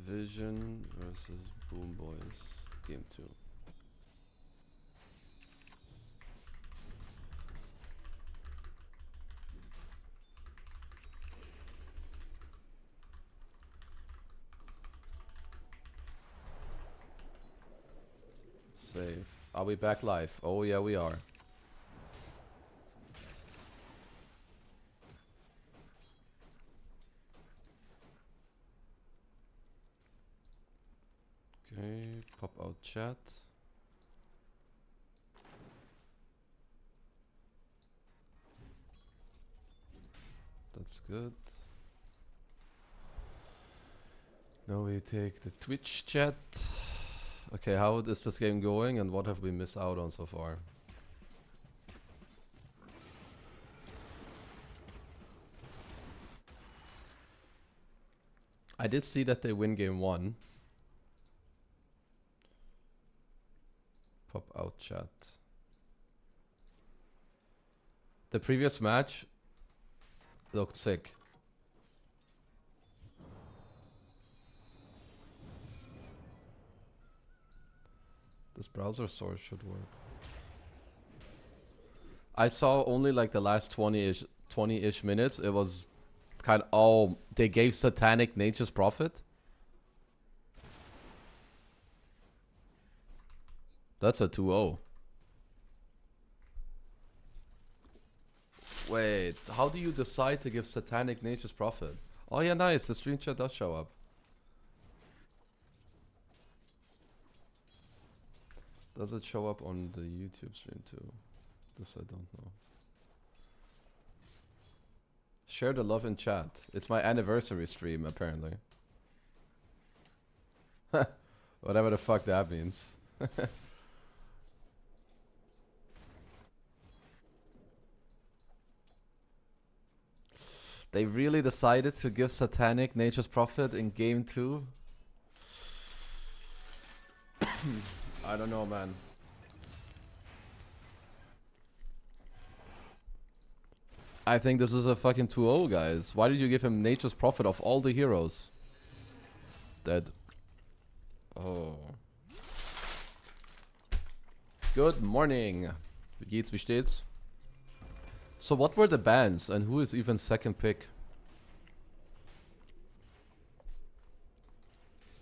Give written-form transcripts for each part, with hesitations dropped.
Vision versus Boomboys, game 2. Save. Are we back live? Oh yeah, we are. Okay, pop out chat. That's good. Now we take the Twitch chat. Okay, how is this game going and what have we missed out on so far? I did see that they win game 1. Pop out chat. The previous match looked sick. This browser source should work. I saw only like the last 20-ish minutes. It was kind of, oh, they gave Satanic Nature's Prophet? That's a 2-0. Wait, how do you decide to give Satanic Nature's Prophet? Oh yeah, nice, the stream chat does show up. Does it show up on the YouTube stream too? This I don't know. Share the love in chat. It's my anniversary stream, apparently. Whatever the fuck that means. They really decided to give Satanic Nature's Prophet in game 2? I don't know, man. I think this is a fucking 2-0, guys. Why did you give him Nature's Prophet of all the heroes? Dead. Oh. Good morning. Wie geht's, wie steht's? So what were the bans and who is even second pick?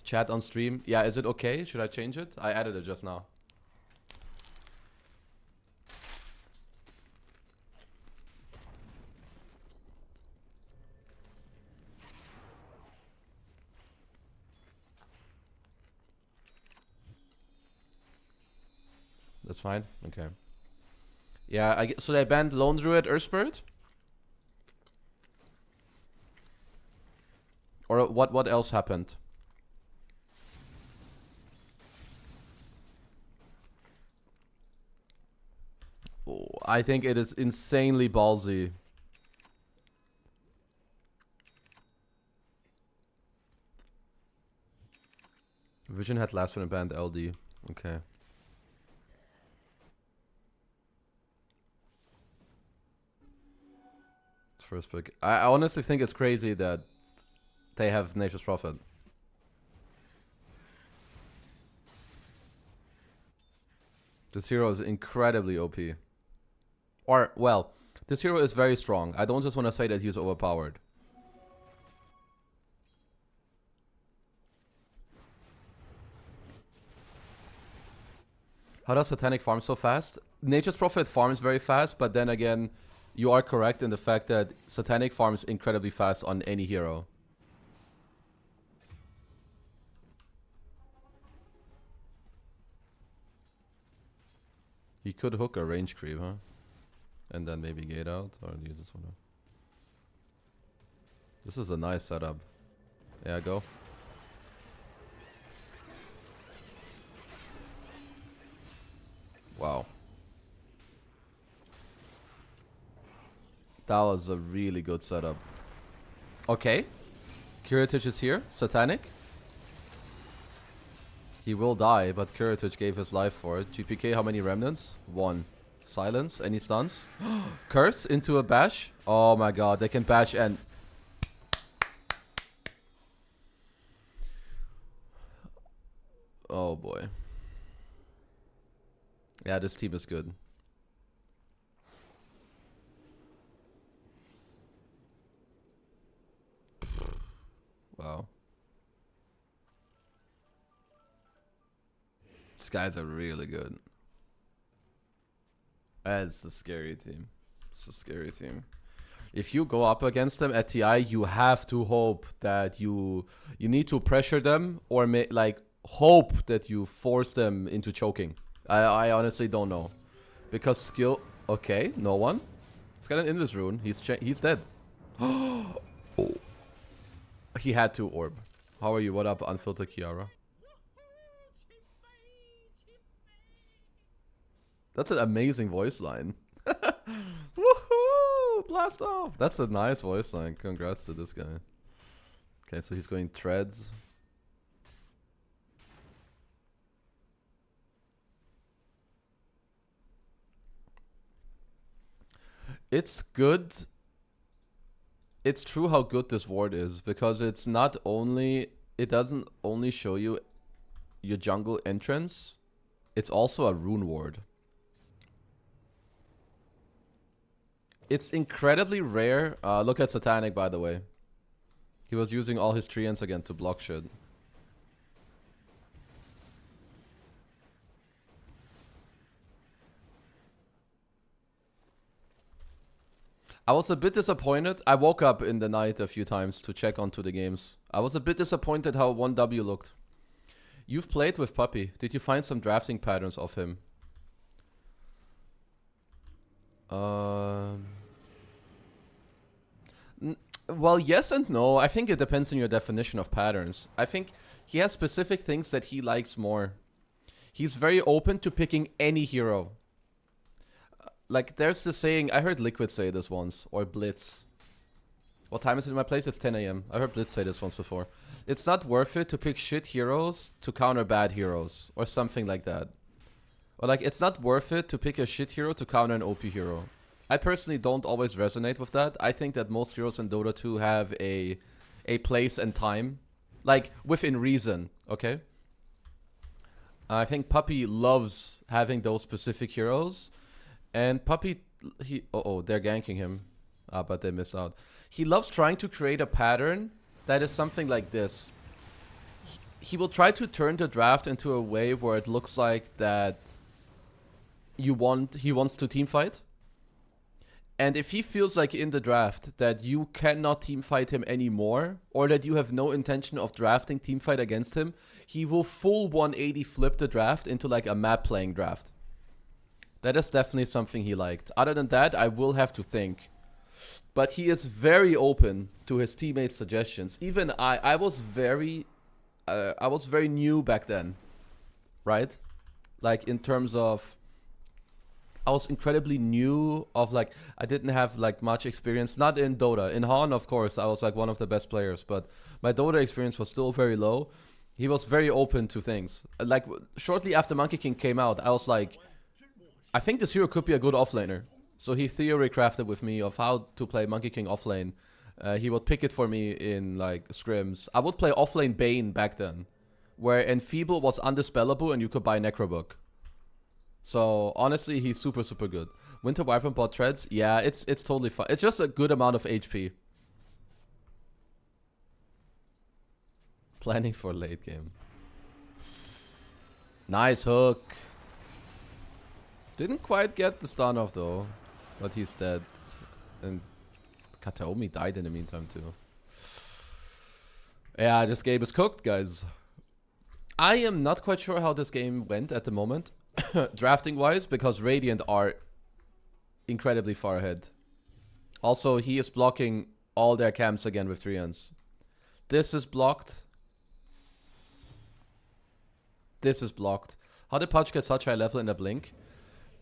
Chat on stream. Yeah, is it okay? Should I change it? I added it just now. That's fine. Okay. Yeah, so they banned Lone Druid, Earth Spirit? Or what else happened? Oh, I think it is insanely ballsy. Vision had last one and banned LD. Okay. First pick. I honestly think it's crazy that they have Nature's Prophet. This hero is incredibly OP. Or, well, this hero is very strong. I don't just want to say that he's overpowered. How does Satanic farm so fast? Nature's Prophet farms very fast, but then again, you are correct in the fact that Satanic farms incredibly fast on any hero. He could hook a range creep, huh? And then maybe gate out, or do you just wanna... This is a nice setup. Yeah, go. Wow. That was a really good setup. Okay. Kiritich is here. Satanic. He will die, but Kiritich gave his life for it. GPK, how many remnants? 1. Silence. Any stuns? Curse into a bash. Oh my god, they can bash and... Oh boy. Yeah, this team is good. Wow. These guys are really good. It's a scary team. It's a scary team. If you go up against them at TI, you have to hope that you need to pressure them or like hope that you force them into choking. I honestly don't know, because skill. Okay, no one. He's got an Invis rune. He's dead. He had to orb. How are you? What up, Unfiltered Kiara? That's an amazing voice line. Woohoo! Blast off! That's a nice voice line. Congrats to this guy. Okay, so he's going treads. It's good. It's true how good this ward is, because it's not only, it doesn't only show you your jungle entrance, it's also a rune ward. It's incredibly rare. Look at Satanic, by the way. He was using all his treants again to block shit. I was a bit disappointed. I woke up in the night a few times to check onto the games. I was a bit disappointed how 1W looked. You've played with Puppy. Did you find some drafting patterns of him? Well, yes and no. I think it depends on your definition of patterns. I think he has specific things that he likes more. He's very open to picking any hero. Like, there's the saying, I heard Liquid say this once, or Blitz. What time is it in my place? It's 10 AM. I heard Blitz say this once before. It's not worth it to pick shit heroes to counter bad heroes, or something like that. Or like, it's not worth it to pick a shit hero to counter an OP hero. I personally don't always resonate with that. I think that most heroes in Dota 2 have a place and time. Like, within reason, okay? I think Puppy loves having those specific heroes. And Puppy, they're ganking him. But they missed out. He loves trying to create a pattern that is something like this. He will try to turn the draft into a way where it looks like that he wants to teamfight. And if he feels like in the draft that you cannot teamfight him anymore, or that you have no intention of drafting teamfight against him, he will full 180 flip the draft into like a map playing draft. That is definitely something he liked. Other than that, I will have to think. But he is very open to his teammates' suggestions. Even I was very new back then, right? Like, in terms of, I was incredibly new of, like, I didn't have like much experience. Not in Dota. In Han, of course, I was like one of the best players, but my Dota experience was still very low. He was very open to things. Like, shortly after Monkey King came out, I was like, I think this hero could be a good offlaner. So he theory crafted with me of how to play Monkey King offlane. He would pick it for me in like scrims. I would play offlane Bane back then, where Enfeeble was undispellable and you could buy Necrobook. So honestly, he's super, super good. Winter Wyvern bot treads, yeah, it's totally fine. It's just a good amount of HP. Planning for late game. Nice hook. Didn't quite get the stun off though, but he's dead. And Kataomi died in the meantime too. Yeah, this game is cooked, guys. I am not quite sure how this game went at the moment, drafting wise, because Radiant are incredibly far ahead. Also, he is blocking all their camps again with treants. This is blocked. This is blocked. How did Pudge get such high level in a blink?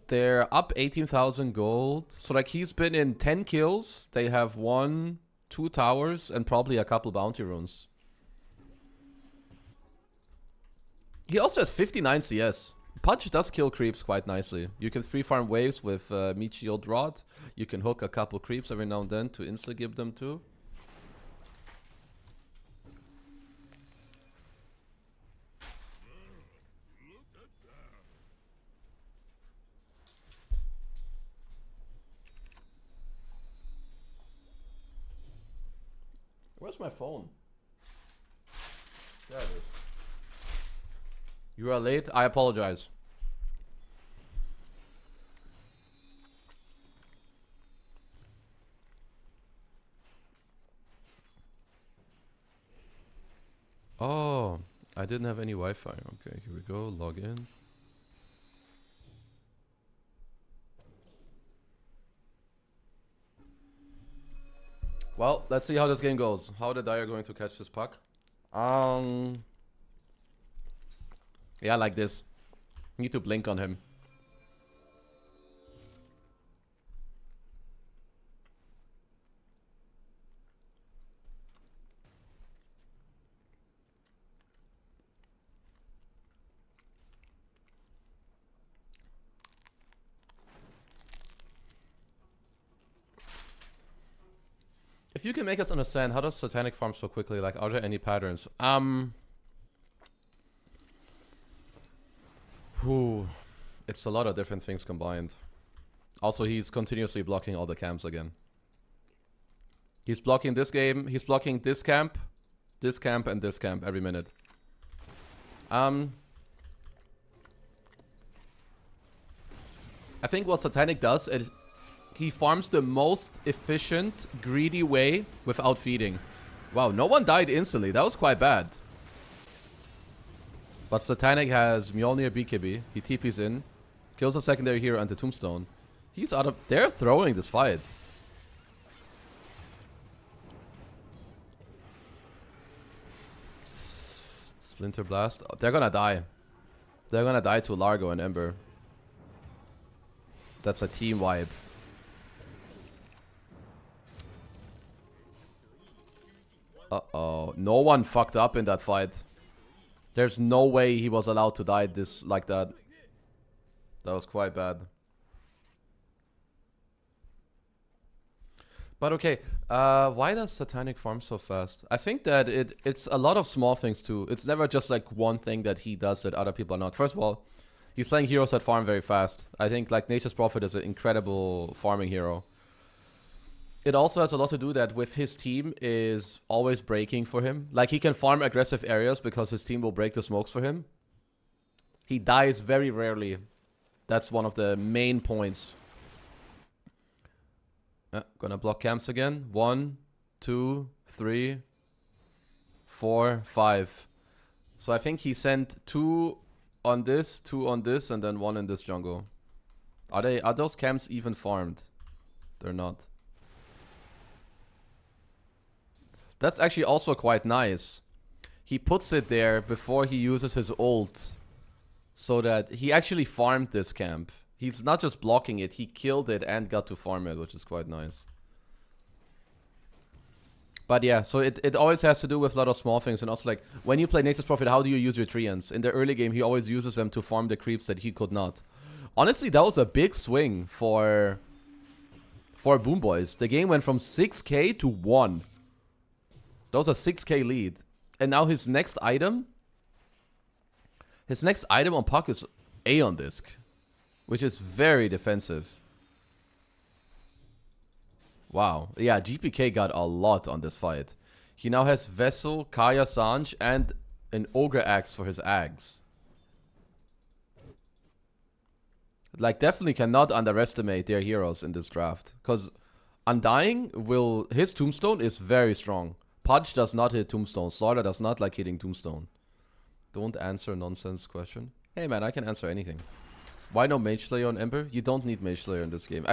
They're up 18,000 gold. So like he's been in 10 kills. They have 1, 2 towers and probably a couple bounty runes. He also has 59 CS. Pudge does kill creeps quite nicely. You can free farm waves with Meat Shield Rod. You can hook a couple creeps every now and then to insta-gib them too. Where's my phone? There it is. You are late. I apologize. Oh, I didn't have any Wi-Fi. Okay, here we go. Log in. Well, let's see how this game goes. How the Dire going to catch this puck? Yeah, like this. Need to blink on him. If you can make us understand, how does Satanic farm so quickly? Like, are there any patterns? It's a lot of different things combined. Also, he's continuously blocking all the camps again. He's blocking this game. He's blocking this camp, and this camp every minute. I think what Satanic does is he farms the most efficient, greedy way without feeding. Wow, no one died instantly. That was quite bad. But Satanic has Mjolnir BKB. He TPs in. Kills a secondary hero and the Tombstone. He's out of... They're throwing this fight. Splinter Blast. Oh, they're gonna die. They're gonna die to Largo and Ember. That's a team wipe. Uh-oh. No one fucked up in that fight. There's no way he was allowed to die this like that. That was quite bad. But okay, why does Satanic farm so fast? I think that it's a lot of small things too. It's never just like one thing that he does that other people are not. First of all, he's playing heroes that farm very fast. I think like Nature's Prophet is an incredible farming hero. It also has a lot to do that with his team is always breaking for him. Like he can farm aggressive areas because his team will break the smokes for him. He dies very rarely. That's one of the main points. Gonna block camps again. 1, 2, 3, 4, 5. So I think he sent 2 on this, 2 on this, and then 1 in this jungle. Are those camps even farmed? They're not. That's actually also quite nice. He puts it there before he uses his ult. So that he actually farmed this camp. He's not just blocking it, he killed it and got to farm it, which is quite nice. But yeah, so it always has to do with a lot of small things. And also like, when you play Nature's Prophet, how do you use your treants? In the early game, he always uses them to farm the creeps that he could not. Honestly, that was a big swing for Boomboys. The game went from 6k to 1. That was a 6k lead. And now his next item on puck is Aeon Disc, which is very defensive. Wow. Yeah, GPK got a lot on this fight. He now has Vessel, Kaya Sanj, and an Ogre Axe for his Axe. Like, definitely cannot underestimate their heroes in this draft. Because Undying will... His Tombstone is very strong. Pudge does not hit Tombstone. Slaughter does not like hitting Tombstone. Don't answer a nonsense question. Hey man, I can answer anything. Why no Mage Slayer on Ember? You don't need Mage Slayer in this game.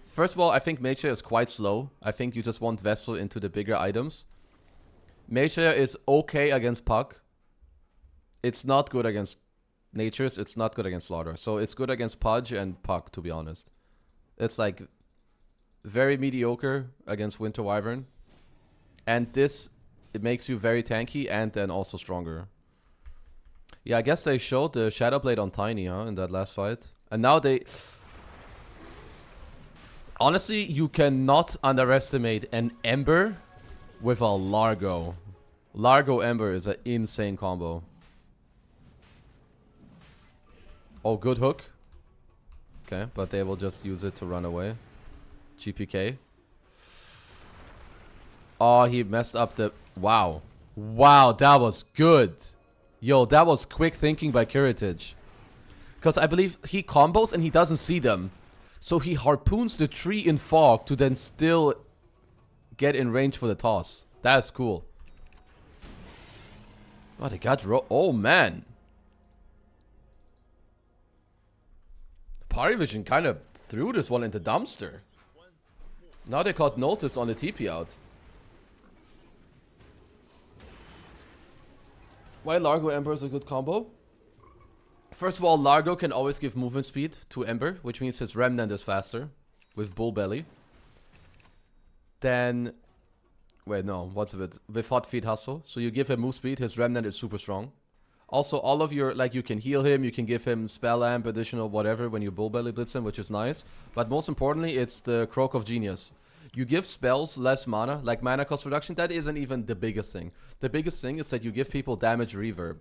First of all, I think Mage Slayer is quite slow. I think you just want Vessel into the bigger items. Mage Slayer is okay against Puck. It's not good against Natures. It's not good against Slaughter. So it's good against Pudge and Puck, to be honest. It's like very mediocre against Winter Wyvern. And this, it makes you very tanky and then also stronger. Yeah, I guess they showed the Shadow Blade on Tiny, huh, in that last fight. And now they... Honestly, you cannot underestimate an Ember with a Largo. Largo Ember is an insane combo. Oh, good hook. Okay, but they will just use it to run away. GPK. Oh, he messed up the... Wow. Wow, that was good. Yo, that was quick thinking by KheZu. Because I believe he combos and he doesn't see them. So he harpoons the tree in fog to then still get in range for the toss. That's cool. Oh, they got oh, man. Party Vision kind of threw this one into dumpster. Now they caught notice on the TP out. Why Largo Ember is a good combo? First of all, Largo can always give movement speed to Ember, which means his Remnant is faster with Bull Belly. Then, wait, no, what's it? With Hot Feet Hustle. So you give him move speed, his Remnant is super strong. Also, all of your, like, you can heal him, you can give him Spell Amp, additional whatever when you Bull Belly Blitz him, which is nice. But most importantly, it's the Croak of Genius. You give spells less mana, like mana cost reduction, that isn't even the biggest thing. The biggest thing is that you give people damage reverb.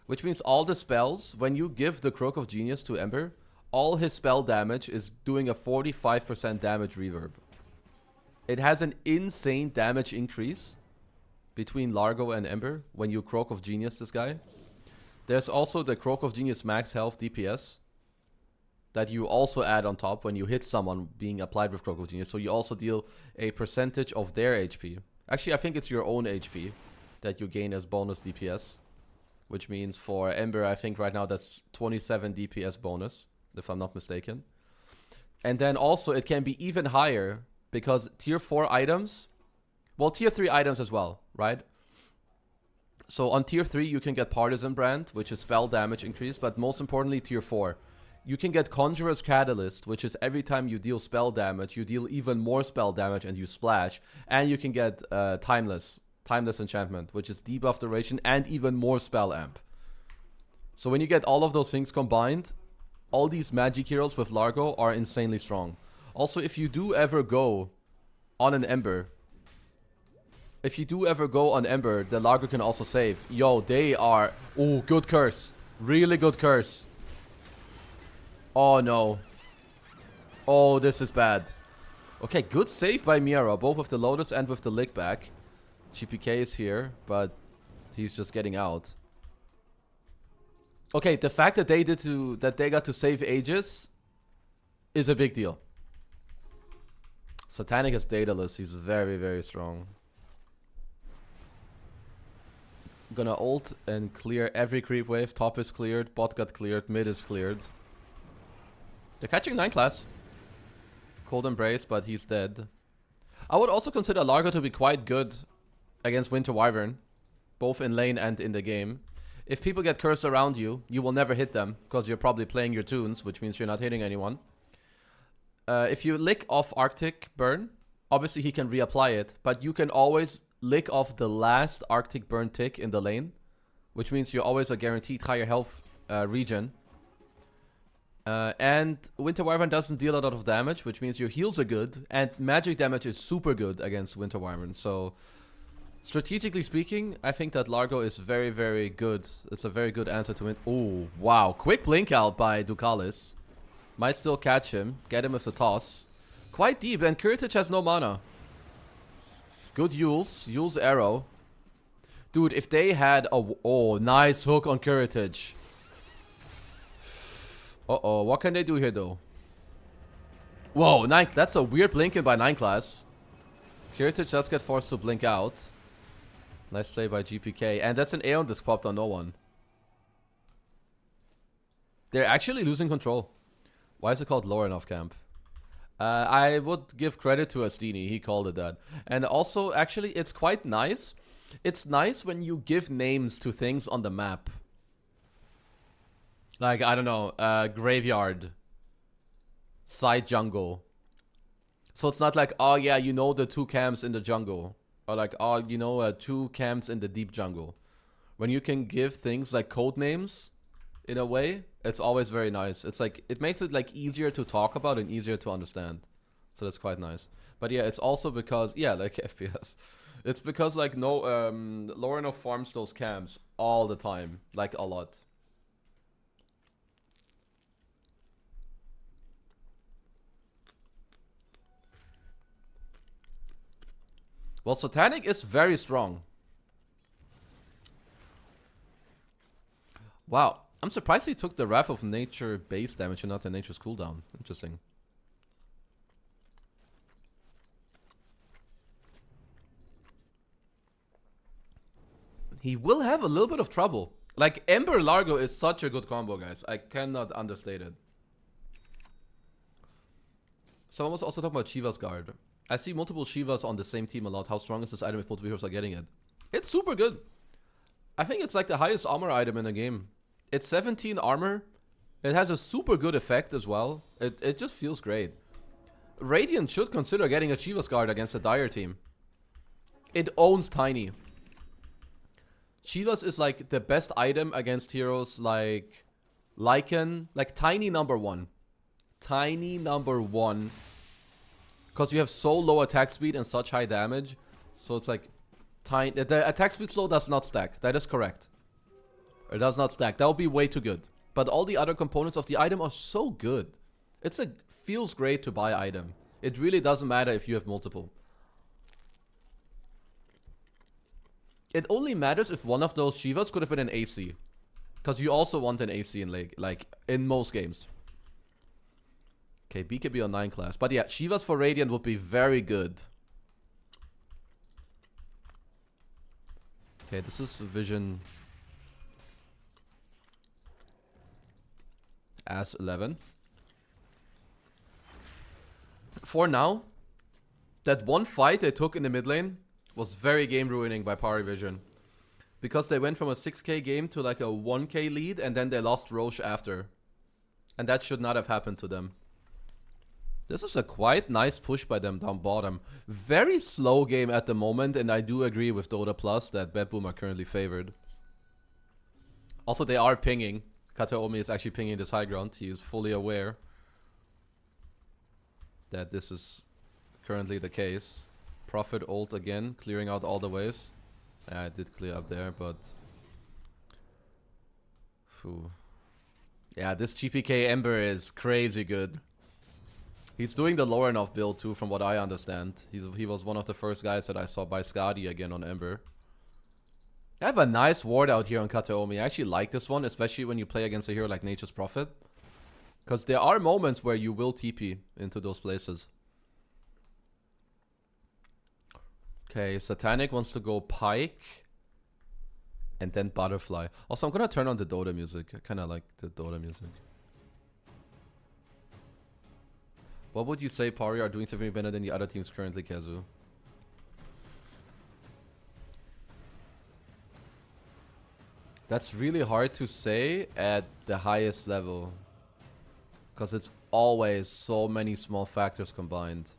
Which means all the spells, when you give the Croak of Genius to Ember, all his spell damage is doing a 45% damage reverb. It has an insane damage increase between Largo and Ember when you Croak of Genius this guy. There's also the Croak of Genius max health DPS that you also add on top when you hit someone being applied with Croak of Genius. So you also deal a percentage of their HP. Actually, I think it's your own HP that you gain as bonus DPS. Which means for Ember, I think right now that's 27 DPS bonus, if I'm not mistaken. And then also it can be even higher because tier 4 items, well, tier 3 items as well, right? So on tier 3 you can get Partisan Brand, which is spell damage increase, but most importantly tier 4. You can get Conjurer's Catalyst, which is every time you deal spell damage, you deal even more spell damage and you splash. And you can get Timeless Enchantment, which is debuff duration and even more spell amp. So when you get all of those things combined, all these magic heroes with Largo are insanely strong. Also, if you do ever go on an Ember, the Largo can also save. Yo, they are... Oh, good curse. Really good curse. Oh, no. Oh, this is bad. Okay, good save by Miara, both with the Lotus and with the lick back. GPK is here, but he's just getting out. Okay, the fact that they got to save Aegis is a big deal. Satanic is dataless. He's very, very strong. I'm gonna ult and clear every creep wave. Top is cleared, bot got cleared, mid is cleared. They're catching 9 class. Cold Embrace, but he's dead. I would also consider Largo to be quite good against Winter Wyvern, both in lane and in the game. If people get cursed around you, you will never hit them, because you're probably playing your tunes, which means you're not hitting anyone. If you lick off Arctic Burn, obviously he can reapply it, but you can always lick off the last Arctic Burn tick in the lane, which means you're always a guaranteed higher health regen. And Winter Wyvern doesn't deal a lot of damage, which means your heals are good, and magic damage is super good against Winter Wyvern, so... Strategically speaking, I think that Largo is very, very good. It's a very good answer to it. Oh, wow. Quick blink out by Ducalis. Might still catch him. Get him with the toss. Quite deep, and KheZu has no mana. Good Yules. Yules arrow. Dude, if they had a... Oh, nice hook on KheZu. Uh-oh, what can they do here, though? Whoa, that's a weird blink in by 9 class. KheZu just get forced to blink out. Nice play by GPK. And that's an Aeon disc popped on no one. They're actually losing control. Why is it called Lauren off camp? I would give credit to Astini. He called it that. And also, actually, it's quite nice. It's nice when you give names to things on the map. Like, I don't know, Graveyard. Side jungle. So it's not like, oh yeah, you know the 2 camps in the jungle. Or like, oh, you know, 2 camps in the deep jungle. When you can give things like code names, in a way, it's always very nice. It's like, it makes it like easier to talk about and easier to understand. So that's quite nice. But yeah, it's also because, yeah, like FPS. It's because like no, Loreno farms those camps all the time, like a lot. Well, Satanic is very strong. Wow, I'm surprised he took the Wrath of Nature base damage and not the Nature's cooldown. Interesting. He will have a little bit of trouble. Like, Ember Largo is such a good combo, guys. I cannot understate it. Someone was also talking about Shiva's Guard. I see multiple Shivas on the same team a lot. How strong is this item if multiple heroes are getting it? It's super good. I think it's like the highest armor item in the game. It's 17 armor. It has a super good effect as well. It just feels great. Radiant should consider getting a Shiva's Guard against a Dire team. It owns Tiny. Shivas is like the best item against heroes like Lycan, like Tiny #1. Tiny #1. Because you have so low attack speed and such high damage. So it's like, the attack speed slow does not stack. That is correct. It does not stack. That would be way too good. But all the other components of the item are so good. It's a feels great to buy item. It really doesn't matter if you have multiple. It only matters if one of those Shivas could have been an AC. Because you also want an AC in like in most games. Okay, BKB on 9 class. But yeah, Shivas for Radiant would be very good. Okay, this is Vision as 11. For now, that one fight they took in the mid lane was very game ruining by Power Vision. Because they went from a 6k game to like a 1k lead and then they lost Roche after. And that should not have happened to them. This is a quite nice push by them down bottom. Very slow game at the moment, and I do agree with Dota Plus that BetBoom are currently favored. Also, they are pinging. Kataomi is actually pinging this high ground. He is fully aware that this is currently the case. Prophet ult again, clearing out all the ways. Yeah, I did clear up there, but... Phew. Yeah, this GPK Ember is crazy good. He's doing the lower enough build too, from what I understand. He was one of the first guys that I saw buy Skadi again on Ember. I have a nice ward out here on Kataomi. I actually like this one, especially when you play against a hero like Nature's Prophet. Because there are moments where you will TP into those places. Okay, Satanic wants to go Pike. And then Butterfly. Also, I'm gonna turn on the Dota music. I kinda like the Dota music. What would you say Pari are doing something better than the other teams currently, KheZu? That's really hard to say at the highest level. Because it's always so many small factors combined.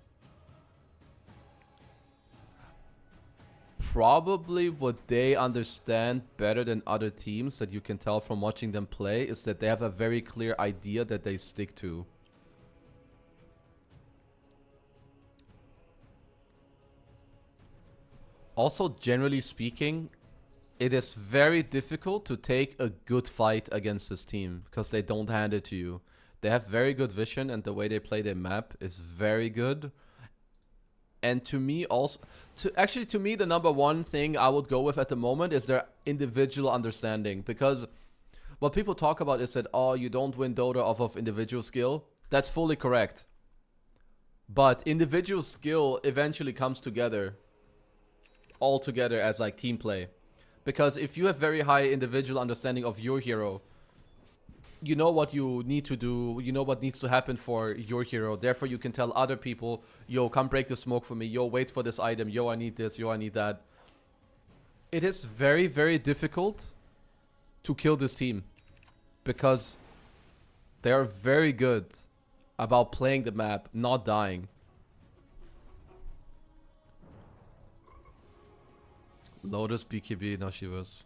Probably what they understand better than other teams that you can tell from watching them play is that they have a very clear idea that they stick to. Also, generally speaking, it is very difficult to take a good fight against this team because they don't hand it to you. They have very good vision and the way they play their map is very good. And to me also, to me the #1 thing I would go with at the moment is their individual understanding. Because what people talk about is that, oh, you don't win Dota off of individual skill. That's fully correct. But individual skill eventually comes together. All together as like team play. Because if you have very high individual understanding of your hero, you know what you need to do, you know what needs to happen for your hero. Therefore you can tell other people, yo, come break the smoke for me, yo, wait for this item, yo, I need this, yo, I need that. It is very, very difficult to kill this team. Because they are very good about playing the map, not dying. Lotus BKB, no she was.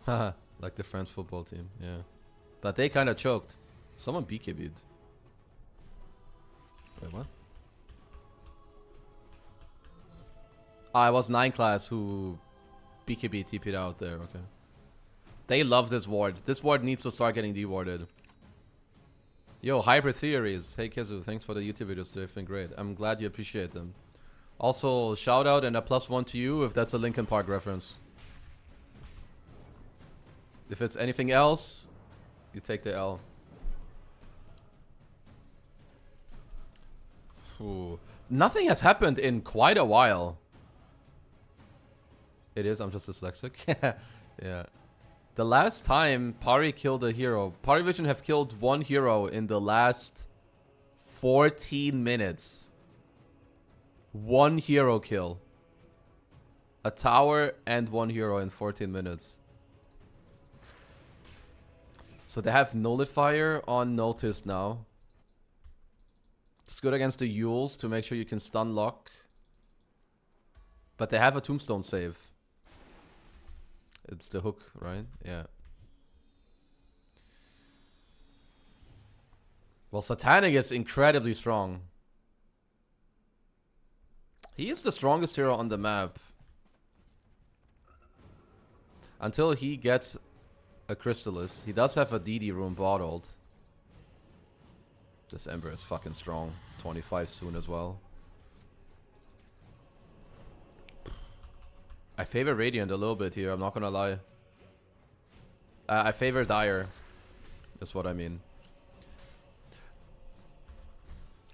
Haha, like the France football team, yeah. But they kind of choked. Someone BKB'd. Wait, what? Ah, it was 9 class who BKB TP'd out there, okay. They love this ward. This ward needs to start getting dewarded. Yo, hybrid theories. Hey KheZu, thanks for the YouTube videos. They've been great. I'm glad you appreciate them. Also, shout out and a +1 to you if that's a Linkin Park reference. If it's anything else, you take the L. Ooh. Nothing has happened in quite a while. It is, I'm just dyslexic. Yeah. The last time Pari killed a hero, Pari Vision have killed 1 hero in the last 14 minutes. 1 hero kill. A tower and 1 hero in 14 minutes. So they have Nullifier on Notice now. It's good against the Yules to make sure you can stun lock. But they have a Tombstone save. It's the hook, right? Yeah. Well, Satanic is incredibly strong. He is the strongest hero on the map. Until he gets a Crystallis. He does have a DD room bottled. This Ember is fucking strong. 25 soon as well. I favor Radiant a little bit here, I'm not gonna lie. I favor Dire. That's what I mean.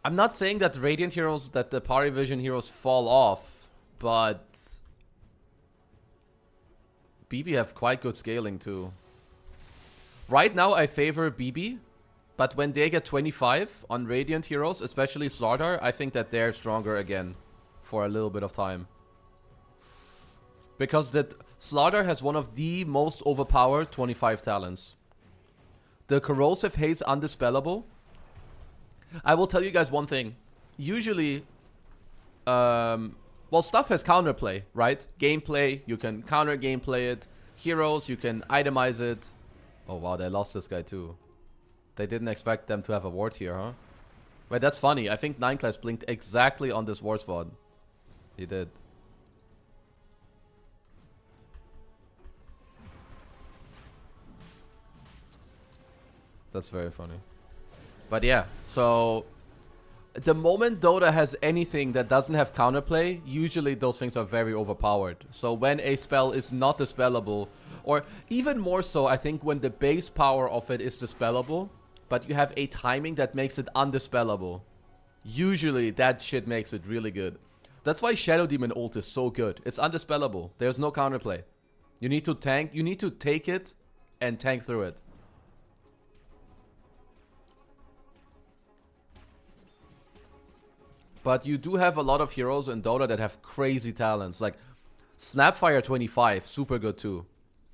I'm not saying that Radiant heroes, that the Pari Vision heroes fall off, but BB have quite good scaling too. Right now I favor BB, but when they get 25 on Radiant heroes, especially Slardar, I think that they're stronger again for a little bit of time. Because that Slardar has one of the most overpowered 25 talents. The Corrosive Haze Undispellable. I will tell you guys one thing. Usually, well, stuff has counterplay, right? Gameplay, you can counter gameplay it. Heroes, you can itemize it. Oh wow, they lost this guy too. They didn't expect them to have a ward here, huh? Wait, that's funny. I think 9 class blinked exactly on this ward spot. He did. That's very funny. But yeah, so the moment Dota has anything that doesn't have counterplay, usually those things are very overpowered. So when a spell is not dispellable, or even more so, I think when the base power of it is dispellable, but you have a timing that makes it undispellable, usually that shit makes it really good. That's why Shadow Demon ult is so good. It's undispellable. There's no counterplay. You need to tank, you need to take it and tank through it. But you do have a lot of heroes in Dota that have crazy talents. Like Snapfire 25, super good too.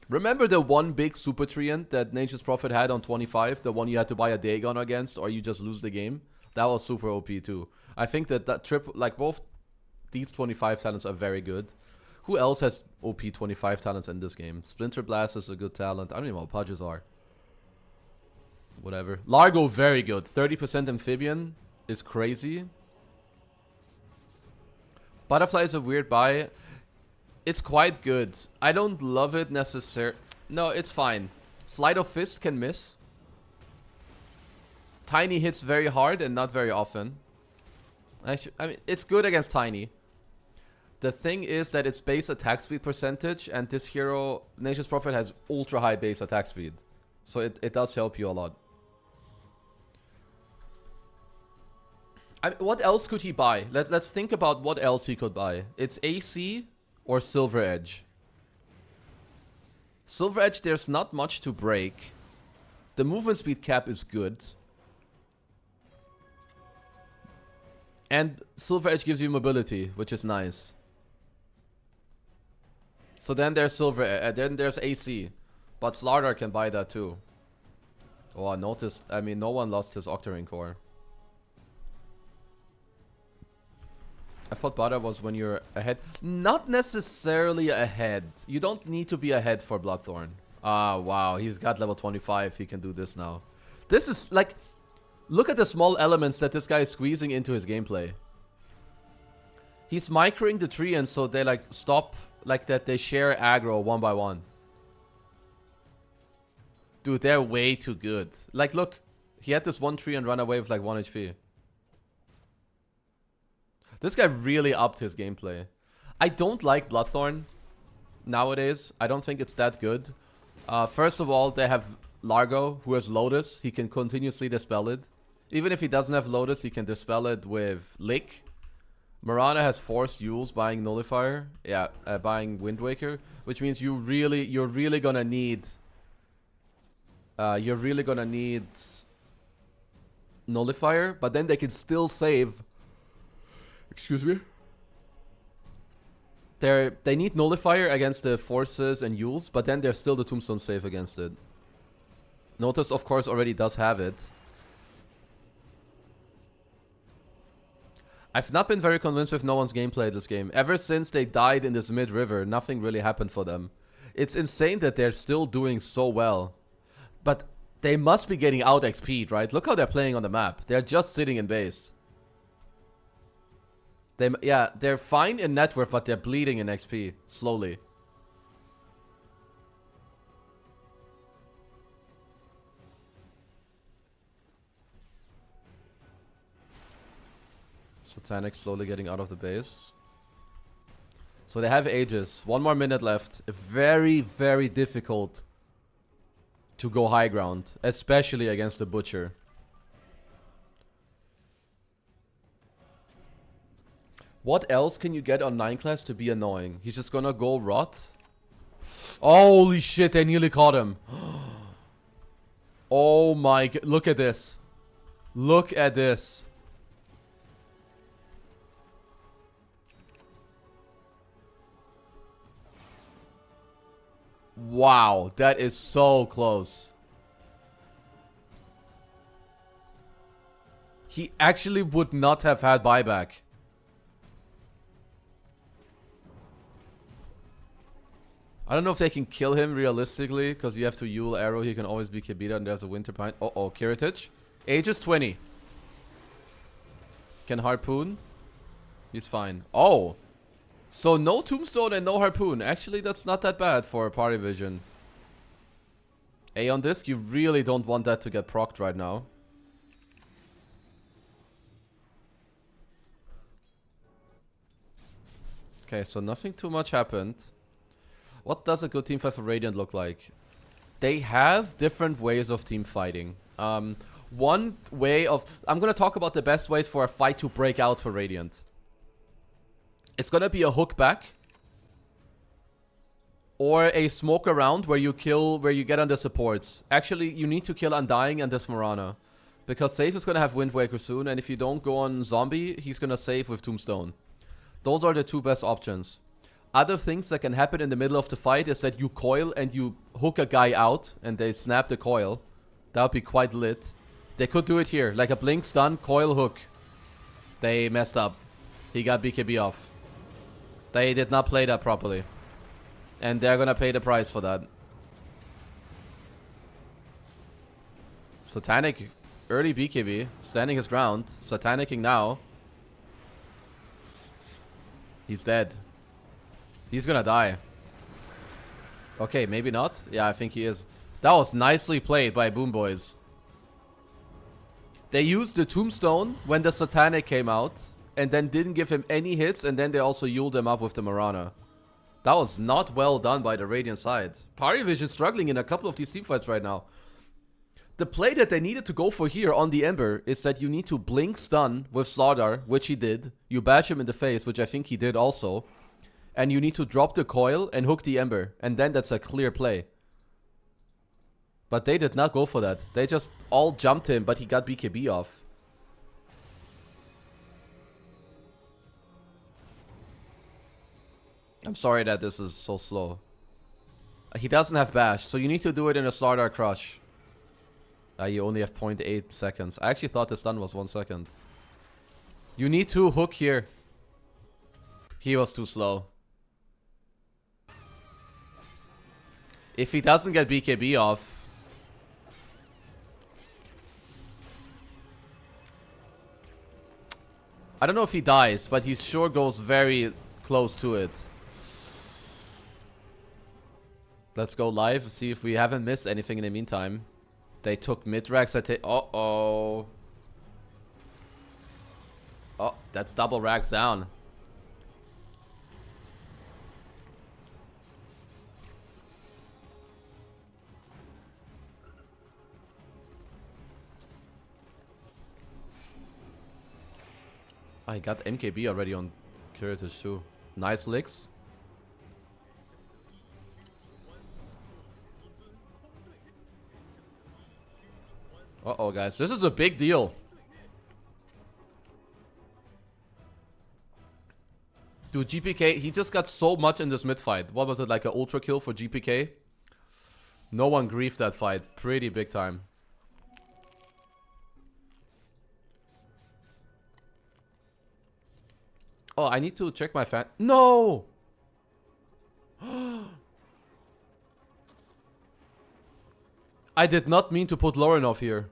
Remember the one big super treant that Nature's Prophet had on 25? The one you had to buy a Dagon against or you just lose the game? That was super OP too. I think that like both these 25 talents are very good. Who else has OP 25 talents in this game? Splinter Blast is a good talent. I don't even know what Pudges are. Whatever. Largo, very good. 30% Amphibian is crazy. Butterfly is a weird buy. It's quite good. I don't love it necessarily. No, it's fine. Sleight of Fist can miss. Tiny hits very hard and not very often. I mean, it's good against Tiny. The thing is that it's base attack speed percentage, and this hero, Nature's Prophet, has ultra high base attack speed. So it does help you a lot. What else could he buy? Let's think about what else he could buy. It's AC or Silver Edge. Silver Edge, there's not much to break. The movement speed cap is good. And Silver Edge gives you mobility, which is nice. So then there's then there's AC. But Slardar can buy that too. Oh, I noticed. I mean, no one lost his Octarine core. I thought Bada was when you're ahead. Not necessarily ahead. You don't need to be ahead for Bloodthorn. Ah, wow. He's got level 25. He can do this now. This is like... Look at the small elements that this guy is squeezing into his gameplay. He's microing the tree and so they like stop like that. They share aggro one by one. Dude, they're way too good. Like, look. He had this one tree and run away with like 1 HP. This guy really upped his gameplay. I don't like Bloodthorn nowadays. I don't think it's that good. First of all, they have Largo, who has Lotus. He can continuously dispel it. Even if he doesn't have Lotus, he can dispel it with Lick. Mirana has Force Yules buying Nullifier. Yeah, buying Wind Waker. Which means you're really gonna need... Nullifier, but then they can still save... Excuse me? They need Nullifier against the Forces and Yules, but then there's still the Tombstone safe against it. Notice, of course, already does have it. I've not been very convinced with no one's gameplay this game. Ever since they died in this mid-river, nothing really happened for them. It's insane that they're still doing so well. But they must be getting out XP'd, right? Look how they're playing on the map. They're just sitting in base. Yeah, they're fine in net worth, but they're bleeding in XP. Slowly. Satanic slowly getting out of the base. So they have Aegis. 1 more minute left. Very, very difficult to go high ground. Especially against the Butcher. What else can you get on 9 class to be annoying? He's just gonna go rot? Holy shit, they nearly caught him. Oh my god. Look at this. Look at this. Wow, that is so close. He actually would not have had buyback. I don't know if they can kill him realistically, because you have to Yule Arrow. He can always be Kibita, and there's a Winter Pine. Uh-oh, Kiritich. Age is 20. Can Harpoon. He's fine. Oh! So no Tombstone and no Harpoon. Actually, that's not that bad for Party Vision. Aeon Disc, you really don't want that to get procced right now. Okay, so nothing too much happened. What does a good team fight for Radiant look like? They have different ways of team fighting. One way of... I'm going to talk about the best ways for a fight to break out for Radiant. It's going to be a hook back. Or a smoke around where you kill... Where you get on the supports. Actually, you need to kill Undying and this Morana. Because Save is going to have Wind Waker soon. And if you don't go on Zombie, he's going to save with Tombstone. Those are the two best options. Other things that can happen in the middle of the fight is that you coil and you hook a guy out and they snap the coil. That would be quite lit. They could do it here, like a blink stun, coil hook. They messed up. He got BKB off. They did not play that properly. And they're gonna pay the price for that. Satanic, early BKB, standing his ground. Satanicking now. He's dead. He's gonna die. Okay, maybe not. Yeah, I think he is. That was nicely played by Boomboys. They used the Tombstone when the Satanic came out. And then didn't give him any hits. And then they also Yuled him up with the Marana. That was not well done by the Radiant side. Party Vision struggling in a couple of these teamfights right now. The play that they needed to go for here on the Ember is that you need to blink stun with Slardar, which he did. You bash him in the face, which I think he did also. And you need to drop the coil and hook the Ember. And then that's a clear play. But they did not go for that. They just all jumped him, but he got BKB off. I'm sorry that this is so slow. He doesn't have bash, so you need to do it in a Slardar crush. You only have 0.8 seconds. I actually thought the stun was 1 second. You need to hook here. He was too slow. If he doesn't get BKB off... I don't know if he dies, but he sure goes very close to it. Let's go live, see if we haven't missed anything in the meantime. They took mid-racks, uh-oh. Oh, that's double racks down. I got MKB already on Curious too. Nice licks. Uh-oh, guys. This is a big deal. Dude, GPK, he just got so much in this mid fight. What was it, like an ultra kill for GPK? No one griefed that fight. Pretty big time. Oh, I need to check my fan. No! I did not mean to put Lorinov here.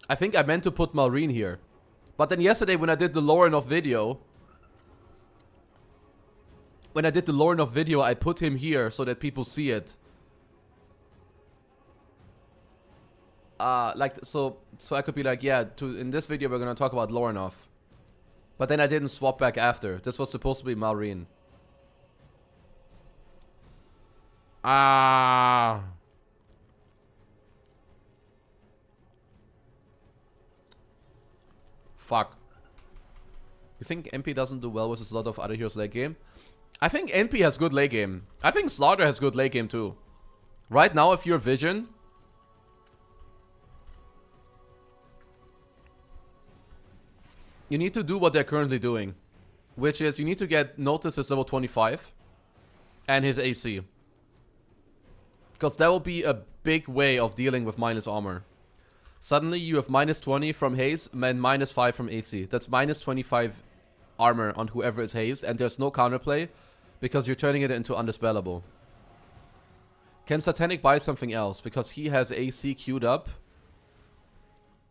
I think I meant to put Malrine here. But then yesterday when I did the Lorinov video... I put him here so that people see it. So I could be like, yeah, in this video we're gonna talk about Lorinov. But then I didn't swap back after. This was supposed to be Malrine. Fuck. You think MP doesn't do well with a lot of other heroes late game? I think MP has good late game. I think Slaughter has good late game too. Right now, if you're Vision... you need to do what they're currently doing. Which is, you need to get Notice as level 25. And his AC. Because that will be a big way of dealing with minus armor. Suddenly you have minus 20 from haze and minus 5 from AC. That's minus 25 armor on whoever is hazed. And there's no counterplay. Because you're turning it into undispellable. Can Satanic buy something else? Because he has AC queued up.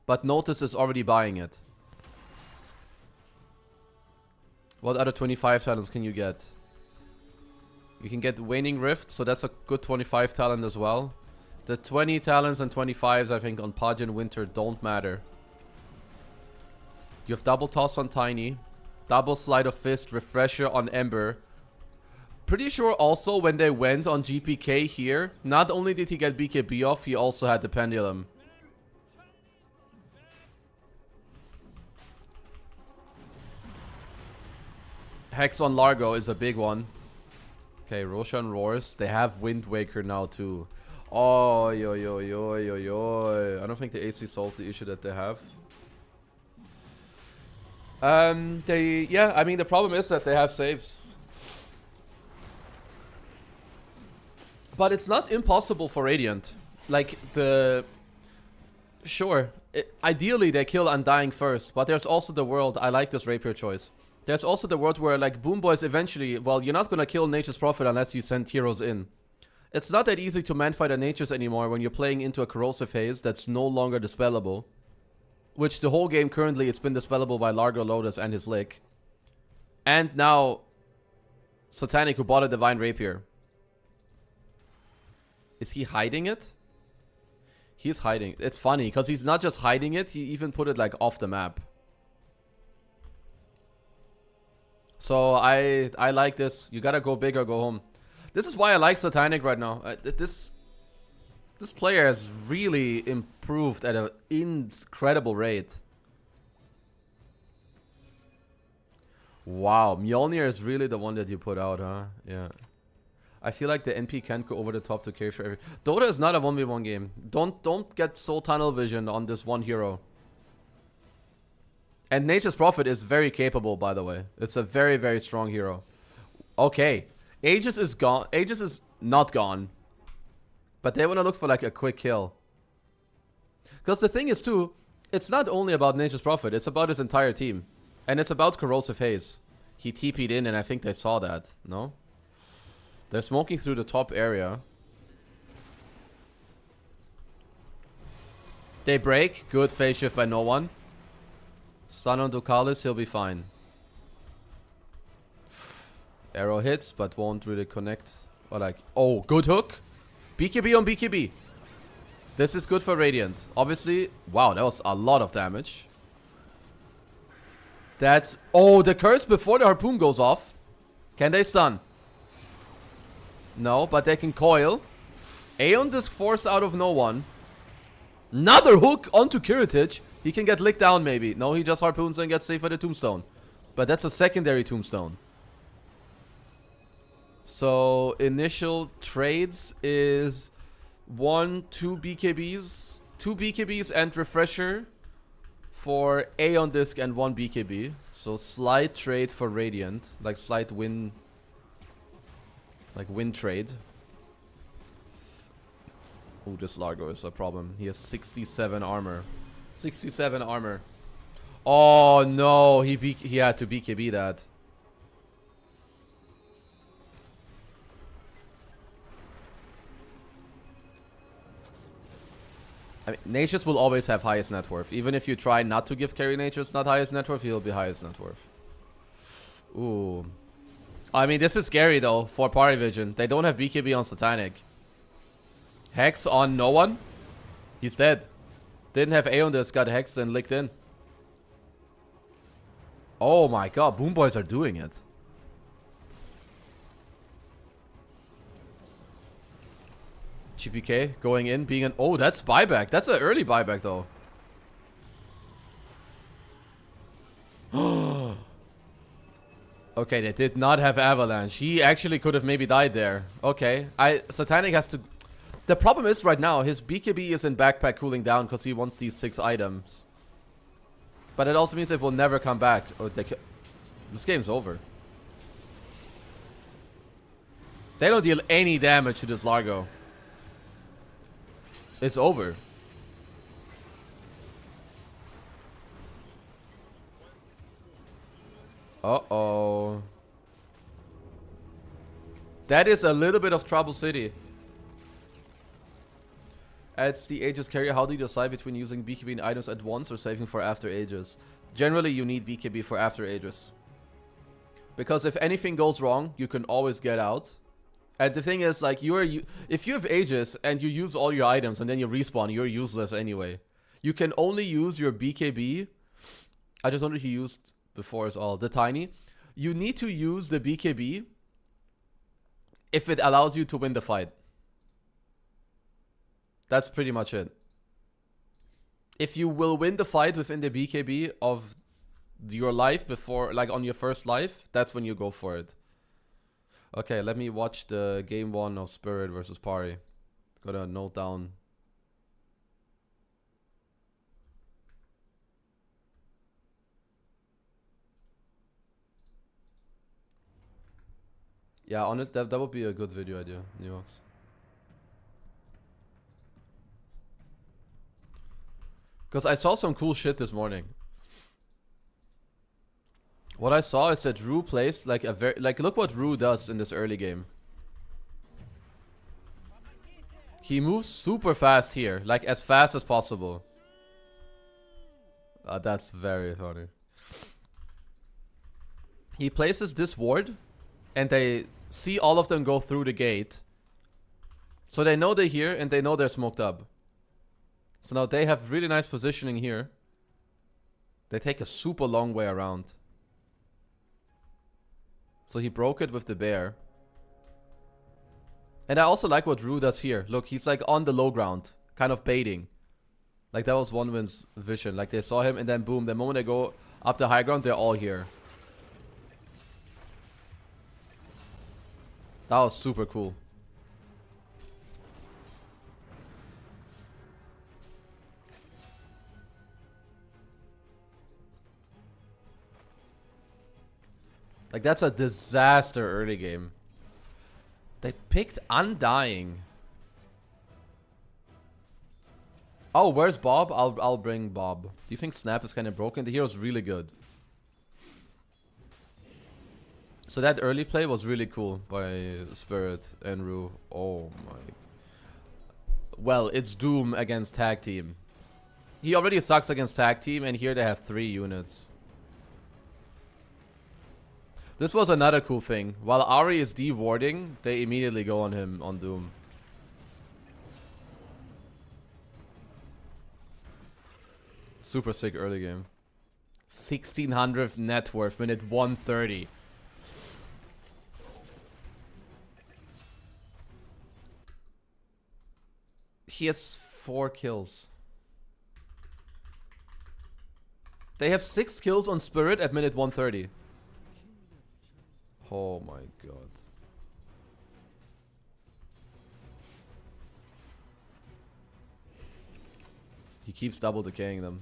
But Notice is already buying it. What other 25 talents can you get? You can get Waning Rift, so that's a good 25 talent as well. The 20 talents and 25s, I think, on Pudge and Winter don't matter. You have Double Toss on Tiny. Double Slide of Fist, Refresher on Ember. Pretty sure also when they went on GPK here, not only did he get BKB off, he also had the Pendulum. Hex on Largo is a big one. Okay, Roshan roars. They have Wind Waker now too. Oh, yo, yo, yo, yo, yo. I don't think the AC solves the issue that they have. Yeah, I mean, the problem is that they have saves. But it's not impossible for Radiant. Like, sure, ideally they kill Undying first, but there's also the world, I like this Rapier choice. There's also the world where, like, Boomboys eventually, well, you're not gonna kill Nature's Prophet unless you send heroes in. It's not that easy to manfight a Nature's anymore when you're playing into a Corrosive Haze that's no longer dispellable. Which the whole game currently, it's been dispellable by Largo Lotus and his Lick. And now, Satanic, who bought a Divine Rapier. Is he hiding it? He's hiding. It's funny, because he's not just hiding it, he even put it, like, off the map. So I like this. You gotta go big or go home. This is why I like Satanic right now. This player has really improved at an incredible rate. Wow, Mjolnir is really the one that you put out, huh? Yeah. I feel like the NP can't go over the top to carry for every... Dota is not a 1v1 game. Don't get so tunnel vision on this one hero. And Nature's Prophet is very capable, by the way. It's a very, very strong hero. Okay. Aegis is gone. Aegis is not gone. But they want to look for, like, a quick kill. Because the thing is, too, it's not only about Nature's Prophet. It's about his entire team. And it's about Corrosive Haze. He TP'd in and I think they saw that. No? They're smoking through the top area. They break. Good phase shift by no one. Stun on Ducalis, he'll be fine. Arrow hits, but won't really connect. Or like, oh, good hook. BKB on BKB. This is good for Radiant. Obviously, wow, that was a lot of damage. That's, oh, the curse before the harpoon goes off. Can they stun? No, but they can coil. Aeon Disc forced out of no one. Another hook onto Kiritich. He can get licked down maybe. No, he just harpoons and gets safe by the tombstone. But that's a secondary tombstone. So initial trades is 2 BKBs. 2 BKBs and refresher for Aeon Disc and 1 BKB. So slight trade for Radiant. Like slight win. Like win trade. Ooh, this Largo is a problem. He has 67 armor. 67 armor. Oh no, he had to BKB that. I mean, Nature's will always have highest net worth. Even if you try not to give carry Nature's not highest net worth, he'll be highest net worth. Ooh. I mean, this is scary though for Party Vision. They don't have BKB on Satanic. Hex on no one. He's dead. Didn't have Aeon Disc, got hexed and licked in. Oh my god, Boomboys are doing it. GPK going in, being an... Oh, that's buyback. That's an early buyback though. Okay, they did not have Avalanche. He actually could have maybe died there. Okay, Satanic has to... The problem is right now, his BKB is in backpack cooling down because he wants these 6 items. But it also means it will never come back. Oh, this game's over. They don't deal any damage to this Largo. It's over. Uh-oh. That is a little bit of Trouble City. Adds the Aegis carrier. How do you decide between using BKB and items at once or saving for after Aegis? Generally, you need BKB for after Aegis. Because if anything goes wrong, you can always get out. And the thing is, like, if you have Aegis and you use all your items and then you respawn, you're useless anyway. You can only use your BKB. I just wonder if you used before is all. The Tiny. You need to use the BKB if it allows you to win the fight. That's pretty much it. If you will win the fight within the BKB of your life before, like on your first life, that's when you go for it. Okay, let me watch the game 1 of Spirit versus Pari. Gotta note down. Yeah, honest, that would be a good video idea, Neox. Because I saw some cool shit this morning. What I saw is that Rue plays like a very... Like, look what Rue does in this early game. He moves super fast here. Like, as fast as possible. That's very funny. He places this ward. And they see all of them go through the gate. So they know they're here and they know they're smoked up. So now they have really nice positioning here. They take a super long way around. So he broke it with the bear. And I also like what Rue does here. Look, he's like on the low ground. Kind of baiting. Like that was OneWin's vision. Like they saw him and then boom. The moment they go up the high ground, they're all here. That was super cool. Like, that's a disaster early game. They picked Undying. Oh, where's Bob? I'll bring Bob. Do you think Snap is kind of broken? The hero's really good. So that early play was really cool by Spirit and Rue. Oh my. Well, it's Doom against tag team. He already sucks against tag team, and here they have 3 units. This was another cool thing. While Ari is de-warding, they immediately go on him on Doom. Super sick early game. 1600 net worth, minute 130. He has 4 kills. They have 6 kills on Spirit at minute 130. Oh my god. He keeps double decaying them.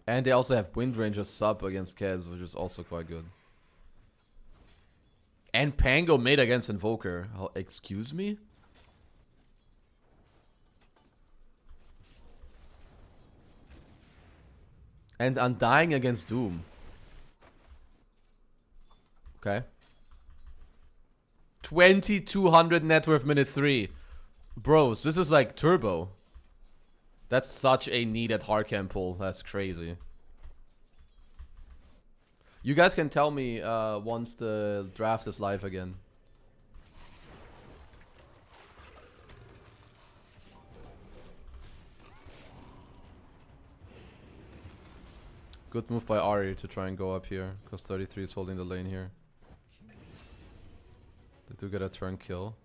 And they also have Wind Ranger sub against KheZu, which is also quite good. And Pango made against Invoker. Oh, excuse me? And Undying against Doom. Okay. 2200 net worth minute 3. Bros, this is like turbo. That's such a needed hardcam pull. That's crazy. You guys can tell me once the draft is live again. Good move by Ari to try and go up here, because 33 is holding the lane here. They do get a turn kill.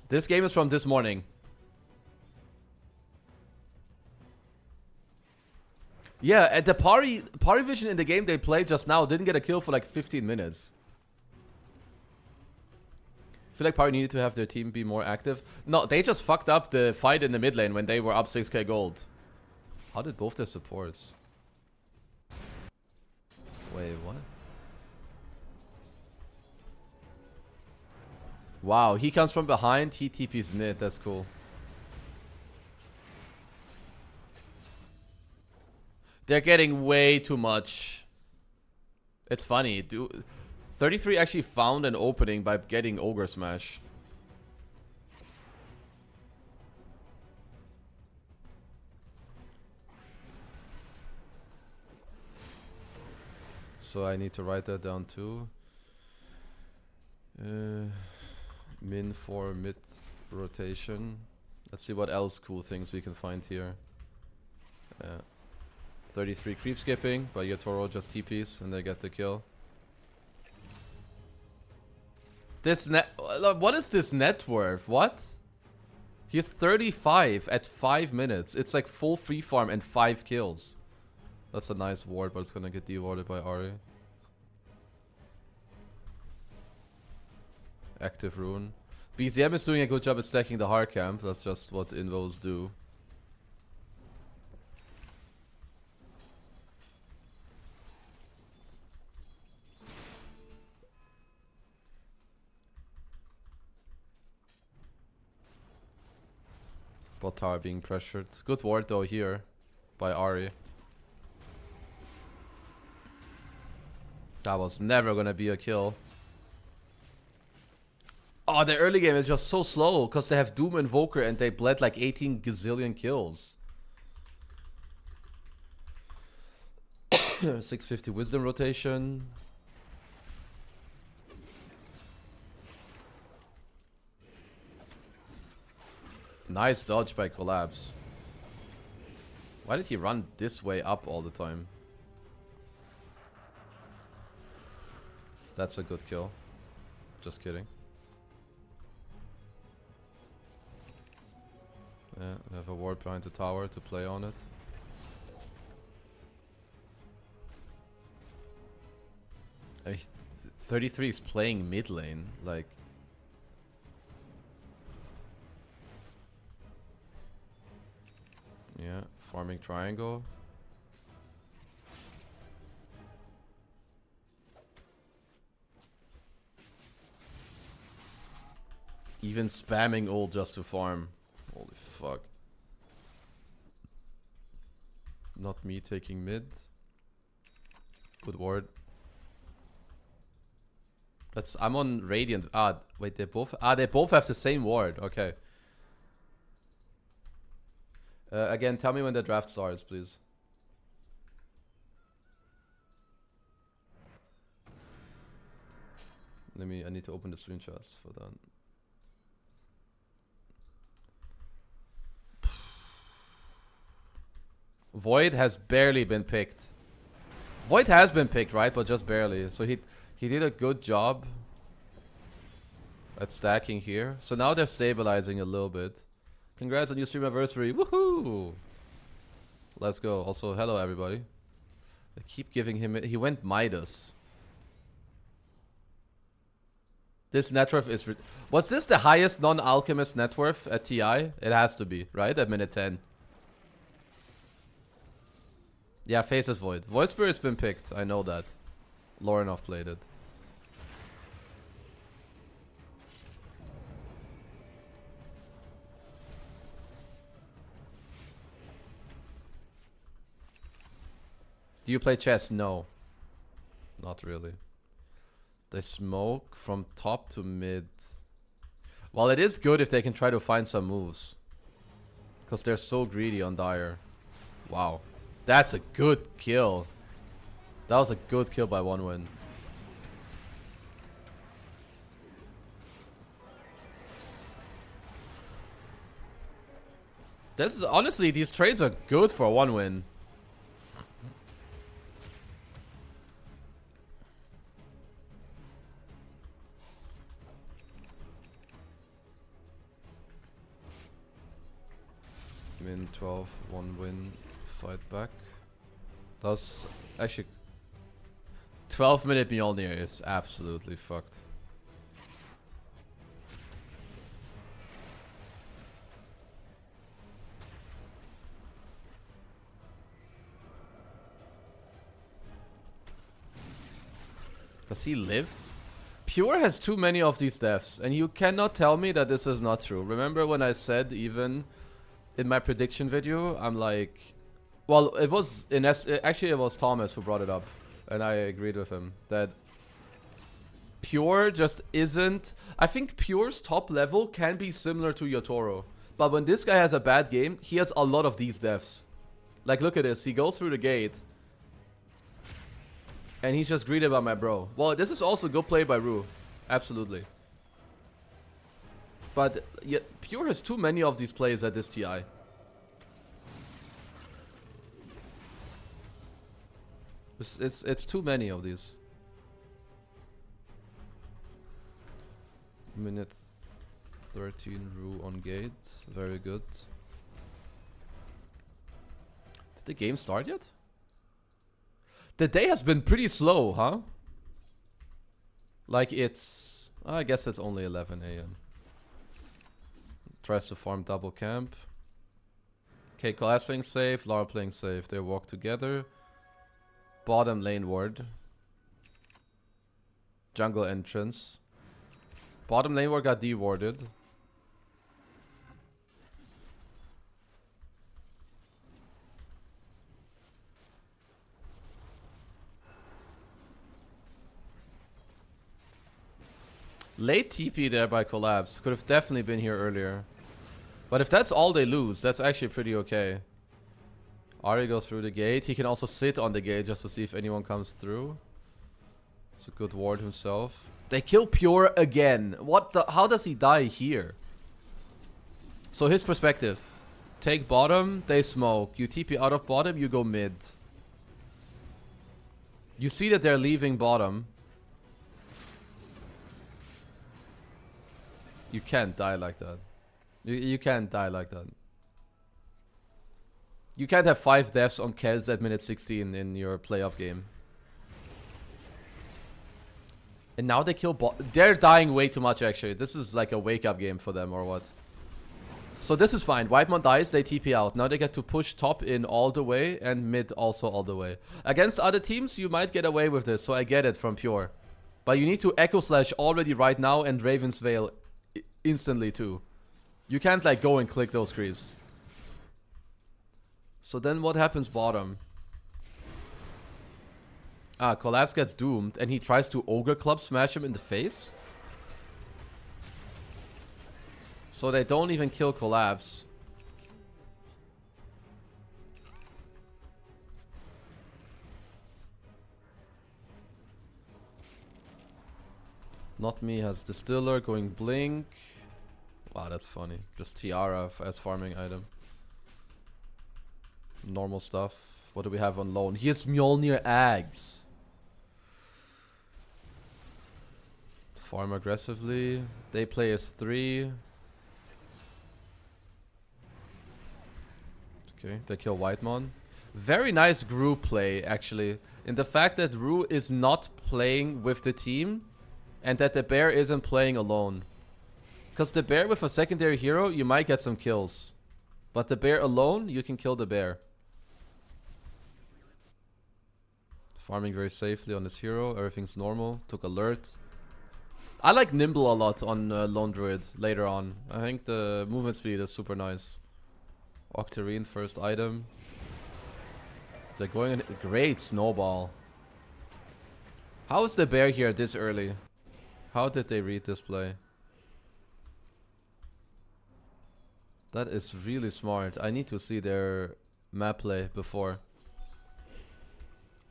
This game is from this morning. Yeah, at the Pari Vision in the game they played just now didn't get a kill for like 15 minutes. I feel like Pari needed to have their team be more active. No, they just fucked up the fight in the mid lane when they were up 6k gold. How did both their supports? Wait, what? Wow, he comes from behind, he TP's mid, that's cool. They're getting way too much. It's funny. 33 actually found an opening by getting Ogre Smash. So I need to write that down too. Min for mid rotation. Let's see what else cool things we can find here. 33 creep skipping, but Yatoro just TPs and they get the kill. This net, what is this net worth? What? He has 35 at 5 minutes. It's like full free farm and 5 kills. That's a nice ward, but it's gonna get de-warded by Ari. Active rune. BZM is doing a good job at stacking the hard camp. That's just what invos do. Bot tower being pressured. Good ward though here by Ari. That was never gonna be a kill. Oh, the early game is just so slow because they have Doom Invoker and they bled like 18 gazillion kills. 650 wisdom rotation. Nice dodge by Collapse. Why did he run this way up all the time? That's a good kill. Just kidding. Yeah, they have a ward behind the tower to play on it. I mean, 33 is playing mid lane, like... Yeah, farming triangle. Even spamming ult just to farm. Holy fuck. Not me taking mid. Good ward. I'm on Radiant. Wait, they both have the same ward. Okay. Again, tell me when the draft starts, please. I need to open the screenshots for that. Void has barely been picked. Void has been picked, right? But just barely. So he did a good job at stacking here. So now they're stabilizing a little bit. Congrats on your stream anniversary. Woohoo! Let's go. Also, hello everybody. I keep giving him... He went Midas. This net worth is... Was this the highest non-alchemist net worth at TI? It has to be, right? At minute 10. Yeah, Faces Void. Void Spirit's been picked. I know that. Lorinov played it. Do you play chess? No. Not really. They smoke from top to mid. Well, it is good if they can try to find some moves. Because they're so greedy on Dire. Wow. That's a good kill. That was a good kill by one win. This is honestly, these trades are good for one win. Min 12, 1 win, fight back. That's actually 12-minute Mjolnir is absolutely fucked. Does he live? Pure has too many of these deaths, and you cannot tell me that this is not true. Remember when I said even in my prediction video, I'm like, well, it was actually it was Thomas who brought it up, and I agreed with him that Pure just isn't. I think Pure's top level can be similar to Yotoro, but when this guy has a bad game, he has a lot of these deaths. Like, look at this. He goes through the gate, and he's just greeted by my bro. Well, this is also good play by Rue, absolutely. But yeah, Pure has too many of these plays at this TI. It's too many of these. Minute 13, Rue on gate. Very good. Did the game start yet? The day has been pretty slow, huh? Like it's... I guess it's only 11 AM. Tries to farm double camp. Okay, Class playing safe, Lara playing safe. They walk together. Bottom lane ward. Jungle entrance. Bottom lane ward got de-warded. Late TP there by Collapse. Could have definitely been here earlier. But if that's all they lose, that's actually pretty okay. Ari goes through the gate. He can also sit on the gate just to see if anyone comes through. It's a good ward himself. They kill Pure again. What the? How does he die here? So his perspective. Take bottom, they smoke. You TP out of bottom, you go mid. You see that they're leaving bottom. You can't die like that. You can't die like that. You can't have 5 deaths on KheZu at minute 16 in your playoff game. And now they kill bot. They're dying way too much actually. This is like a wake up game for them or what. So this is fine. Whitemon dies, they TP out. Now they get to push top in all the way and mid also all the way. Against other teams, you might get away with this. So I get it from Pure. But you need to Echo Slash already right now and Raven's Veil instantly too. You can't like go and click those creeps. So then what happens bottom? Ah, Collapse gets doomed and he tries to Ogre Club smash him in the face? So they don't even kill Collapse. Not Me has Distiller going Blink. Wow, that's funny. Just Tiara as farming item. Normal stuff. What do we have on loan? He has Mjolnir Ags. Farm aggressively. They play as 3. Okay, they kill Whitemon. Very nice Gru play, actually. In the fact that Ru is not playing with the team and that the bear isn't playing alone. Because the bear with a secondary hero, you might get some kills. But the bear alone, you can kill the bear. Farming very safely on his hero. Everything's normal. Took alert. I like Nimble a lot on Lone Druid later on. I think the movement speed is super nice. Octarine, first item. They're going in. Great snowball. How is the bear here this early? How did they read this play? That is really smart. I need to see their map play before.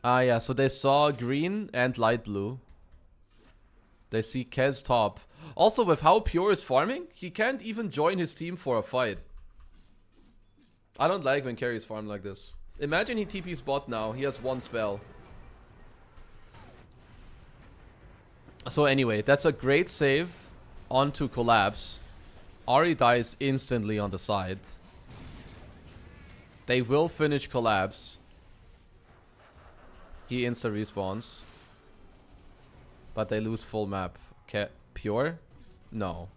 Ah, yeah. So they saw green and light blue. They see Kez top. Also, with how Pure is farming, he can't even join his team for a fight. I don't like when carries farm like this. Imagine he TP's bot now. He has 1 spell. So anyway, that's a great save onto Collapse. Ahri dies instantly on the side. They will finish Collapse. He insta respawns. But they lose full map. Pure? No.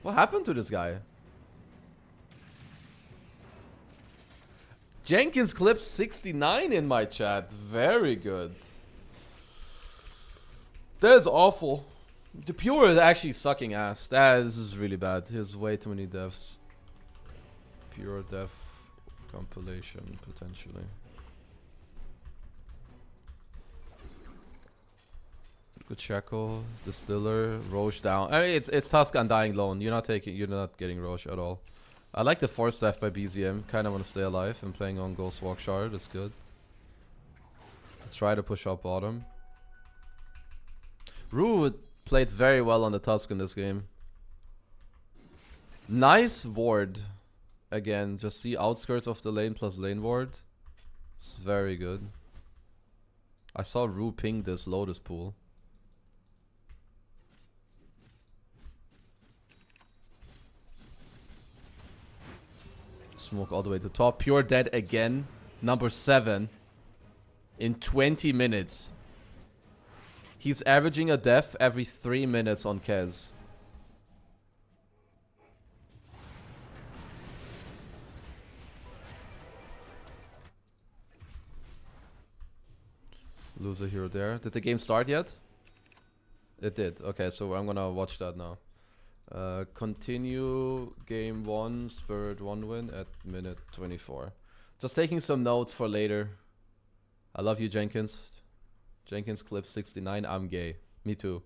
What happened to this guy? Jenkins clipped 69 in my chat. Very good. That is awful. The Pure is actually sucking ass. This is really bad. He has way too many deaths. Pure death compilation, potentially. Good Shackle, Distiller, Roche down. I mean, it's Tusk Undying Lone. You're not getting Roche at all. I like the Force Staff by BZM. Kind of want to stay alive and playing on Ghost Walk Shard is good. To try to push up bottom. Ru played very well on the Tusk in this game. Nice ward. Again, just see outskirts of the lane plus lane ward. It's very good. I saw Ru ping this Lotus pool. Smoke all the way to top. Pure dead again. Number 7. In 20 minutes. He's averaging a death every 3 minutes on Kez. Lose a hero there. Did the game start yet? It did. Okay, so I'm gonna watch that now. Continue game 1, Spirit 1 win at minute 24. Just taking some notes for later. I love you, Jenkins. Jenkins clip 69. I'm gay. Me too.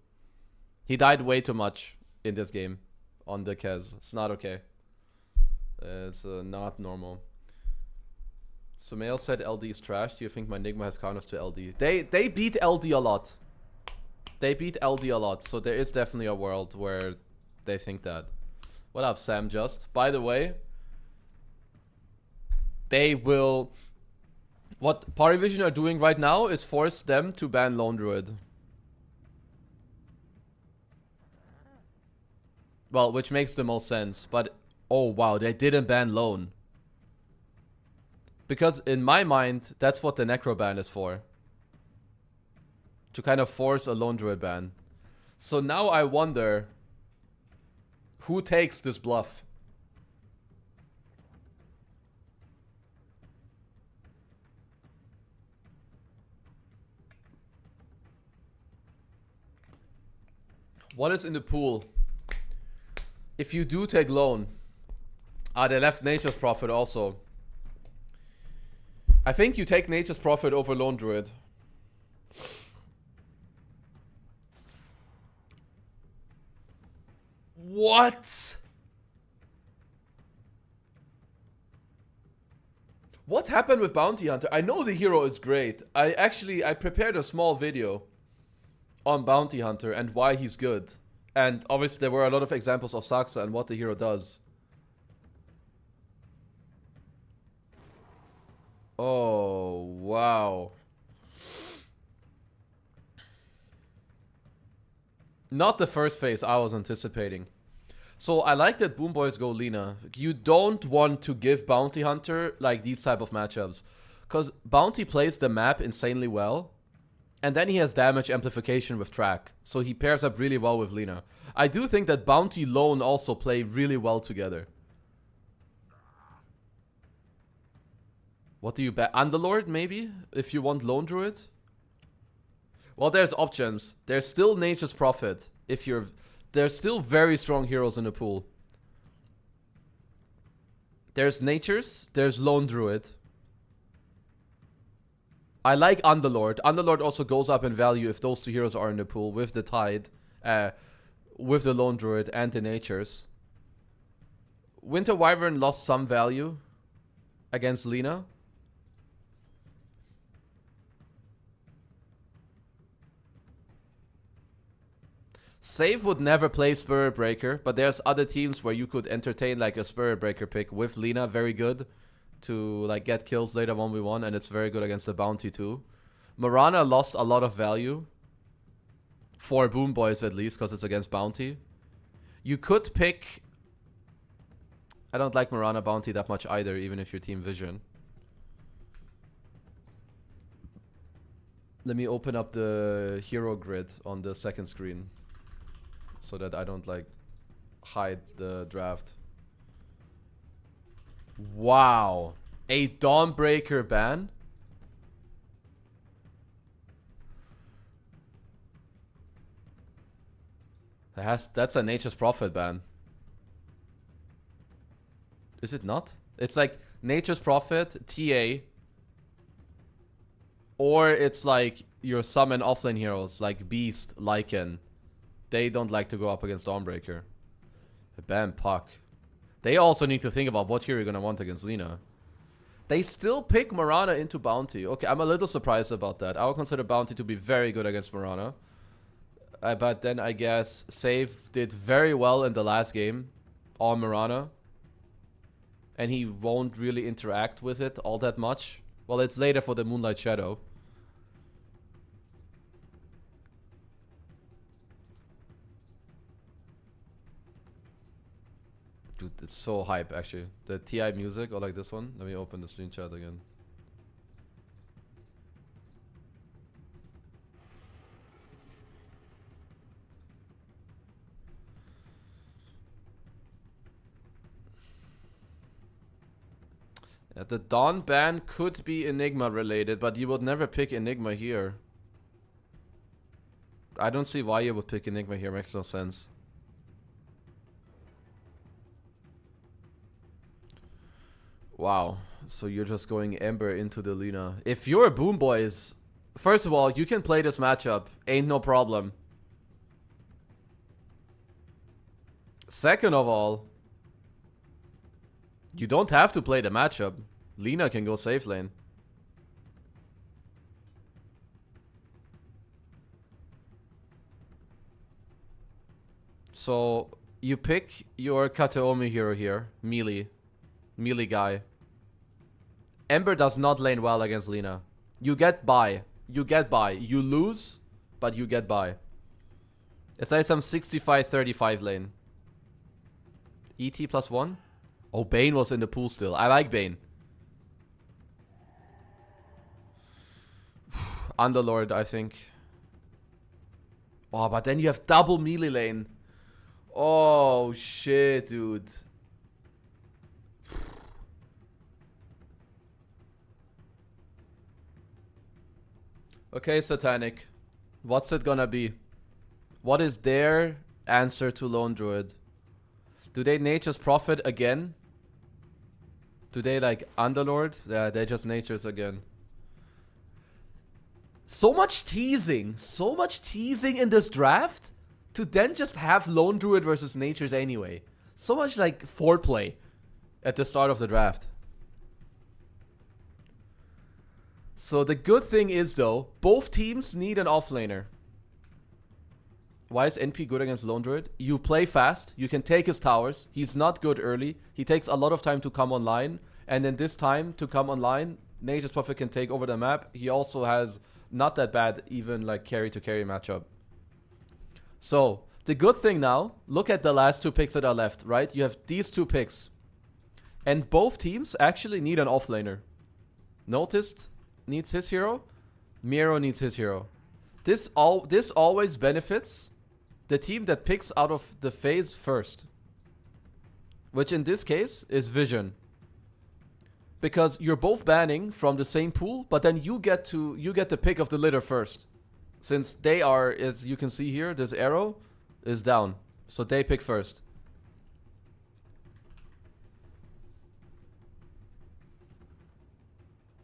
He died way too much in this game on the Kez. It's not okay. It's not normal. Sumail said LD is trash. Do you think my Nigma has counters to LD? They beat LD a lot. They beat LD a lot. So there is definitely a world where they think that. What up, Sam Just? By the way, they will... What Parivision are doing right now is force them to ban Lone Druid. Well, which makes the most sense. But, oh wow, they didn't ban Lone. Because in my mind, that's what the Necro ban is for. To kind of force a Lone Druid ban. So now I wonder... who takes this bluff? What is in the pool? If you do take loan. They left Nature's Prophet also. I think you take Nature's Prophet over Lone Druid. What? What happened with Bounty Hunter? I know the hero is great. I prepared a small video on Bounty Hunter and why he's good. And obviously there were a lot of examples of Saxa and what the hero does. Oh, wow. Not the first phase I was anticipating. So I like that Boomboys go Lina. You don't want to give Bounty Hunter like these type of matchups. Because Bounty plays the map insanely well. And then he has damage amplification with track. So he pairs up really well with Lina. I do think that Bounty Lone also play really well together. What do you bet? Underlord, maybe? If you want Lone Druid? Well, there's options. There's still Nature's Prophet. If you're... There's still very strong heroes in the pool. There's Nature's. There's Lone Druid. I like Underlord. Underlord also goes up in value if those two heroes are in the pool. With the Tide. With the Lone Druid and the Nature's. Winter Wyvern lost some value against Lina. Save would never play Spirit Breaker, but there's other teams where you could entertain like a Spirit Breaker pick with Lina, very good to like get kills later 1v1, and it's very good against the Bounty too. Mirana lost a lot of value for Boomboys at least, because it's against Bounty. You could pick... I don't like Mirana Bounty that much either, even if you're Team Vision. Let me open up the hero grid on the second screen, so that I don't like hide the draft. Wow. A Dawnbreaker ban? That's a Nature's Prophet ban. Is it not? It's like Nature's Prophet, TA. Or it's like your summon offlane heroes like Beast, Lycan. They don't like to go up against Dawnbreaker. Ban Puck. They also need to think about what hero you're gonna want against Lina. They still pick Mirana into Bounty. Okay, I'm a little surprised about that. I would consider Bounty to be very good against Mirana. But then I guess Save did very well in the last game on Mirana. And he won't really interact with it all that much. Well, it's later for the Moonlight Shadow. Dude, it's so hype actually. The TI music, or like this one. Let me open the screenshot again. The Dawn ban could be Enigma related, but you would never pick Enigma here. I don't see why you would pick Enigma here, makes no sense. Wow, so you're just going Ember into the Lina. If you're Boomboys, first of all, you can play this matchup, ain't no problem. Second of all, you don't have to play the matchup. Lina can go safe lane. So, you pick your Kateomi hero here. Melee. Melee guy. Ember does not lane well against Lina. You get by. You get by. You lose, but you get by. It's like some 65-35 lane. ET +1? Oh, Bane was in the pool still. I like Bane. Underlord, I think. Oh, but then you have double melee lane. Oh, shit, dude. Okay, Satanic. What's it gonna be? What is their answer to Lone Druid. Do they Nature's Prophet again? Do they like Underlord? Yeah, they just Nature's again. So much teasing in this draft to then just have Lone Druid versus Nature's anyway. So much like foreplay at the start of the draft. So the good thing is though, both teams need an offlaner. Why is NP good against Lone Druid? You play fast, you can take his towers, he's not good early, he takes a lot of time to come online, and then this time to come online, Nature's Prophet can take over the map. He also has not that bad even like carry to carry matchup. So the good thing now, look at the last two picks that are left, right? You have these two picks. And both teams actually need an offlaner. Noticed needs his hero, Miro needs his hero. This always benefits the team that picks out of the phase first. Which in this case is Vision. Because you're both banning from the same pool, but then you get the pick of the litter first. Since they are, as you can see here, this arrow is down. So they pick first.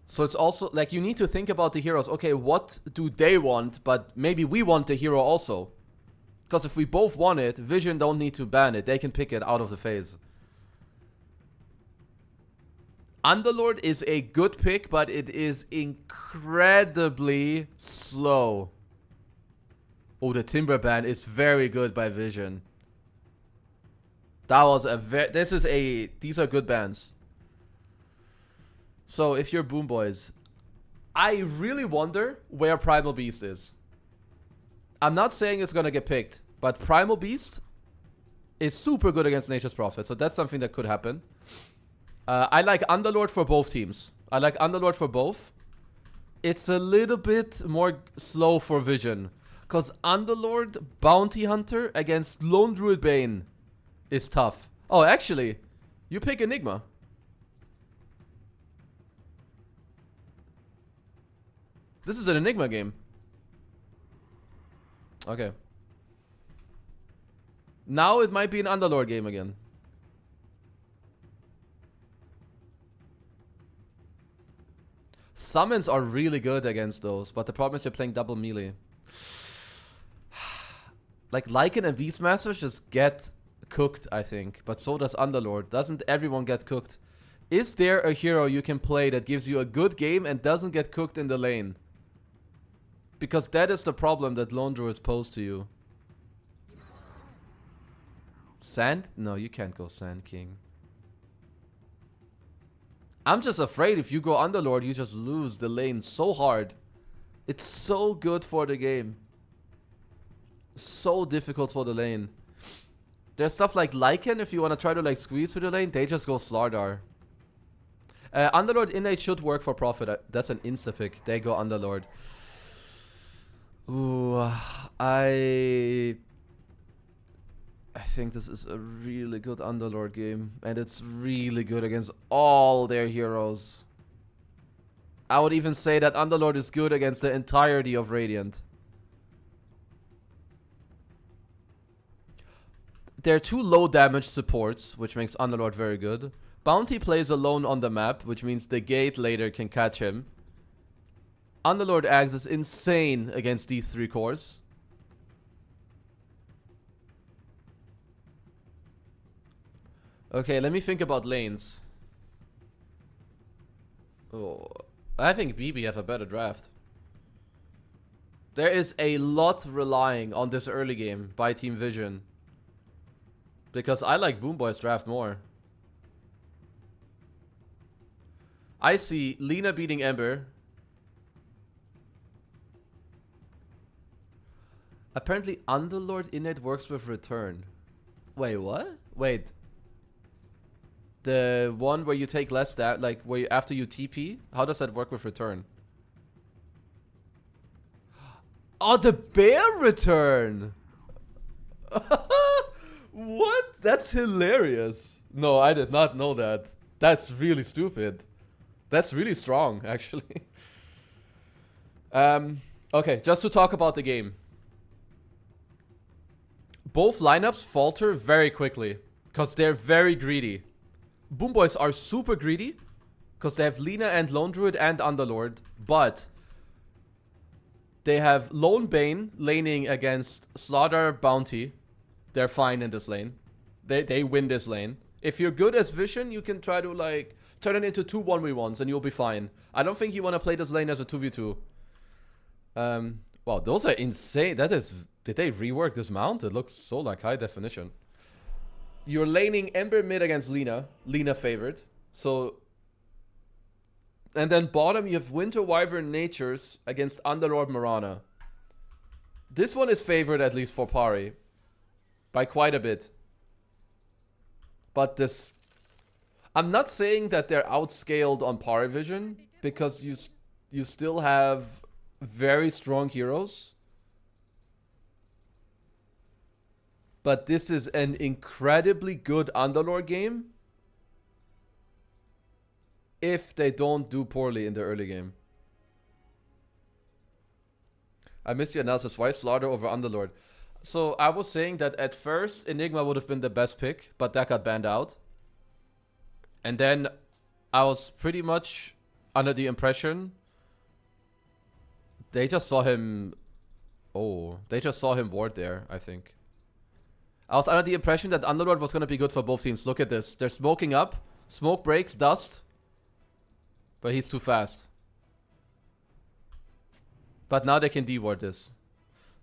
So it's also like you need to think about the heroes. Okay, what do they want? But maybe we want the hero also. Because if we both want it, Vision don't need to ban it. They can pick it out of the phase. Underlord is a good pick, but it is incredibly slow. Oh, the Timber ban is very good by Vision. That was a these are good bans. So if you're Boomboys, I really wonder where Primal Beast is. I'm not saying it's gonna get picked, but Primal Beast is super good against Nature's Prophet, so that's something that could happen. I like Underlord for both teams. I like Underlord for both. It's a little bit more slow for Vision. Because Underlord Bounty Hunter against Lone Druid Bane is tough. Oh, actually, you pick Enigma. This is an Enigma game. Okay. Now it might be an Underlord game again. Summons are really good against those, but the problem is you're playing double melee. Like Lycan and Beastmaster just get cooked, I think. But so does Underlord. Doesn't everyone get cooked? Is there a hero you can play that gives you a good game and doesn't get cooked in the lane? Because that is the problem that Lone Druids pose to you. Sand? No, you can't go Sand King. I'm just afraid if you go Underlord, you just lose the lane so hard. It's so good for the game. So difficult for the lane. There's stuff like Lycan, if you want to try to like squeeze through the lane, they just go Slardar. Underlord innate should work for Prophet. That's an insta pick. They go Underlord. Ooh, I think this is a really good Underlord game. And it's really good against all their heroes. I would even say that Underlord is good against the entirety of Radiant. They're two low damage supports, which makes Underlord very good. Bounty plays alone on the map, which means the gate later can catch him. Underlord Axe is insane against these three cores. Okay, let me think about lanes. Oh, I think BB have a better draft. There is a lot relying on this early game by Team Vision. Because I like Boomboys draft more. I see Lina beating Ember. Apparently Underlord innate works with return. Wait, what? Wait. The one where you take less like where you, after you TP? How does that work with return? Oh, the bear return! What? That's hilarious. No, I did not know that. That's really stupid. That's really strong, actually. Okay, just to talk about the game. both lineups falter very quickly because they're very greedy. Boomboys are super greedy because they have Lina and Lone Druid and Underlord, but they have Lone Bane laning against Slaughter Bounty. They're fine in this lane. They win this lane. If you're good as Vision, you can try to like turn it into 2 1v1s and you'll be fine. I don't think you want to play this lane as a 2v2. Wow, those are insane. That is... Did they rework this mount? It looks so like high definition. You're laning Ember mid against Lina. Lina favored. So... And then bottom you have Winter Wyvern Natures against Underlord Mirana. This one is favored at least for Pari. By quite a bit. But this... I'm not saying that they're outscaled on Pari Vision. Because you still have very strong heroes. But this is an incredibly good Underlord game. If they don't do poorly in the early game. I missed your analysis. Why Slaughter over Underlord? So I was saying that at first Enigma would have been the best pick, but that got banned out. And then I was pretty much under the impression they just saw him... Oh, they just saw him ward there, I think. I was under the impression that Underlord was going to be good for both teams. Look at this. They're smoking up. Smoke breaks, dust. But he's too fast. But now they can de-ward this.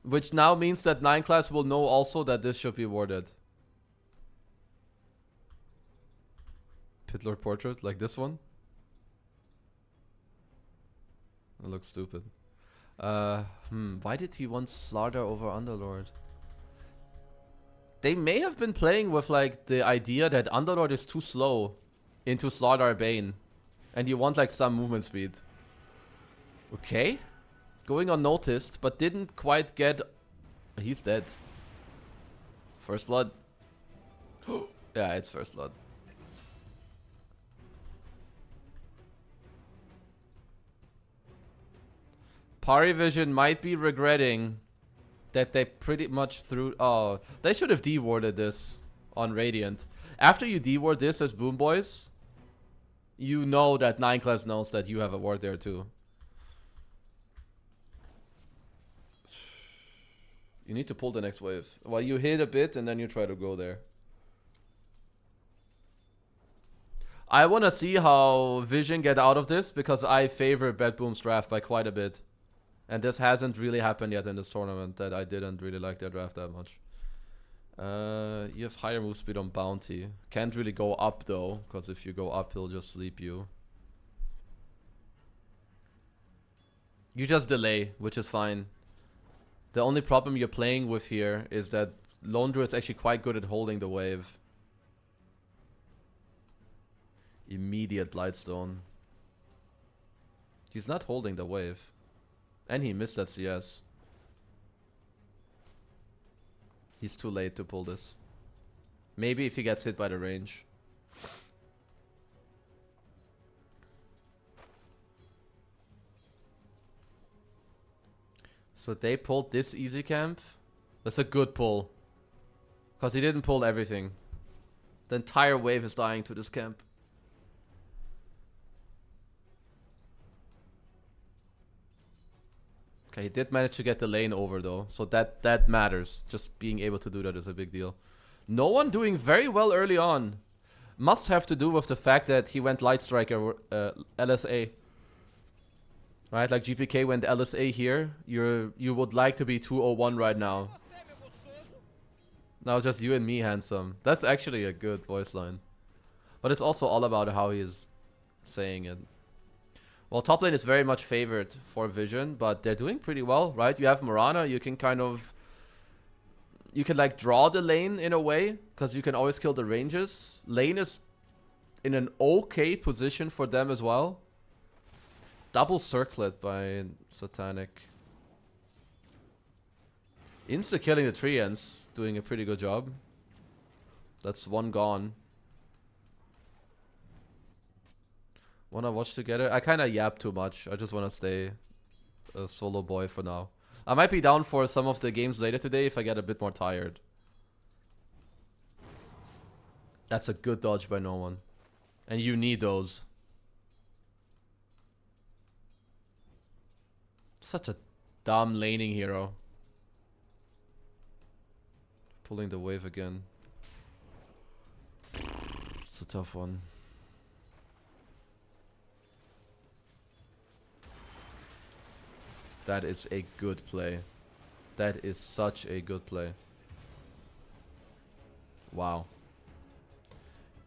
Which now means that 9 class will know also that this should be warded. Pitlord portrait, like this one. That looks stupid. Why did he want Slaughter over Underlord? They may have been playing with like the idea that Underlord is too slow into Slaughter Bane. And you want like some movement speed. Okay. Going unnoticed, but didn't quite get... He's dead. First blood. Yeah, it's first blood. Pari Vision might be regretting that they pretty much threw... Oh, they should have de-warded this on Radiant. After you de-ward this as Boomboys, you know that 9 class knows that you have a ward there too. You need to pull the next wave. Well, you hit a bit and then you try to go there. I want to see how Vision get out of this because I favor Bad Boom's draft by quite a bit. And this hasn't really happened yet in this tournament that I didn't really like their draft that much. You have higher move speed on Bounty. Can't really go up though, because if you go up he'll just sleep you. You just delay, which is fine. The only problem you're playing with here is that Lone Druid's actually quite good at holding the wave. Immediate Blightstone. He's not holding the wave. And he missed that CS. He's too late to pull this. Maybe if he gets hit by the range. So they pulled this easy camp. That's a good pull. Because he didn't pull everything. The entire wave is dying to this camp. Okay, he did manage to get the lane over though, so that matters. Just being able to do that is a big deal. No one doing very well early on. Must have to do with the fact that he went Light Striker LSA. Right, like GPK went LSA here. You would like to be 201 right now. Now just you and me, handsome. That's actually a good voice line. But it's also all about how he's saying it. Well, top lane is very much favored for Vision, but they're doing pretty well, right? You have Mirana, you can kind of... You can like draw the lane in a way, because you can always kill the ranges. Lane is in an okay position for them as well. Double circlet by Satanic. Insta killing the Treants, doing a pretty good job. That's one gone. Wanna watch together? I kinda yap too much. I just wanna stay a solo boy for now. I might be down for some of the games later today if I get a bit more tired. That's a good dodge by no one. And you need those. Such a dumb laning hero. Pulling the wave again. It's a tough one. That is a good play. That is such a good play. Wow.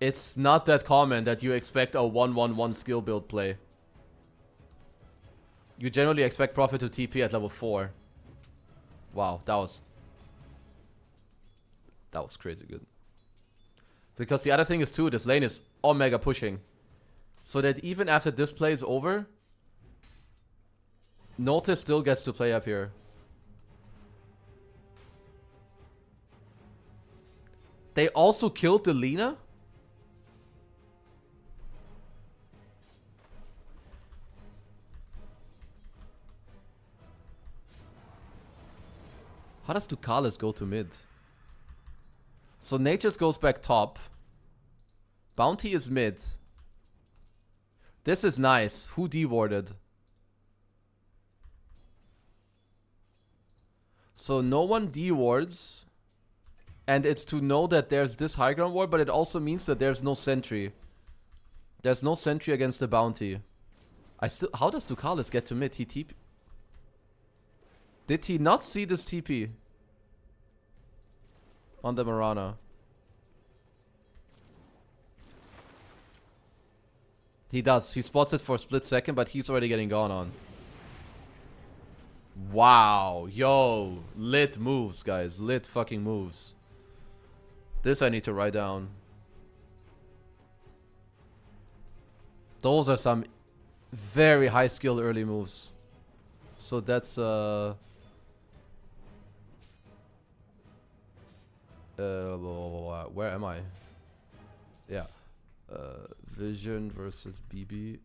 It's not that common that you expect a 1-1-1 skill build play. You generally expect Prophet to TP at level 4. Wow, that was crazy good. Because the other thing is too, this lane is omega pushing. So that even after this play is over, Notice still gets to play up here. They also killed the Lina? How does Ducalis go to mid? So Nature's goes back top. Bounty is mid. This is nice. Who dewarded? So no one dewards. And it's to know that there's this high ground ward, but it also means that there's no sentry. There's no sentry against the bounty. How does Ducalis get to mid? He TP. Did he not see this TP? On the Mirana. He does. He spots it for a split second, but he's already getting gone on. Wow. Yo. Lit moves, guys. Lit fucking moves. This I need to write down. Those are some very high skill early moves. So that's where am I? Yeah. Vision versus BB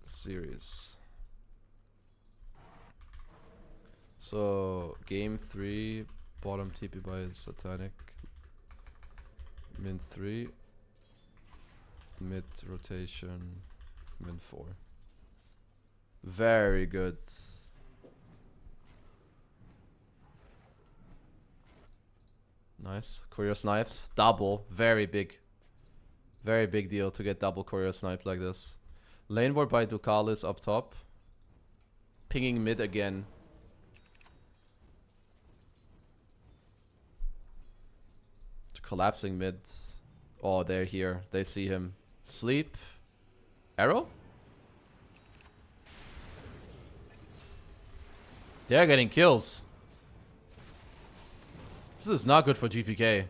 series. So game 3, bottom TP by Satanic. Min 3. Mid rotation. Min 4. Very good. Nice. Courier snipes. Double. Very big. Very big deal to get double courier snipe like this. Lane ward by Ducalis up top. Pinging mid again. Collapsing mid. Oh, they're here. They see him. Sleep. Arrow? They're getting kills. This is not good for GPK.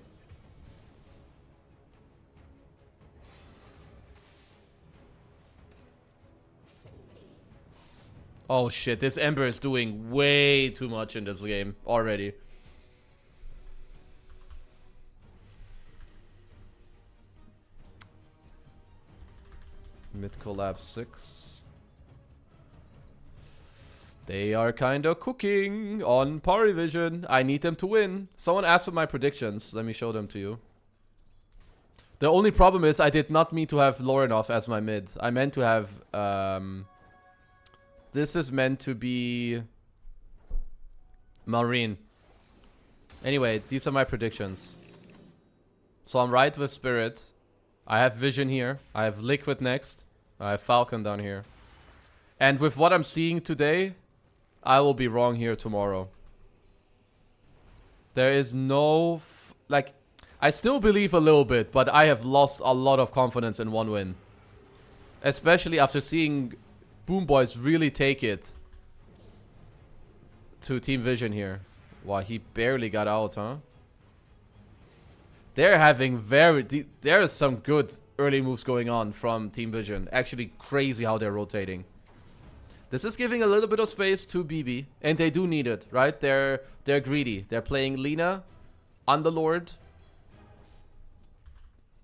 Oh shit, this Ember is doing way too much in this game already. Mid collapse 6. They are kinda cooking on Party Vision. I need them to win. Someone asked for my predictions. Let me show them to you. The only problem is I did not mean to have Lorinov as my mid. I meant to have... this is meant to be... Marine. Anyway, these are my predictions. So I'm right with Spirit. I have Vision here. I have Liquid next. I have Falcon down here. And with what I'm seeing today, I will be wrong here tomorrow. There is no... like, I still believe a little bit, but I have lost a lot of confidence in one win. Especially after seeing Boomboys really take it to Team Vision here. Wow, he barely got out, huh? They're having very... there is some good early moves going on from Team Vision. Actually crazy how they're rotating. This is giving a little bit of space to BB. And they do need it, right? They're greedy. They're playing Lina, Underlord,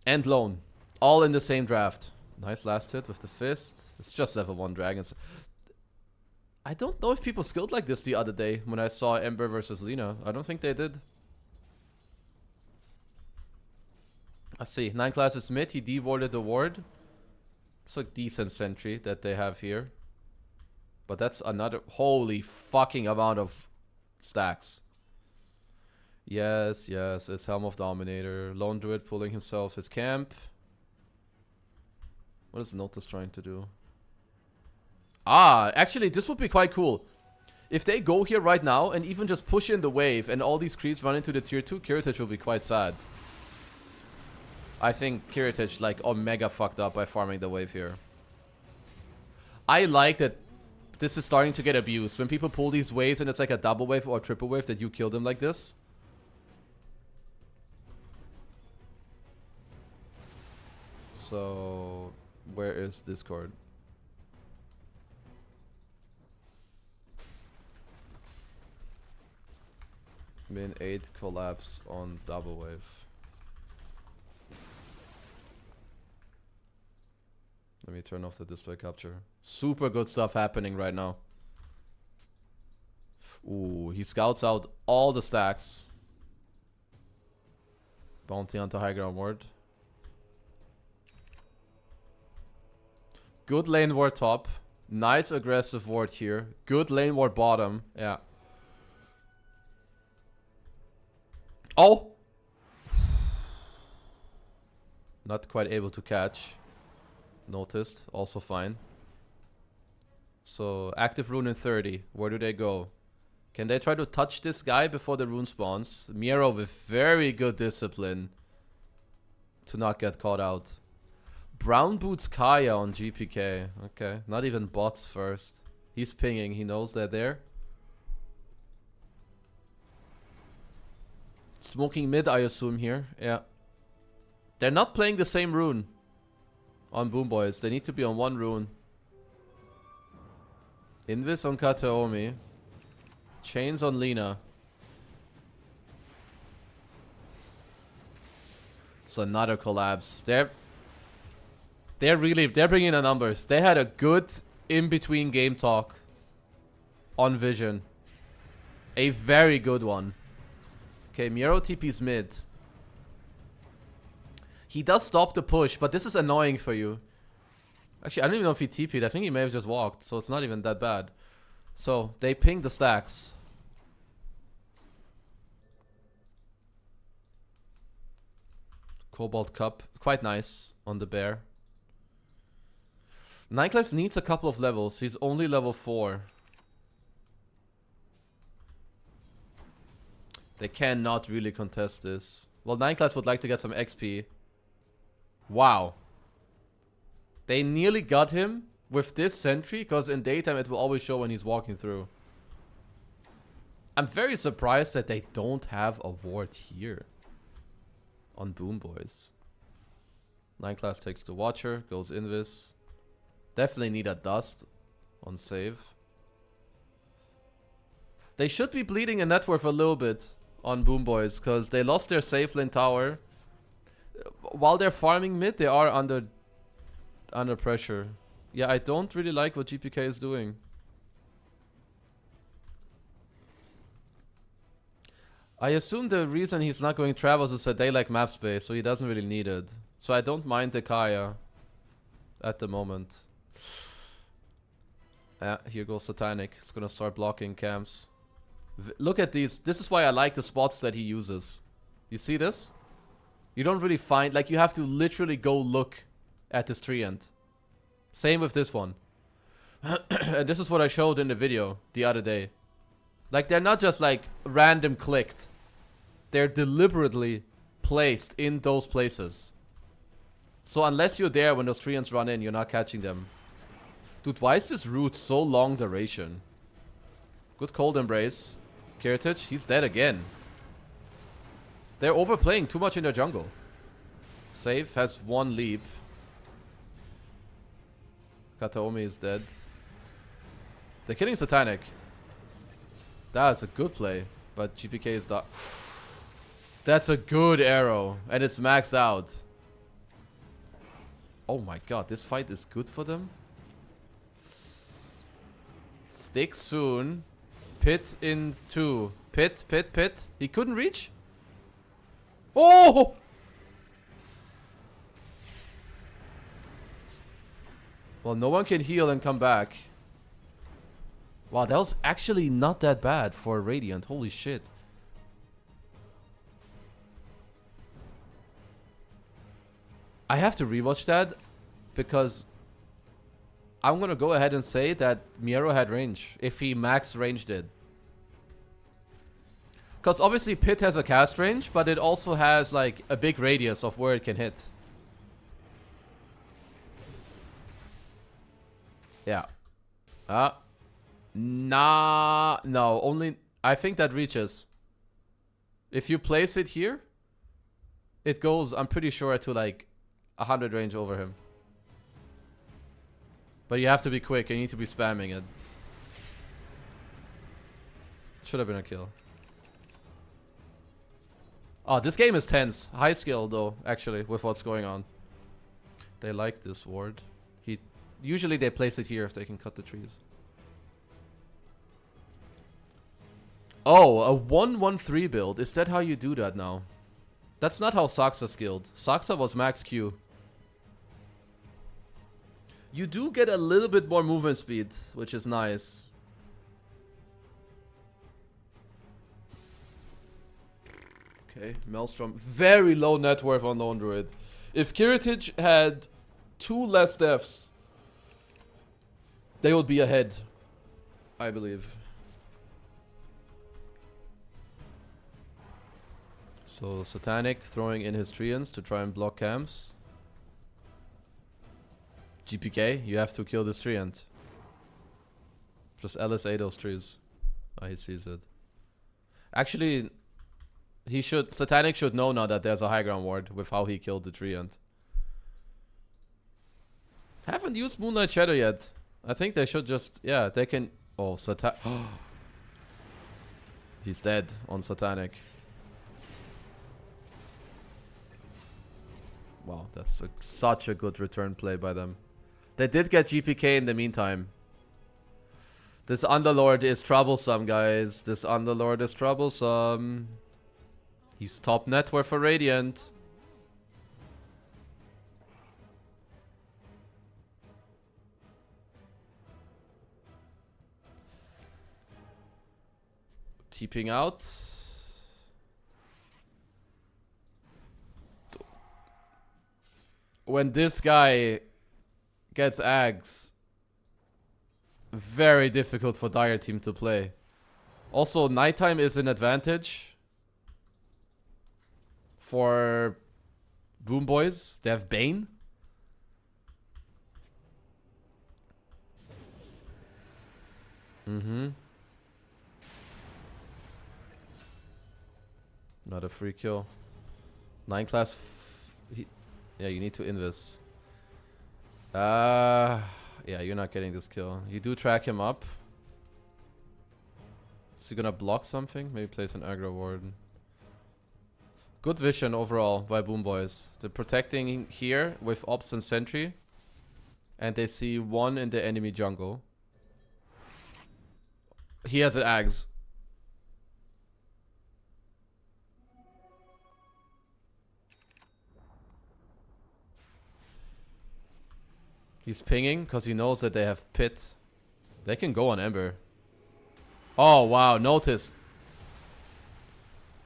and Lone. All in the same draft. Nice last hit with the fist. It's just level 1 dragons. I don't know if people skilled like this the other day when I saw Ember versus Lina. I don't think they did. Let's see. 9 class is mid. He dewarded the ward. It's a decent sentry that they have here. But that's another holy fucking amount of stacks. Yes, yes. It's Helm of Dominator. Lone Druid pulling himself his camp. What is Notice trying to do? Ah, actually, this would be quite cool. If they go here right now and even just push in the wave and all these creeps run into the tier 2, Kiritich will be quite sad. I think Kiritich, like, omega fucked up by farming the wave here. I like that this is starting to get abused. When people pull these waves and it's like a double wave or a triple wave, that you kill them like this. So, where is Discord? Min 8 collapse on double wave. Let me turn off the display capture. Super good stuff happening right now. Ooh, he scouts out all the stacks. Bounty onto high ground ward. Good lane ward top. Nice aggressive ward here. Good lane ward bottom. Yeah. Oh! Not quite able to catch. Noticed. Also fine. So, active rune in 30. Where do they go? Can they try to touch this guy before the rune spawns? Miro with very good discipline to not get caught out. Brown boots Kaya on GPK. Okay. Not even bots first. He's pinging. He knows they're there. Smoking mid, I assume, here. Yeah. They're not playing the same rune on Boomboys. They need to be on one rune. Invis on Kataomi. Chains on Lina. It's another collapse. They're bringing the numbers. They had a good in-between game talk on Vision. A very good one. Okay, Miro TP's mid. He does stop the push, but this is annoying for you. Actually, I don't even know if he TP'd. I think he may have just walked, so it's not even that bad. So, they ping the stacks. Cobalt Cup. Quite nice on the bear. Nightclass needs a couple of levels. He's only level 4. They cannot really contest this. Well, 9 class would like to get some XP. Wow. They nearly got him with this sentry, because in daytime it will always show when he's walking through. I'm very surprised that they don't have a ward here on Boomboys. 9 class takes the Watcher, goes Invis. Definitely need a Dust on save. They should be bleeding a net worth a little bit on Boomboys, because they lost their safe lane tower. While they're farming mid, they are under pressure. Yeah, I don't really like what GPK is doing. I assume the reason he's not going travels is that they like map space, so he doesn't really need it. So I don't mind the Kaya at the moment. Yeah, here goes Satanic. It's gonna start blocking camps. Look at these. This is why I like the spots that he uses. You see this? You don't really find... Like, you have to literally go look at this tree end. Same with this one. And this is what I showed in the video the other day. Like, they're not just, like, random clicked. They're deliberately placed in those places. So unless you're there when those tree ends run in, you're not catching them. Dude, why is this route so long duration? Good cold embrace. Kiritich, he's dead again. They're overplaying too much in their jungle. Save has 1 leap. Kataomi is dead. They're killing Satanic. That's a good play. But GPK is not. That's a good arrow. And it's maxed out. Oh my god, this fight is good for them. Stick soon. Pit in 2. Pit. He couldn't reach? Oh! Well, no one can heal and come back. Wow, that was actually not that bad for Radiant. Holy shit. I have to rewatch that because I'm gonna go ahead and say that Miero had range if he max ranged it. Because obviously Pit has a cast range, but it also has like a big radius of where it can hit. Yeah. Nah, no, only I think that reaches. If you place it here, it goes, I'm pretty sure, to like 100 range over him. But you have to be quick, you need to be spamming it. Should have been a kill. Oh, this game is tense. High skill though, actually, with what's going on. They like this ward. Usually they place it here if they can cut the trees. Oh, a 1-1-3 build. Is that how you do that now? That's not how Saksa skilled. Saksa was max Q. You do get a little bit more movement speed, which is nice. Okay, Maelstrom. Very low net worth on Lone Druid. If Kiritich had 2 less deaths, they would be ahead, I believe. So Satanic throwing in his Treants to try and block camps. GPK, you have to kill this Treant. Just LSA those trees. Ah, he sees it. Actually, Satanic should know now that there's a high ground ward with how he killed the Treant. Haven't used Moonlight Shadow yet. I think they should just, yeah, they can. Oh, he's dead on Satanic. Wow, that's such a good return play by them. They did get GPK in the meantime. This Underlord is troublesome, guys. This Underlord is troublesome. He's top net worth for Radiant. Keeping out. When this guy gets Ags, very difficult for Dire team to play. Also, nighttime is an advantage for Boomboys. They have Bane. Not a free kill. 9 class. Yeah, you need to invest. Yeah, you're not getting this kill. You do track him up. Is he gonna block something? Maybe place an aggro ward. Good vision overall by Boomboys. They're protecting here with Ops and Sentry. And they see one in the enemy jungle. He has an Ags. He's pinging because he knows that they have Pit. They can go on Ember. Oh, wow. Noticed.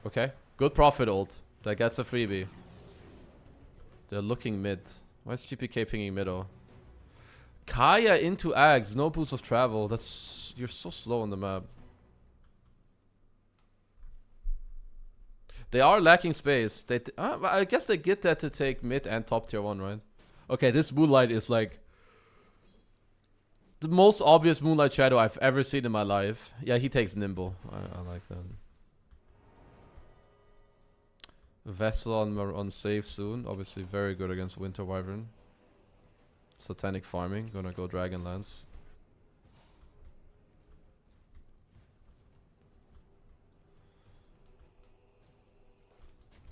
Okay. Good profit ult. That gets a freebie. They're looking mid. Why is GPK pinging middle? Kaya into Ags. No boost of travel. That's... You're so slow on the map. They are lacking space. I guess they get that to take mid and top tier 1, right? Okay, this Moonlight is like... the most obvious Moonlight Shadow I've ever seen in my life. Yeah, he takes Nimble. I like that. Vessel on save soon. Obviously very good against Winter Wyvern. Satanic farming. Gonna go Dragonlance.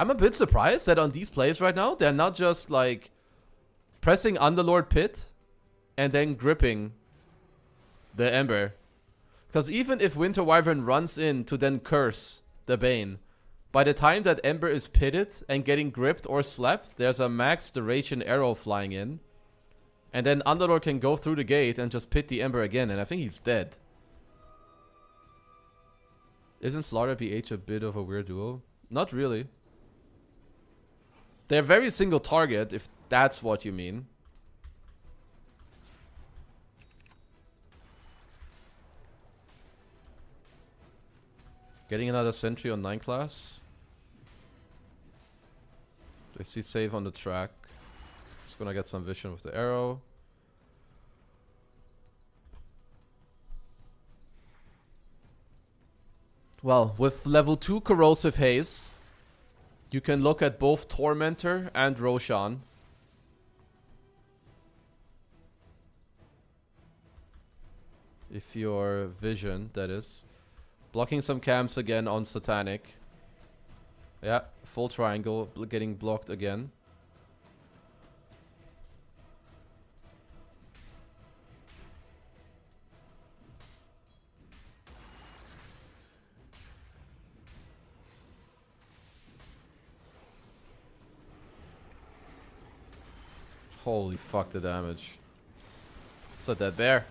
I'm a bit surprised that on these plays right now, they're not just like pressing Underlord Pit and then gripping the Ember. Because even if Winter Wyvern runs in to then curse the Bane, by the time that Ember is pitted and getting gripped or slapped, there's a max duration arrow flying in. And then Underlord can go through the gate and just pit the Ember again, and I think he's dead. Isn't Slaughter BH a bit of a weird duo? Not really. They're very single target, if that's what you mean. Getting another sentry on 9 class. I see save on the track. Just gonna get some vision with the arrow. Well, with level 2 Corrosive Haze, you can look at both Tormentor and Roshan. If your vision, that is. Blocking some camps again on Satanic. Yeah, full triangle, getting blocked again. Holy fuck, the damage. It's a dead bear.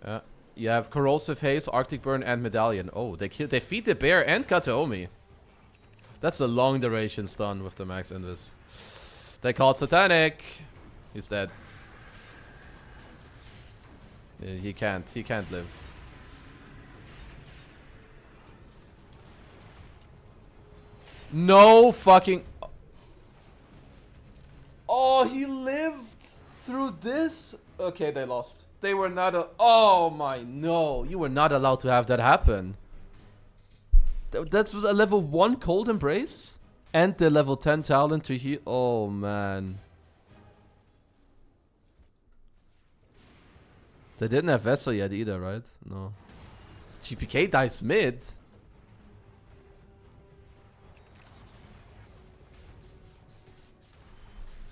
Yeah. You have Corrosive Haze, Arctic Burn, and Medallion. Oh, they feed the bear and Kataomi. That's a long duration stun with the max invis. They called Satanic. He's dead. Yeah, he can't live. No fucking... Oh, he lived through this? Okay, they lost. They were not a... Oh my, no. You were not allowed to have that happen. That was a level 1 Cold Embrace? And the level 10 talent to heal... Oh man. They didn't have Vessel yet either, right? No. GPK dies mid?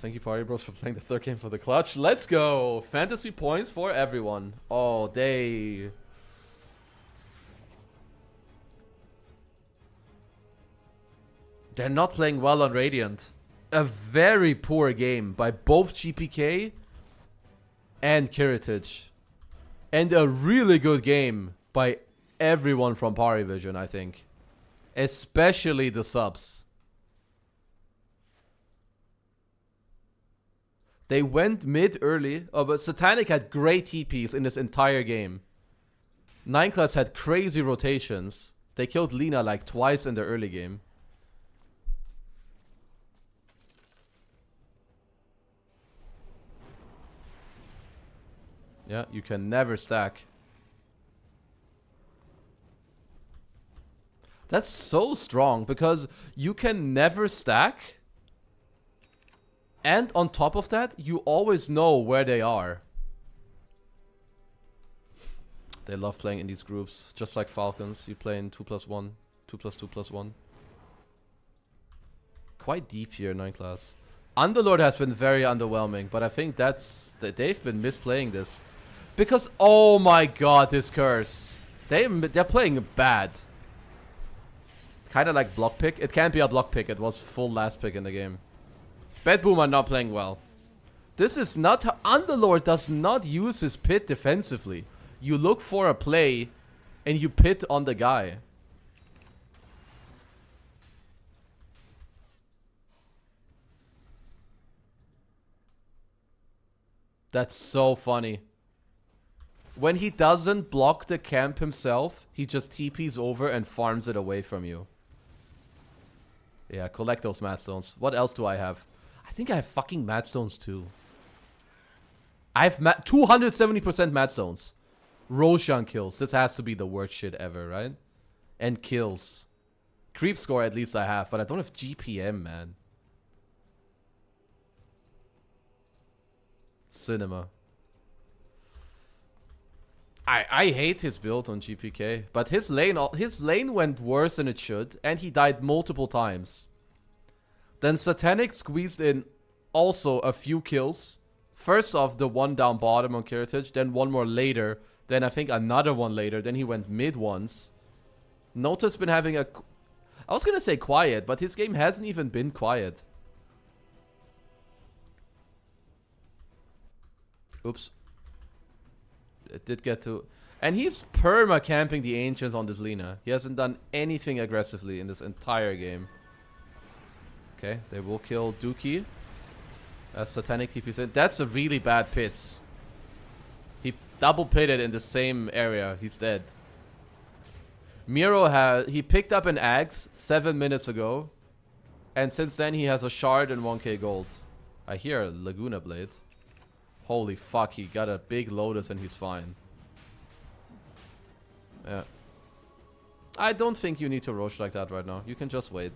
Thank you, Party Bros, for playing the third game for the clutch. Let's go! Fantasy points for everyone. Oh, they... They're not playing well on Radiant. A very poor game by both GPK and Kiritich. And a really good game by everyone from Parivision, I think. Especially the subs. They went mid early. Oh, but Satanic had great TPs in this entire game. 9 class had crazy rotations. They killed Lina like twice in the early game. Yeah, you can never stack. That's so strong because you can never stack. And on top of that, you always know where they are. They love playing in these groups. Just like Falcons, you play in 2+1, 2+2+1. Quite deep here, 9 class. Underlord has been very underwhelming, but I think they've been misplaying this. Because, oh my god, this curse. They're playing bad. Kind of like block pick. It can't be a block pick, it was full last pick in the game. Bad Boom are not playing well. This is not how... Underlord does not use his pit defensively. You look for a play and you pit on the guy. That's so funny. When he doesn't block the camp himself, he just TPs over and farms it away from you. Yeah, collect those Madstones. What else do I have? I think I have fucking Madstones too. I have 270% Madstones. Roshan kills. This has to be the worst shit ever, right? And kills. Creep score at least I have, but I don't have GPM, man. Cinema. I hate his build on GPK, but his lane went worse than it should, and he died multiple times. Then Satanic squeezed in also a few kills. First off, the one down bottom on Kiritich, then one more later, then I think another one later, then he went mid once. Nota's been having a... I was gonna say quiet, but his game hasn't even been quiet. Oops. It did get to... And he's perma-camping the Ancients on this Lina. He hasn't done anything aggressively in this entire game. Okay, they will kill Dookie. As Satanic TP's in. That's a really bad pits. He double pitted in the same area. He's dead. Miro he picked up an axe 7 minutes ago. And since then he has a shard and 1k gold. I hear a Laguna Blade. Holy fuck, he got a big Lotus and he's fine. Yeah. I don't think you need to Roche like that right now. You can just wait.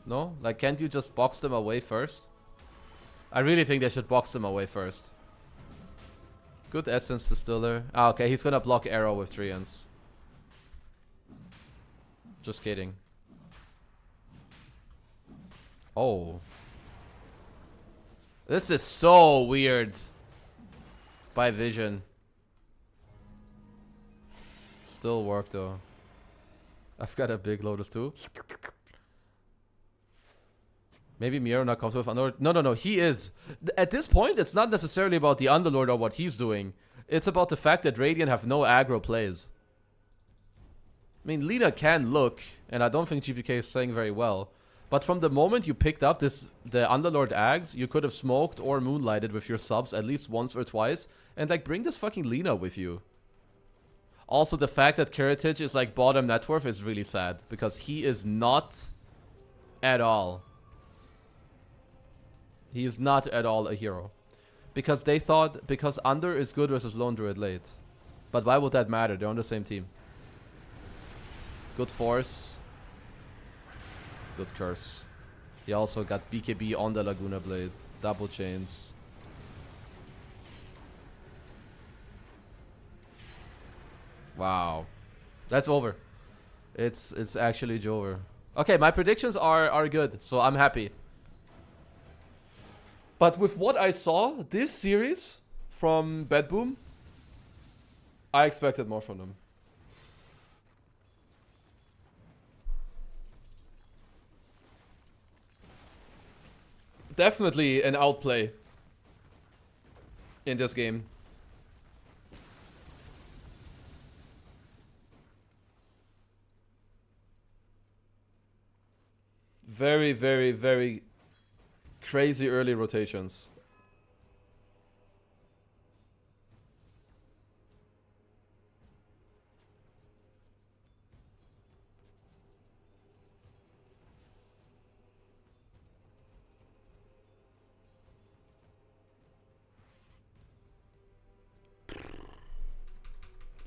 No? Like, can't you just box them away first? I really think they should box them away first. Good Essence Distiller. Ah, okay, he's gonna block Arrow with Treants. Just kidding. Oh. This is so weird. By vision. Still work though. I've got a big Lotus too. Maybe Miro not comes with Underlord. No. He is. At this point, it's not necessarily about the Underlord or what he's doing. It's about the fact that Radiant have no aggro plays. I mean, Lina can look, and I don't think GPK is playing very well. But from the moment you picked up the Underlord Ags, you could have smoked or moonlighted with your subs at least once or twice. And like, bring this fucking Lina with you. Also, the fact that Keratage is like bottom net worth is really sad. Because he is not at all. He is not at all a hero. Because they thought, because Under is good versus Lone Druid late. But why would that matter? They're on the same team. Good Force. Good Curse. He also got BKB on the Laguna Blade. Double chains. Wow. That's over. It's actually over. Okay, my predictions are good, so I'm happy. But with what I saw this series from Bedboom, I expected more from them. Definitely an outplay in this game. Very, very, very crazy early rotations.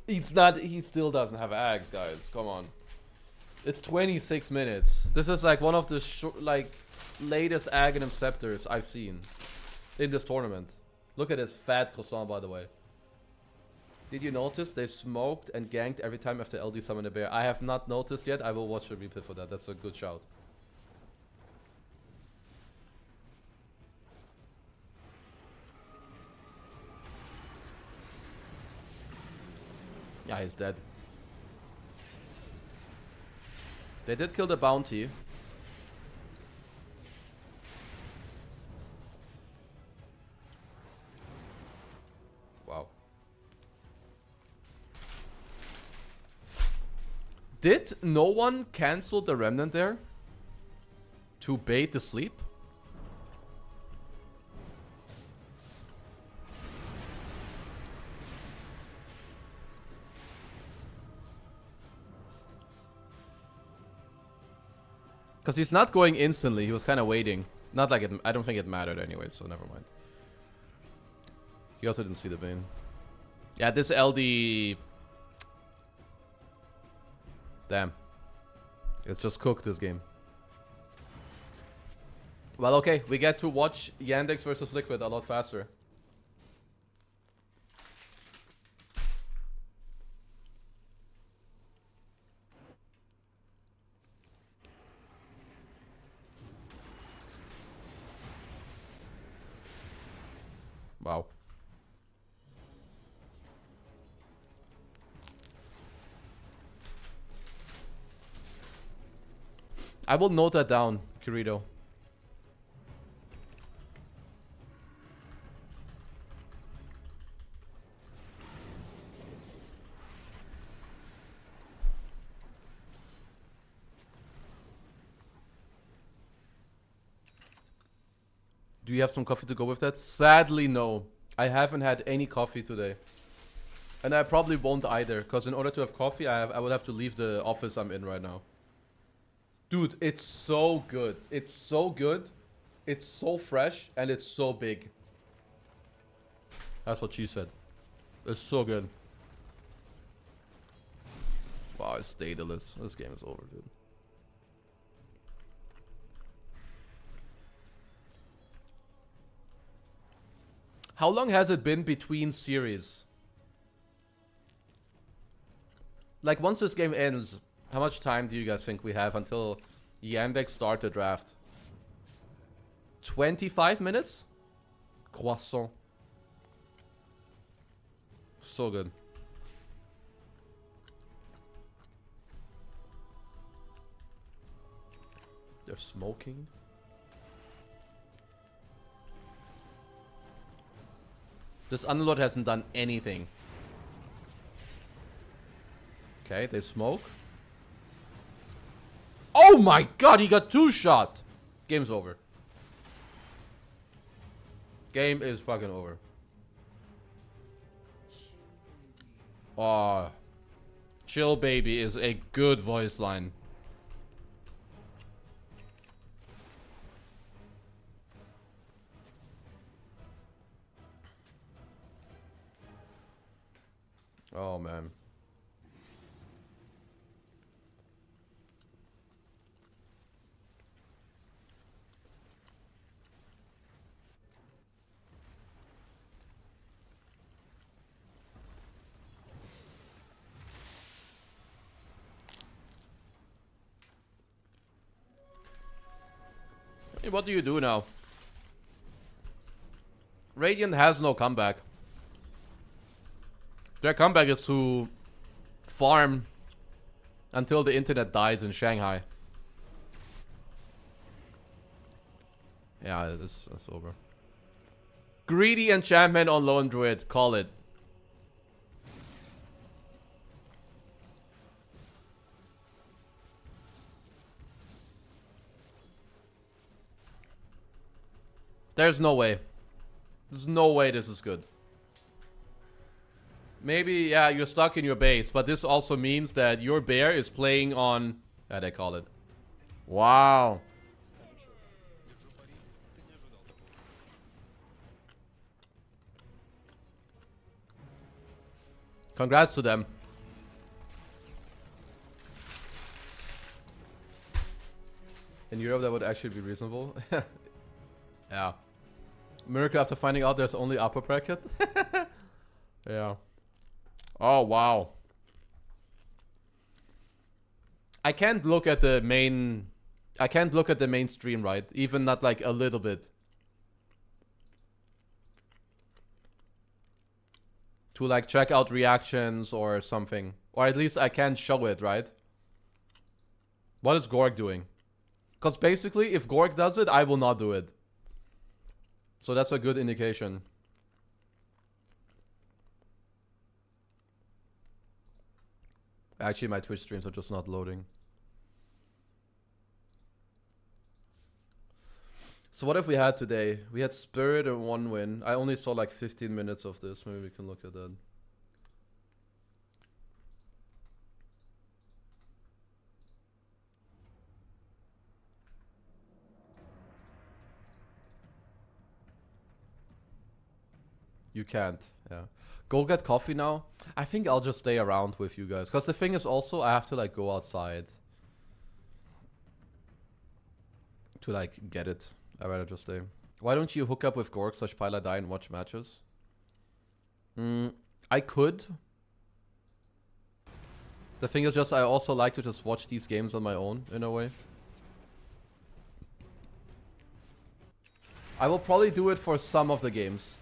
He still doesn't have Ags, guys. Come on. It's 26 minutes. This is like one of the latest Aghanim Scepters I've seen in this tournament. Look at this fat croissant, by the way. Did you notice they smoked and ganked every time after LD summoned a bear? I have not noticed yet. I will watch the replay for that. That's a good shout. Yeah, he's dead. They did kill the bounty. Wow. Did no one cancel the remnant there? To bait the sleep? Because he's not going instantly, he was kind of waiting. Not like it, I don't think it mattered anyway, so never mind. He also didn't see the Bane. Yeah, this LD... Damn. It's just cooked this game. Well, okay, we get to watch Yandex versus Liquid a lot faster. Wow. I will note that down, Kirito. 'Cause Do you have some coffee to go with that? Sadly, no. I haven't had any coffee today. And I probably won't either, because in order to have coffee, I would have to leave the office I'm in right now. Dude, it's so good. It's so good. It's so fresh, and it's so big. That's what she said. It's so good. Wow, it's dataless. This game is over, dude. How long has it been between series? Like, once this game ends, how much time do you guys think we have until Yandex start the draft? 25 minutes? Croissant. So good. They're smoking. This unload hasn't done anything. Okay, they smoke. Oh my god, he got 2 shot. Game's over. Game is fucking over. Oh. Chill baby is a good voice line. Oh man. Hey, what do you do now? Radiant has no comeback. Their comeback is to farm until the internet dies in Shanghai. Yeah, that's over. Greedy enchantment on Lone Druid. Call it. There's no way. There's no way this is good. Maybe, yeah, you're stuck in your base, but this also means that your bear is playing on... Yeah, they call it. Wow. Congrats to them. In Europe, that would actually be reasonable. Yeah. Miracle after finding out there's only upper bracket. Yeah. Oh, wow. I can't look at the main... I can't look at the main stream, right? Even not like a little bit. To like check out reactions or something. Or at least I can't show it, right? What is Gorg doing? Because basically, if Gorg does it, I will not do it. So that's a good indication. Actually, my Twitch streams are just not loading. So what have we had today? We had Spirit and 1 win. I only saw like 15 minutes of this. Maybe we can look at that. You can't, yeah. Go get coffee now? I think I'll just stay around with you guys. Because the thing is also, I have to like go outside. To like get it. I'd rather just stay. Why don't you hook up with Gorg / Paladine and watch matches? I could. The thing is just, I also like to just watch these games on my own, in a way. I will probably do it for some of the games.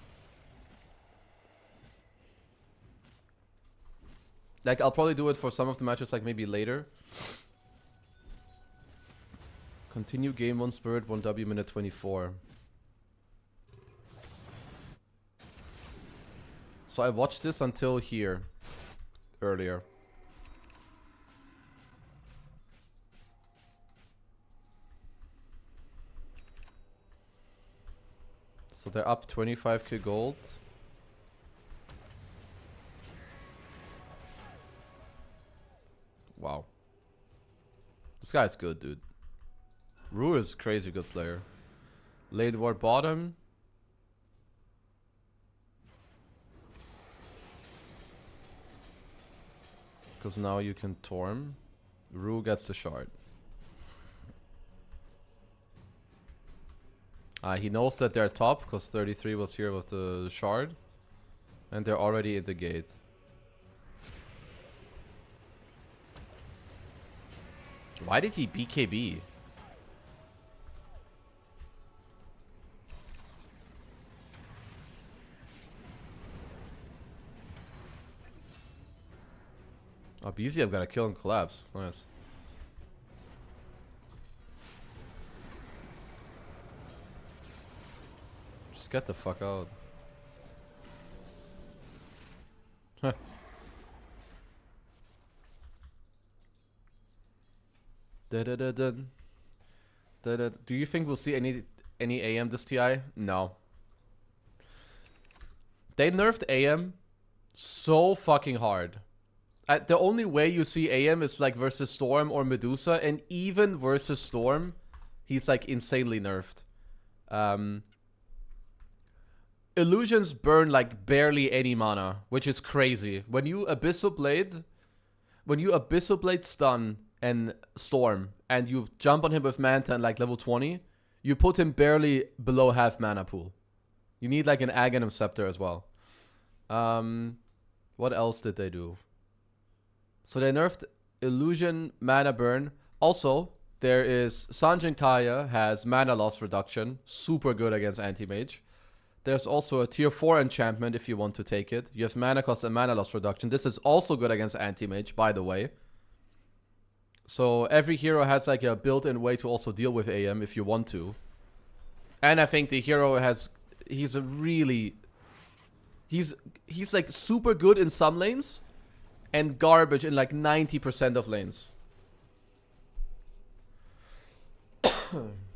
Like, I'll probably do it for some of the matches, like maybe later. Continue game 1 Spirit 1W minute 24. So I watched this until here. Earlier. So they're up 25k gold. Wow. This guy's good, dude. Rue is a crazy good player. Lane ward bottom. Because now you can Torm. Rue gets the shard. He knows that they're top because 33 was here with the shard. And they're already in the gate. Why did he BKB? Oh, BZ, I've got to kill and collapse. Nice. Just get the fuck out. Huh. Do you think we'll see any AM this TI? No. They nerfed AM so fucking hard. The only way you see AM is like versus Storm or Medusa, and even versus Storm, he's like insanely nerfed. Illusions burn like barely any mana, which is crazy. When you Abyssal Blade stun and Storm, and you jump on him with Manta and like level 20, you put him barely below half mana pool. You need like an Aghanim Scepter as well. What else did they do? So they nerfed Illusion mana burn. Also, there is Sanjin Kaya has mana loss reduction. Super good against anti-mage. There's also a tier 4 enchantment if you want to take it. You have mana cost and mana loss reduction. This is also good against anti-mage, by the way. So every hero has like a built-in way to also deal with AM if you want to. And I think the hero has... He's like super good in some lanes. And garbage in like 90% of lanes.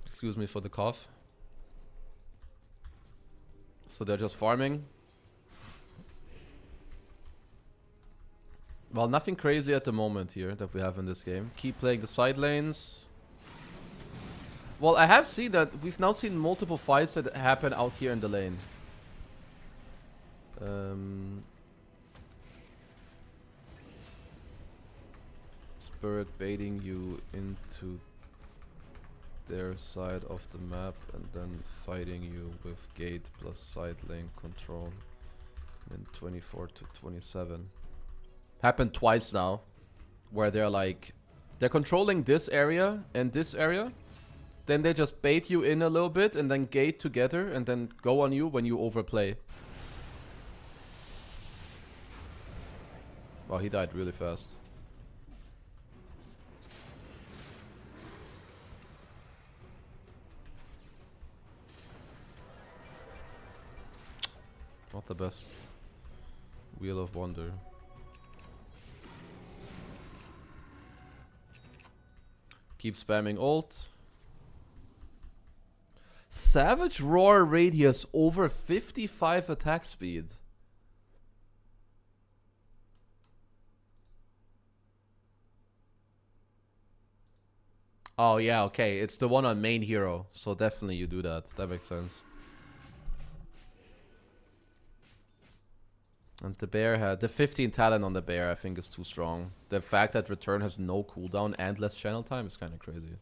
Excuse me for the cough. So they're just farming. Well, nothing crazy at the moment here that we have in this game. Keep playing the side lanes. Well, I have seen that we've now seen multiple fights that happen out here in the lane. Spirit baiting you into their side of the map and then fighting you with gate plus side lane control in 24 to 27. Happened twice now, where they're controlling this area and this area, then they just bait you in a little bit and then gate together and then go on you when you overplay. Wow, he died really fast. Not the best Wheel of Wonder. Keep spamming ult. Savage Roar radius over 55 attack speed. Oh yeah, okay. It's the one on main hero. So definitely you do that. That makes sense. And the bear had... The 15 talent on the bear I think is too strong. The fact that return has no cooldown and less channel time is kind of crazy.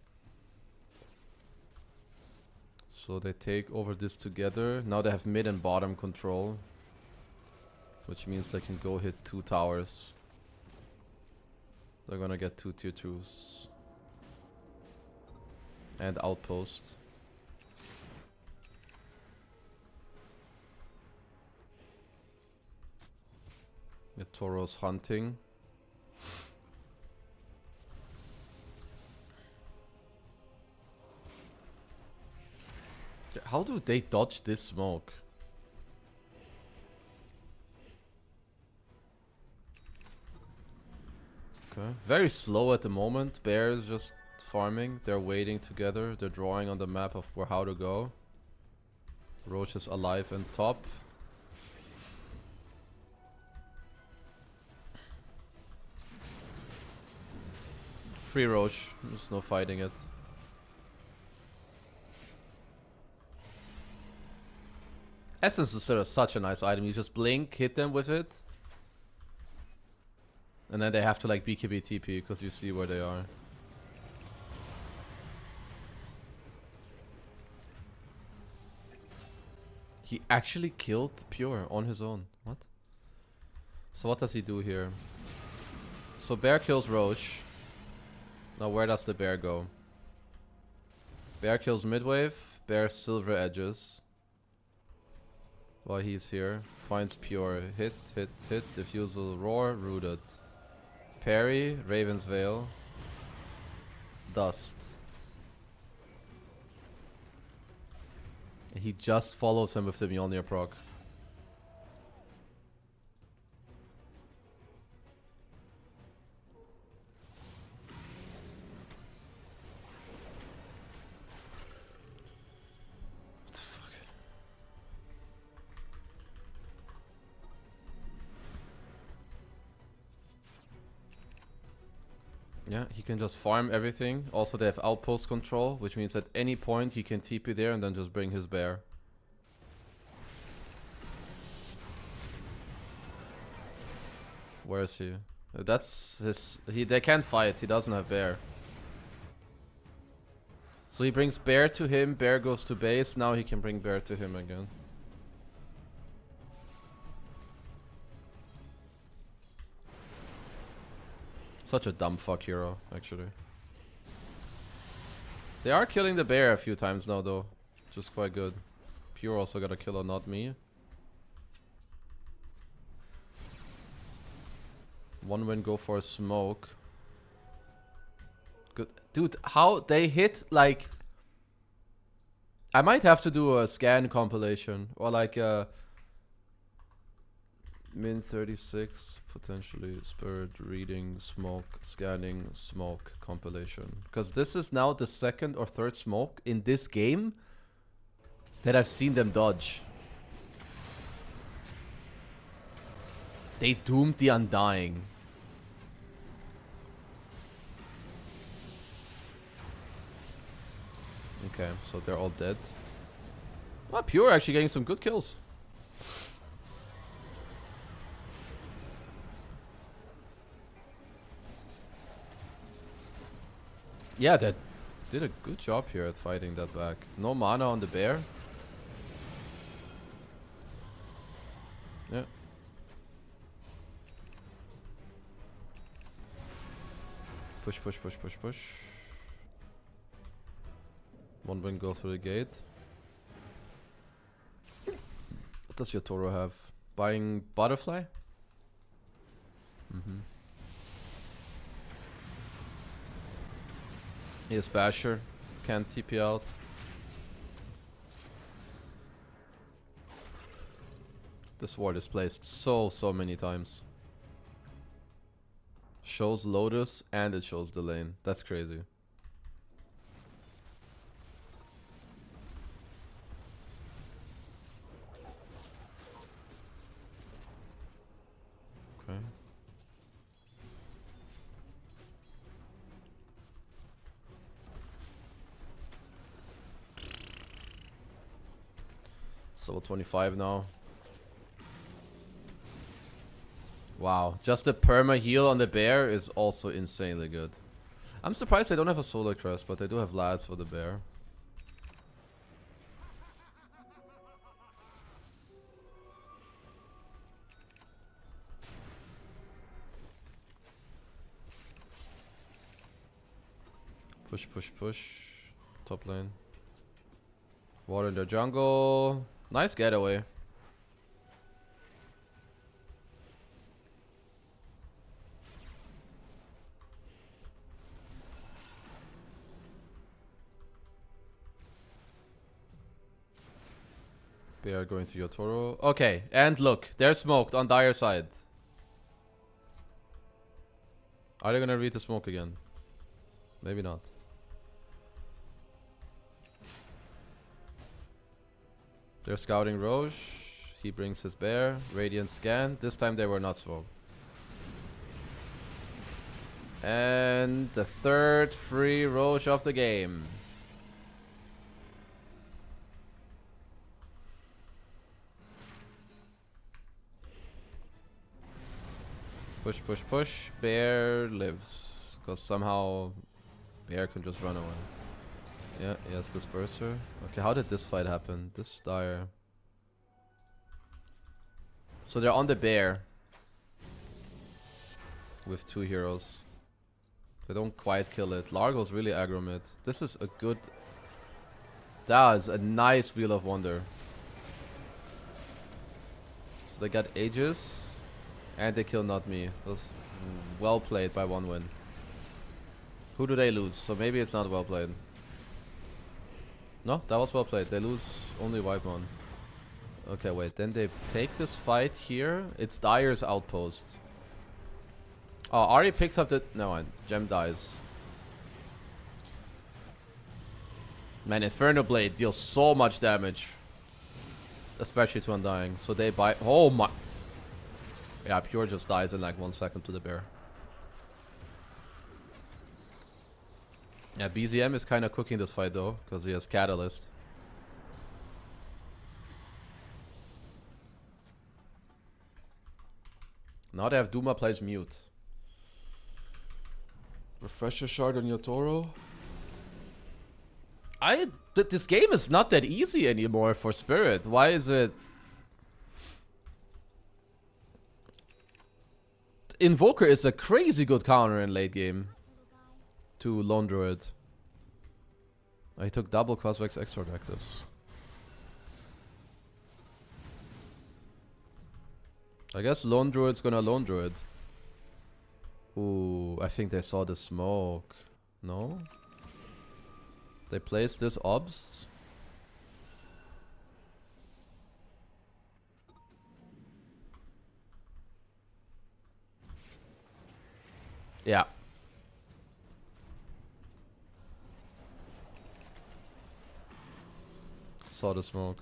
So they take over this together. Now they have mid and bottom control. Which means they can go hit 2 towers. They're gonna get 2 tier 2s. And outpost. The Toro's hunting. How do they dodge this smoke? Okay. Very slow at the moment. Bear is just farming. They're waiting together. They're drawing on the map of how to go. Roach is alive and top. Free Roach. There's no fighting it. Essence is still such a nice item. You just blink, hit them with it. And then they have to like BKB TP because you see where they are. He actually killed Pure on his own. What? So what does he do here? So Bear kills Roach. Now where does the Bear go? Bear kills midwave. Bear silver edges. While he's here. Finds Pure. Hit, hit, hit. Diffusal, roar, rooted. Parry, Raven's Veil. Dust. He just follows him with the Mjolnir proc. What the fuck? Yeah, he can just farm everything. Also, they have outpost control, which means at any point he can TP there and then just bring his bear. Where is he? That's his... They can't fight. He doesn't have bear. So he brings bear to him. Bear goes to base. Now he can bring bear to him again. Such a dumb fuck hero, actually. They are killing the bear a few times now, though. Which is quite good. Pure also got a kill on not me. One win, go for a smoke. Good. Dude, how they hit, like... I might have to do a scan compilation. Or like a... Min 36, potentially spirit reading, smoke, scanning, smoke compilation. Because this is now the second or third smoke in this game that I've seen them dodge. They doomed the Undying. Okay, so they're all dead. Well, Pure actually getting some good kills. Yeah, that did a good job here at fighting that back. No mana on the bear. Yeah. Push, push, push, push, push. One wing go through the gate. What does your Toro have? Buying butterfly? Mm-hmm. He has Basher. Can't TP out. This ward is placed so many times. Shows Lotus and it shows the lane. That's crazy. Okay. So 25 now. Wow, just a perma heal on the bear is also insanely good. I'm surprised I don't have a solar crest, but I do have lads for the bear. Push, push, push. Top lane. Water in the jungle. Nice getaway. Bear going to Yotoro. Okay, and look, they're smoked on dire side. Are they gonna read the smoke again? Maybe not. They're scouting Roche. He brings his bear. Radiant scan. This time they were not smoked. And the third free Roche of the game. Push, push, push. Bear lives. Because somehow Bear can just run away. Yeah, yes, Disperser. Okay, how did this fight happen? This dire. So they're on the Bear. With 2 heroes. They don't quite kill it. Largo's really aggro mid. This is a good... That is a nice Wheel of Wonder. So they got Aegis. And they kill Not Me. That was well played by 1 win. Who do they lose? So maybe it's not well played. No, that was well played. They lose only White one. Okay, wait. Then they take this fight here. It's Dire's outpost. Oh, Ari picks up the... No, Gem dies. Man, Inferno Blade deals so much damage. Especially to Undying. So they buy... Oh my... Yeah, Pure just dies in like 1 second to the bear. Yeah, BZM is kind of cooking this fight though, because he has Catalyst. Now they have Duma plays mute. Refresher shard on Yotoro. This game is not that easy anymore for Spirit. Why is it? Invoker is a crazy good counter in late game to Lone Druid. I took double Crossvex extra actives. I guess Lone Druid's gonna Lone Druid. Ooh, I think they saw the smoke. No? They placed this obs. Yeah. Saw the smoke.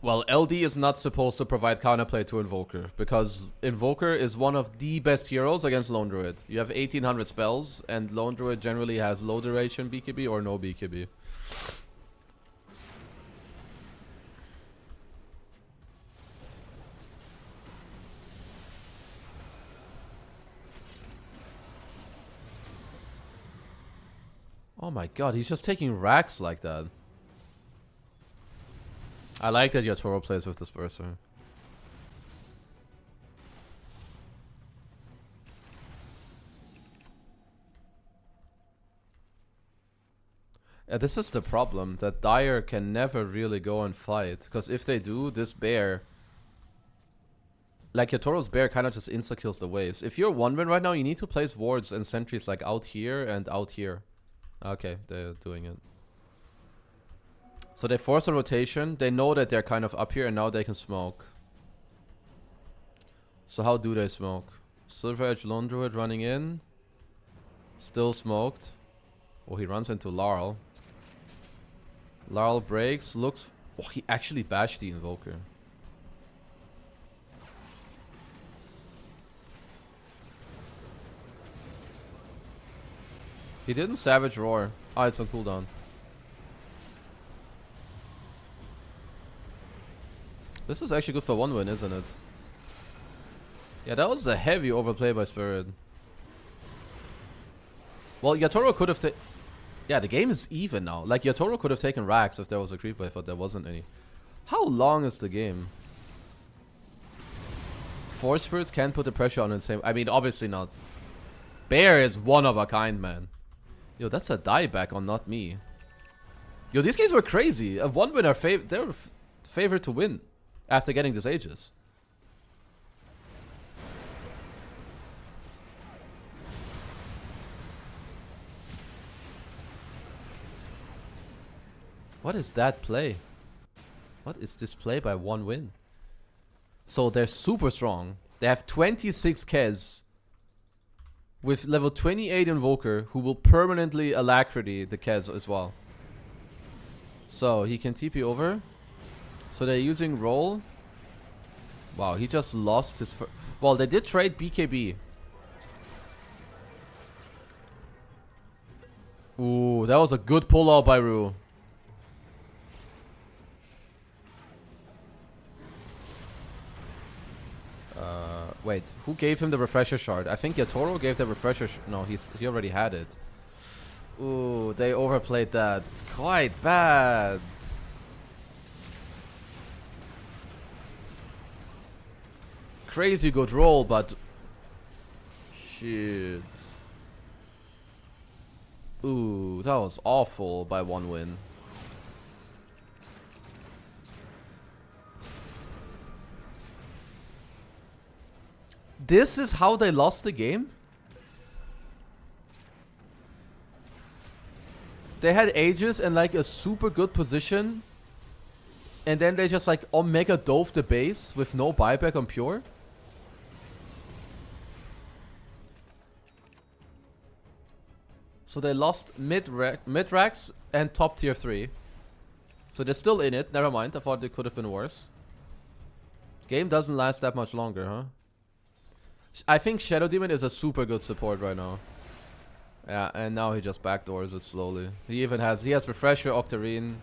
Well, LD is not supposed to provide counterplay to Invoker, because Invoker is one of the best heroes against Lone Druid. You have 1800 spells, and Lone Druid generally has low duration BKB or no BKB. Oh my god, he's just taking racks like that. I like that Yotoro plays with Disperser. Yeah, this is the problem, that Dire can never really go and fight. Because if they do, this bear... Like, Yotoro's bear kind of just insta-kills the waves. If you're 1-win right now, you need to place wards and sentries like out here and out here. Okay, they're doing it. So they force a rotation. They know that they're kind of up here and now they can smoke. So how do they smoke? Silver Edge Lone Druid running in. Still smoked. Oh, he runs into Larl. Larl breaks. Looks... Oh, he actually bashed the Invoker. He didn't Savage Roar. Ah, it's on cooldown. This is actually good for 1-win, isn't it? Yeah, that was a heavy overplay by Spirit. Well, Yotoro could have yeah, the game is even now. Like, Yotoro could have taken racks if there was a creep wave, but there wasn't any. How long is the game? 4 Spirits can't put the pressure on the same... I mean, obviously not. Bear is one of a kind, man. Yo, that's a dieback on Not Me. Yo, these games were crazy. A 1-winner, they were favored to win after getting this Aegis. What is that play? What is this play by 1 win? So they're super strong. They have 26 KheZ with level 28 Invoker who will permanently Alacrity the KheZ as well. So he can TP over. So they're using roll. Wow, he just lost his... Well, they did trade BKB. Ooh, that was a good pull out by Rue. Wait, who gave him the refresher shard? I think Yatoro gave the refresher no, he already had it. Ooh, they overplayed that. Quite bad. Crazy good roll, but... Shit. Ooh, that was awful by 1 win. This is how they lost the game? They had Aegis in like a super good position. And then they just like Omega dove the base with no buyback on Pure. So they lost mid-racks and top tier 3. So they're still in it. Never mind. I thought it could have been worse. Game doesn't last that much longer, huh? I think Shadow Demon is a super good support right now. Yeah, and now he just backdoors it slowly. He has Refresher, Octarine.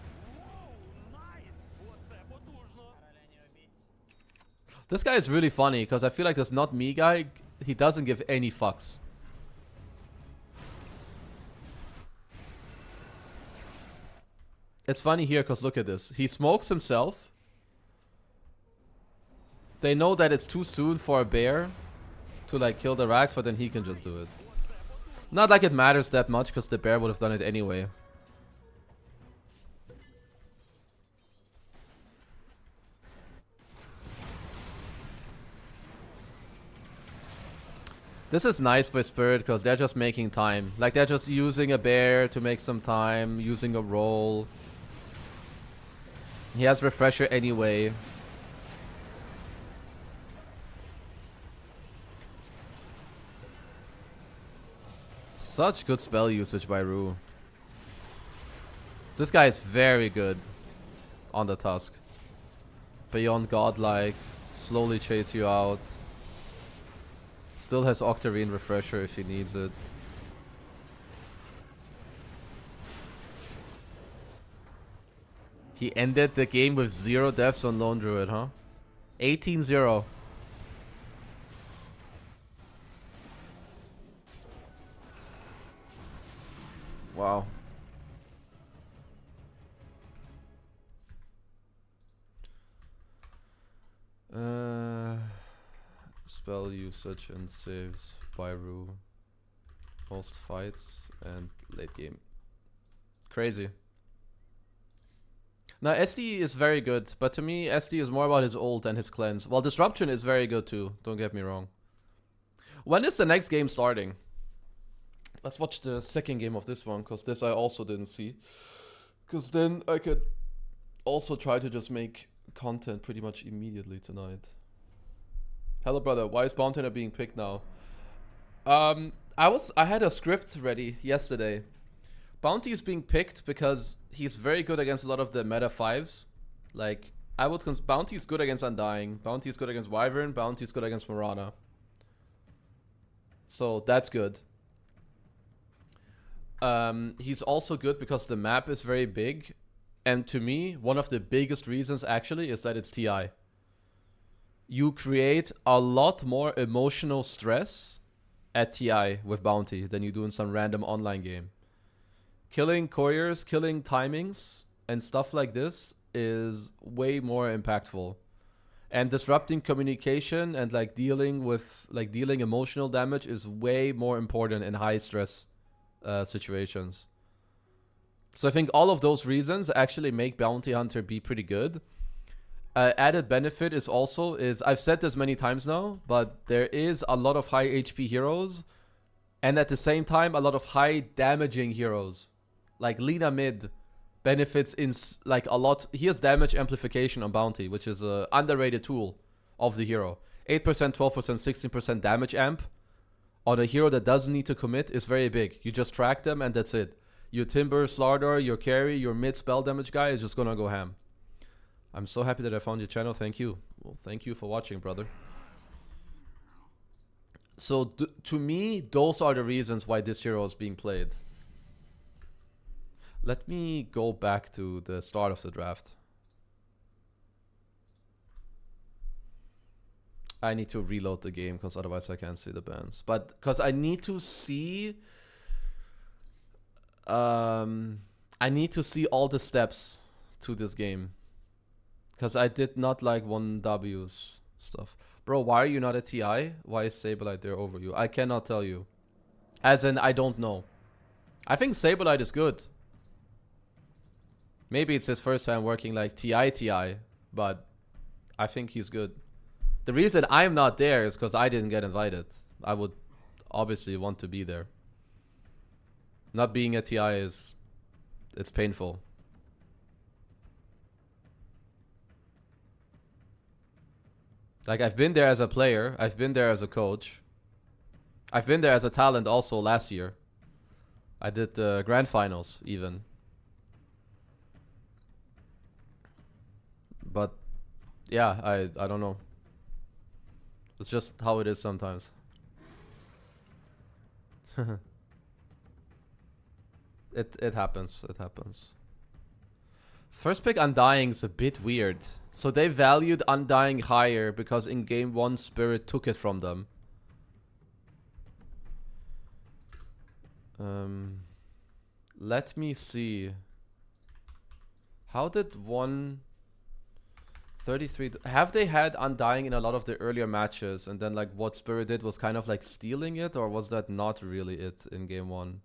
This guy is really funny because I feel like this not me guy, he doesn't give any fucks. It's funny here because look at this. He smokes himself. They know that it's too soon for a bear to like kill the racks, but then he can just do it. Not like it matters that much because the bear would have done it anyway. This is nice for Spirit because they're just making time. Like they're just using a bear to make some time, using a roll. He has Refresher anyway. Such good spell usage by Rue. This guy is very good on the Tusk. Beyond godlike, slowly chase you out. Still has Octarine Refresher if he needs it. He ended the game with 0 deaths on Lone Druid, huh? 18-0. Wow. Spell usage and saves by Rue. Most fights and late game. Crazy. Now SD is very good, but to me SD is more about his ult and his cleanse. Well, Disruption is very good too, don't get me wrong. When is the next game starting? Let's watch the second game of this one, because this I also didn't see. Because then I could also try to just make content pretty much immediately tonight. Hello brother, why is Bounty not being picked now? I had a script ready yesterday. Bounty is being picked because he's very good against a lot of the meta 5s. Like, Bounty is good against Undying, Bounty is good against Wyvern, Bounty is good against Mirana. So that's good. He's also good because the map is very big. And to me, one of the biggest reasons actually is that it's TI. You create a lot more emotional stress at TI with Bounty than you do in some random online game. Killing couriers, killing timings, and stuff like this is way more impactful. And disrupting communication and like dealing emotional damage is way more important in high stress situations. So I think all of those reasons actually make Bounty Hunter be pretty good. Added benefit is I've said this many times now, but there is a lot of high HP heroes and at the same time a lot of high damaging heroes. Like Lina mid benefits in like a lot. He has damage amplification on Bounty, which is an underrated tool of the hero. 8%, 12%, 16% damage amp on a hero that doesn't need to commit is very big. You just track them and that's it. Your Timber, Slardar, your carry, your mid spell damage guy is just gonna go ham. I'm so happy that I found your channel. Thank you. Well, thank you for watching, brother. So to me, those are the reasons why this hero is being played. Let me go back to the start of the draft. I need to reload the game because otherwise I can't see the bans. But because I need to see... I need to see all the steps to this game. Because I did not like 1W's stuff. Bro, why are you not a TI? Why is Sableye there over you? I cannot tell you. As in, I don't know. I think Sableye is good. Maybe it's his first time working like TI, but I think he's good. The reason I'm not there is because I didn't get invited. I would obviously want to be there. Not being a TI is... it's painful. Like, I've been there as a player. I've been there as a coach. I've been there as a talent also last year. I did the grand finals even. But yeah, I don't know. It's just how it is sometimes. It happens. It happens. First pick Undying is a bit weird. So they valued Undying higher because in game 1 Spirit took it from them. Let me see. How did 133... have they had Undying in a lot of the earlier matches and then like what Spirit did was kind of like stealing it, or was that not really it in game 1?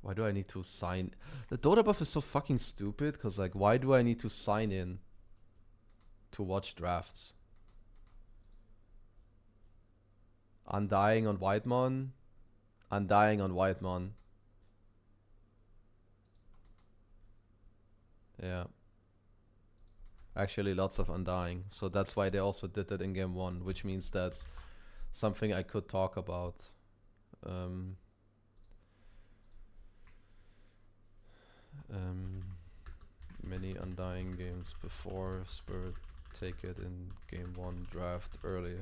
Why do I need to sign? The Dota buff is so fucking stupid because like why do I need to sign in to watch drafts? Undying on Whitemon. Undying on Whitemon. Yeah. Actually lots of Undying. So that's why they also did that in game 1, which means that's something I could talk about. Many Undying games before Spirit take it in game 1 draft early.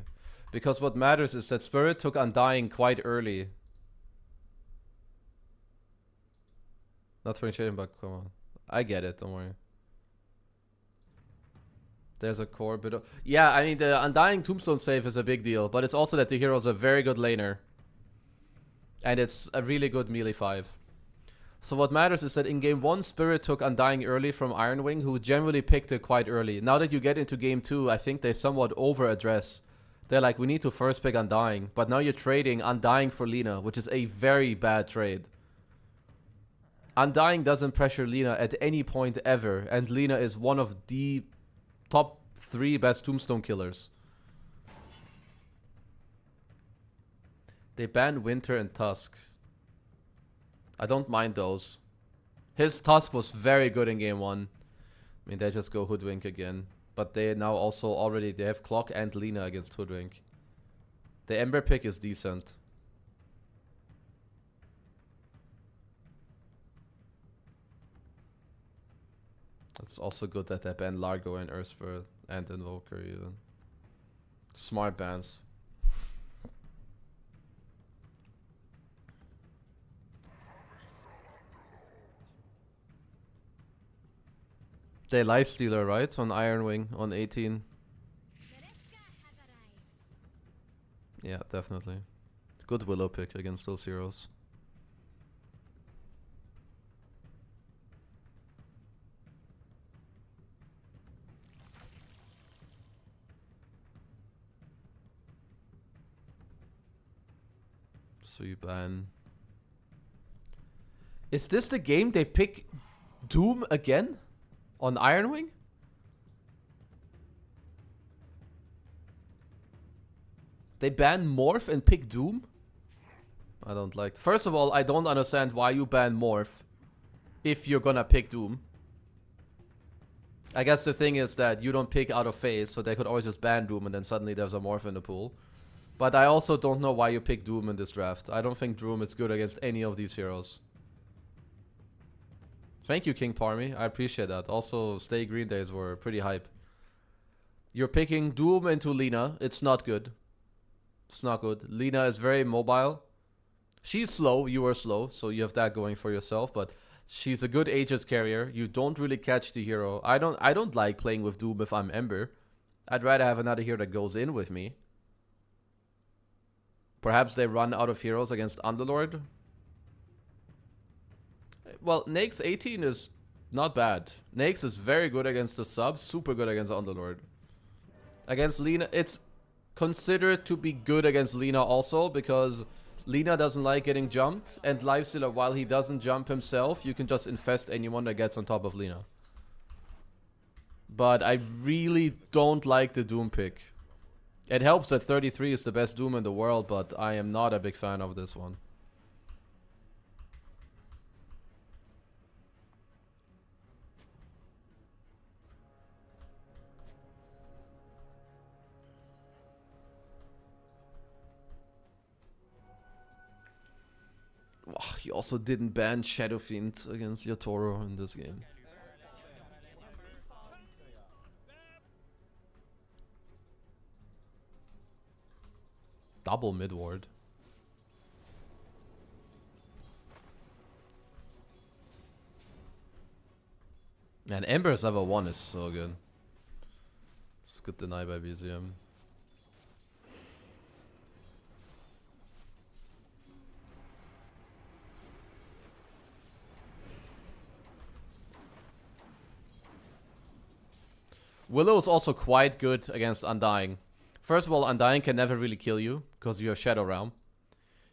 Because what matters is that Spirit took Undying quite early. Not for shame, but come on. I get it, don't worry. There's a core bit of... yeah, I mean, the Undying Tombstone save is a big deal, but it's also that the hero's a very good laner. And it's a really good melee 5. So what matters is that in game 1, Spirit took Undying early from Ironwing, who generally picked it quite early. Now that you get into game 2, I think they somewhat over-address. They're like, we need to first pick Undying, but now you're trading Undying for Lina, which is a very bad trade. Undying doesn't pressure Lina at any point ever, and Lina is one of the top 3 best Tombstone killers. They banned Winter and Tusk. I don't mind those. His Tusk was very good in game 1. I mean, they just go Hoodwink again. But they now also already, they have Clock and Lina against Hoodwink. The Ember pick is decent. It's also good that they ban Largo and Earthspirit and Invoker even. Smart bans. They lifestealer, right? On Ironwing, on 18. Yeah, definitely. Good Willow pick against those heroes. So you ban... is this the game they pick Doom again? On Ironwing? They ban Morph and pick Doom? I don't like... first of all, I don't understand why you ban Morph if you're gonna pick Doom. I guess the thing is that you don't pick out of phase, so they could always just ban Doom and then suddenly there's a Morph in the pool. But I also don't know why you pick Doom in this draft. I don't think Doom is good against any of these heroes. Thank you, King Parmy. I appreciate that. Also, Stay Green Days were pretty hype. You're picking Doom into Lina. It's not good. It's not good. Lina is very mobile. She's slow. You are slow, so you have that going for yourself. But she's a good Aegis carrier. You don't really catch the hero. I don't like playing with Doom if I'm Ember. I'd rather have another hero that goes in with me. Perhaps they run out of heroes against Underlord. Well, Nake's 18 is not bad. Nake's is very good against the subs, super good against Underlord. Against Lina, it's considered to be good against Lina also, because Lina doesn't like getting jumped, and Lifestealer, while he doesn't jump himself, you can just infest anyone that gets on top of Lina. But I really don't like the Doom pick. It helps that 33 is the best Doom in the world, but I am not a big fan of this one. Oh, he also didn't ban Shadow Fiend against Yatoro in this game. Double mid ward. Man, Ember's level 1 is so good. It's good deny by BZM. Willow is also quite good against Undying. First of all, Undying can never really kill you, because you have Shadow Realm.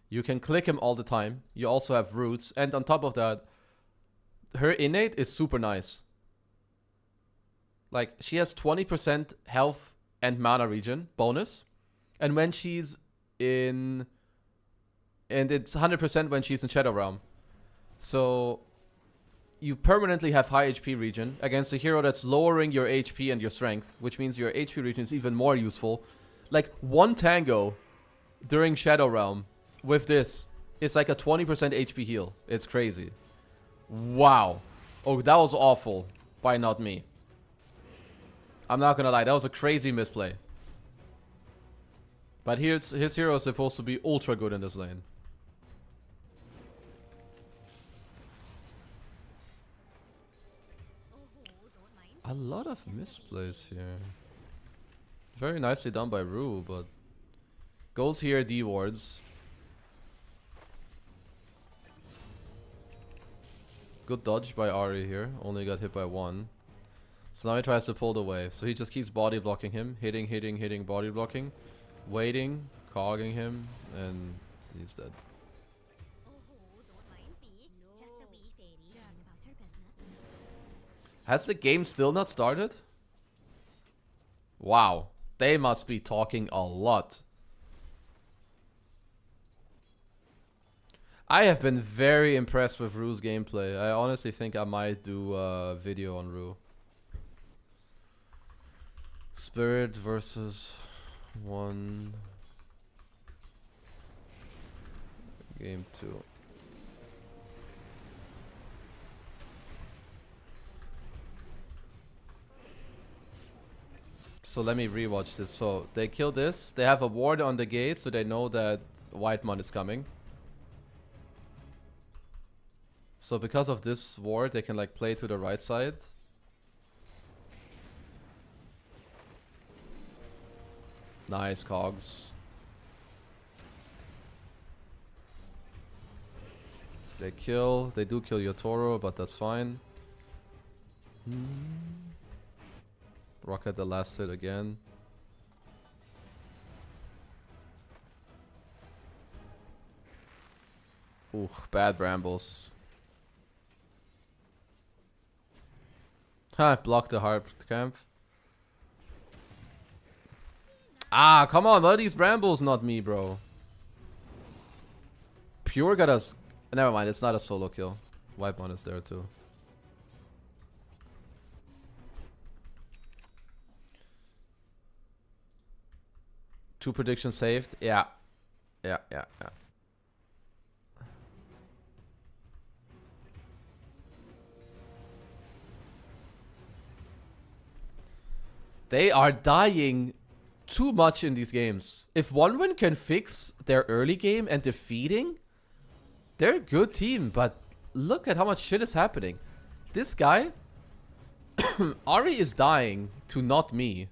You can click him all the time. You also have Roots. And on top of that, her innate is super nice. Like, she has 20% health and mana regen bonus. And when she's in... And it's 100% when she's in Shadow Realm. So... you permanently have high HP regen against a hero that's lowering your HP and your strength, which means your HP regen is even more useful. Like, one tango during Shadow Realm with this is like a 20% HP heal. It's crazy. Wow. Oh, that was awful by not me. I'm not gonna lie, that was a crazy misplay. But his hero is supposed to be ultra good in this lane. A lot of misplays here. Very nicely done by Rue, but goes here, D wards. Good dodge by Ari here. Only got hit by one. So now he tries to pull the wave. So he just keeps body blocking him, hitting, body blocking, waiting, cogging him, and he's dead. Has the game still not started? Wow. They must be talking a lot. I have been very impressed with Rue's gameplay. I honestly think I might do a video on Rue. Spirit versus 1. Game 2. So let me rewatch this. So they kill this. They have a ward on the gate, so they know that Whitemon is coming. So because of this ward, they can like play to the right side. Nice cogs. They kill. They do kill Yotoro, but that's fine. Rocket the last hit again. Ooh, bad brambles. Ha, block the hard camp. Ah, come on, what are these brambles? Not me, bro. Pure got us. Never mind, it's not a solo kill. Whitemon is there too. 2 predictions saved. Yeah. Yeah. They are dying too much in these games. If OneWin can fix their early game and defeating, they're a good team, but look at how much shit is happening. This guy, Ari is dying to not me.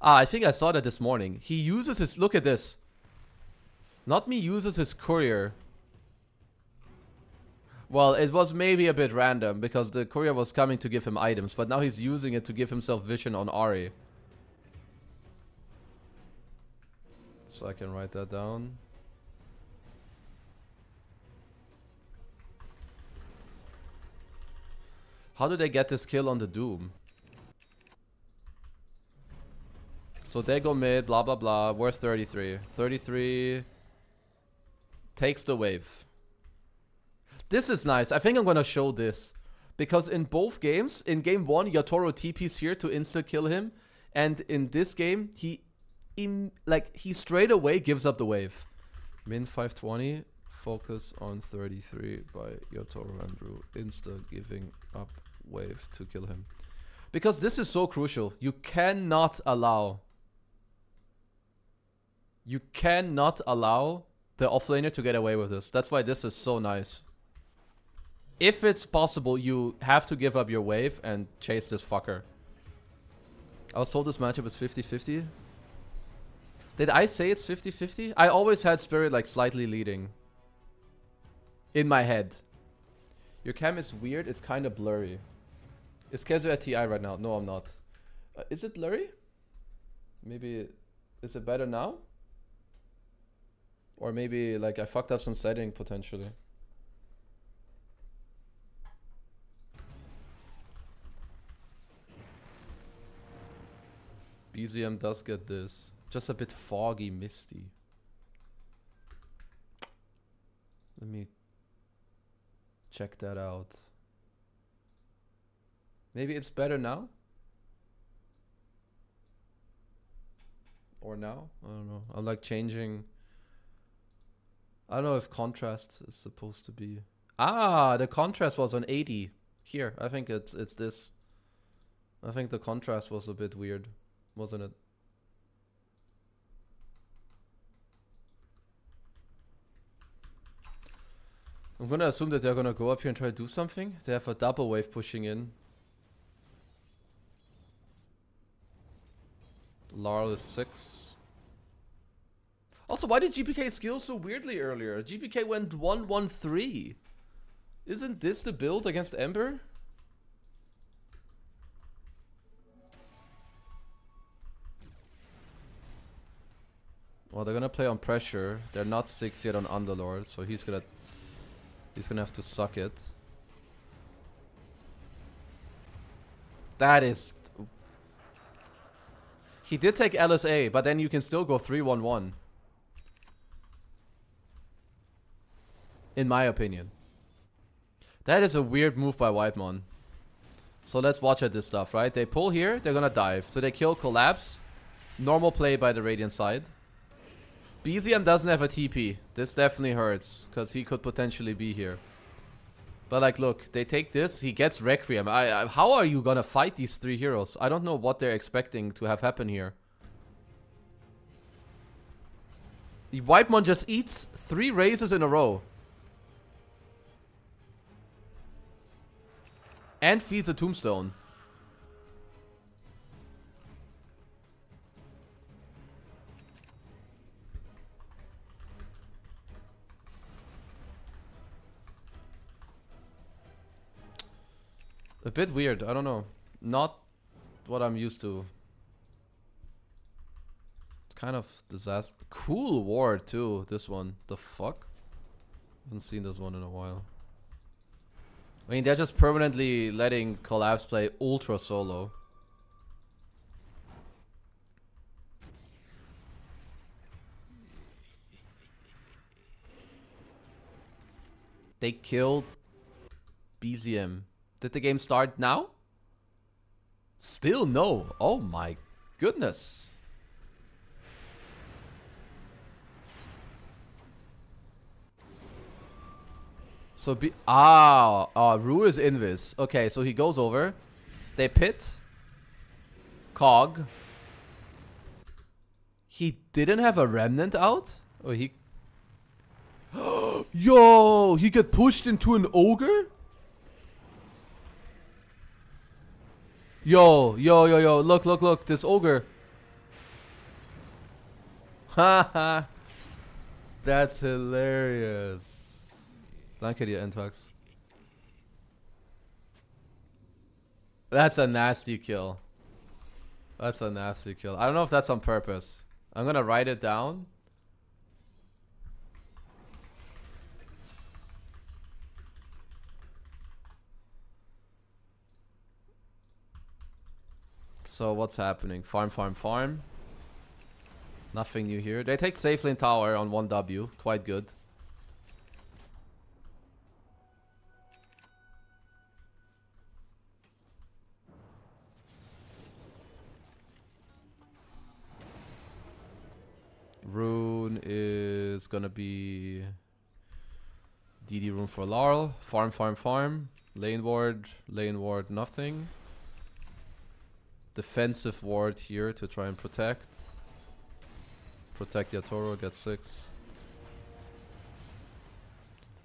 I think I saw that this morning. He uses his, look at this. Not me uses his courier. Well, it was maybe a bit random because the courier was coming to give him items, but now he's using it to give himself vision on Ari. So I can write that down. How do they get this kill on the Doom? So they go mid, blah blah blah. Where's 33? 33 takes the wave. This is nice. I think I'm gonna show this. Because in both games, in game 1, Yatoro TP's here to insta-kill him. And in this game, he straight away gives up the wave. Min 520, focus on 33 by Yatoro Andrew. Insta giving up wave to kill him. Because this is so crucial. You cannot allow the offlaner to get away with this. That's why this is so nice. If it's possible, you have to give up your wave and chase this fucker. I was told this matchup is 50-50. Did I say it's 50-50? I always had Spirit like slightly leading. In my head. Your cam is weird. It's kind of blurry. Is KheZu at TI right now? No, I'm not. Is it blurry? Maybe... Is it better now? Or maybe like I fucked up some setting potentially. BZM does get this. Just a bit foggy, misty. Let me check that out. Maybe it's better now? Or now? I don't know. I'm like changing. I don't know if contrast is supposed to be. Ah, the contrast was on 80. Here, I think it's this. I think the contrast was a bit weird, wasn't it? I'm gonna assume that they're gonna go up here and try to do something. They have a double wave pushing in. Laurel is 6. Also, why did GPK skill so weirdly earlier? GPK went 1-1-3. Isn't this the build against Ember? Well, they're gonna play on pressure. They're not 6 yet on Underlord, so he's gonna have to suck it. That is... He did take LSA, but then you can still go 3-1-1. In my opinion. That is a weird move by Whitemon. So let's watch at this stuff, right? They pull here, they're gonna dive. So they kill Collapse. Normal play by the Radiant side. BZM doesn't have a TP. This definitely hurts, because he could potentially be here. But like, look, they take this, he gets Requiem. How are you gonna fight these 3 heroes? I don't know what they're expecting to have happen here. The Whitemon just eats 3 raises in a row. And feeds a tombstone. A bit weird, I don't know. Not what I'm used to. It's kind of disaster. Cool ward too, this one. The fuck? Haven't seen this one in a while. I mean, they're just permanently letting Collapse play ultra solo. They killed BZM. Did the game start now? Still no. Oh my goodness. So Ru is invis. Okay, so he goes over. They pit. Cog. He didn't have a remnant out? Oh, he... Yo! He got pushed into an ogre? Yo. Look. This ogre. Haha. That's hilarious. Danke dir, Entwax. That's a nasty kill. That's a nasty kill. I don't know if that's on purpose. I'm gonna write it down. So what's happening? Farm. Nothing new here. They take safe lane tower on 1W. Quite good. Rune is gonna be DD room for Laurel. Farm. Lane ward, nothing. Defensive ward here to try and protect. Protect Yatoro, get 6.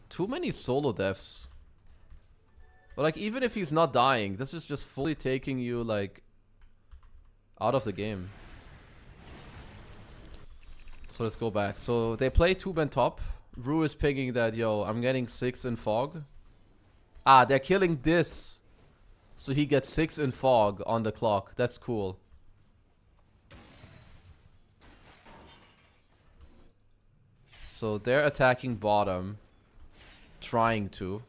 Too many solo deaths. But like, even if he's not dying, this is just fully taking you like out of the game. So let's go back. So they play 2-man top. Ru is pinging that, yo, I'm getting 6 in fog. Ah, they're killing this. So he gets 6 in fog on the clock. That's cool. So they're attacking bottom. Trying to.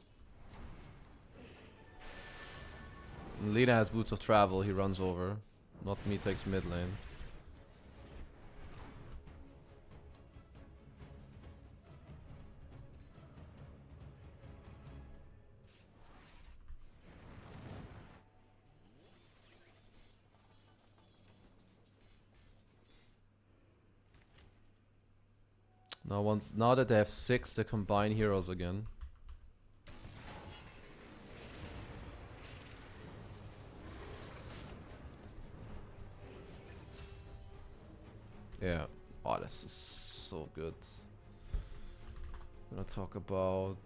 Lina has boots of travel. He runs over. Not me takes mid lane. Now that they have 6, they combine heroes again. Yeah. Oh, this is so good. I'm gonna talk about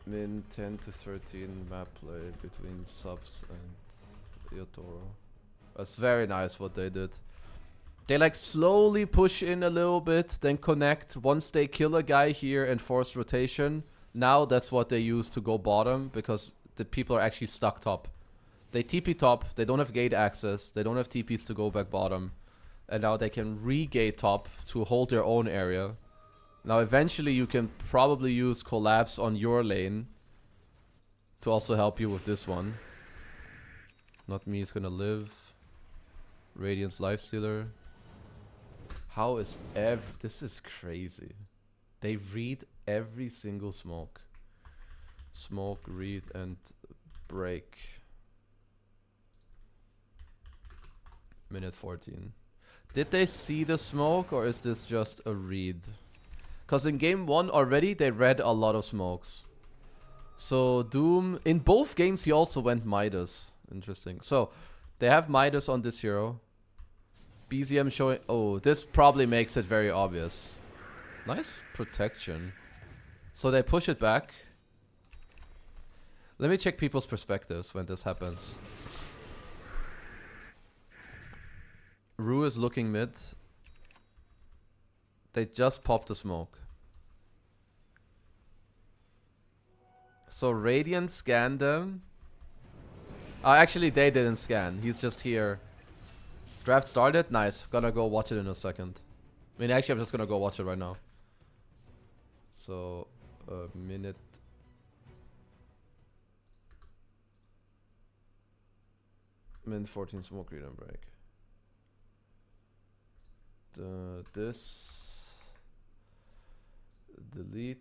min 10 to 13 map play between subs and Yotoro. That's very nice what they did. They like slowly push in a little bit, then connect. Once they kill a guy here and force rotation, now that's what they use to go bottom because the people are actually stuck top. They TP top, they don't have gate access, they don't have TPs to go back bottom. And now they can re-gate top to hold their own area. Now eventually you can probably use collapse on your lane to also help you with this one. Not me is gonna live. Radiant's Lifestealer. How is this is crazy. They read every single smoke. Smoke, read, and break. Minute 14. Did they see the smoke or is this just a read? Because in game 1 already they read a lot of smokes. So Doom, in both games he also went Midas. Interesting. So they have Midas on this hero. BZM showing... Oh, this probably makes it very obvious. Nice protection. So they push it back. Let me check people's perspectives when this happens. Ru is looking mid. They just popped the smoke. So Radiant scanned them. Actually, they didn't scan. He's just here. Draft started? Nice. Gonna go watch it in a second. I mean, actually, I'm just gonna go watch it right now. So, minute. Min 14 smoke, read and break. This. Delete.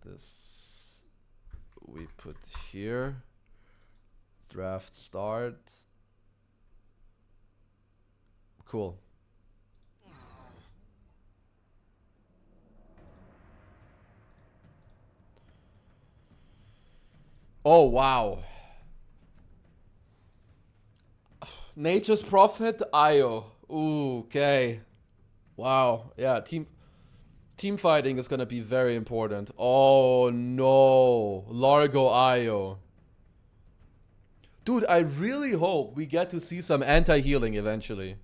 This. We put here. Draft start. Cool. Oh, wow. Nature's Prophet, Io. Ooh, okay. Wow. Yeah, team fighting is gonna be very important. Oh no. Largo Io. Dude, I really hope we get to see some anti-healing eventually.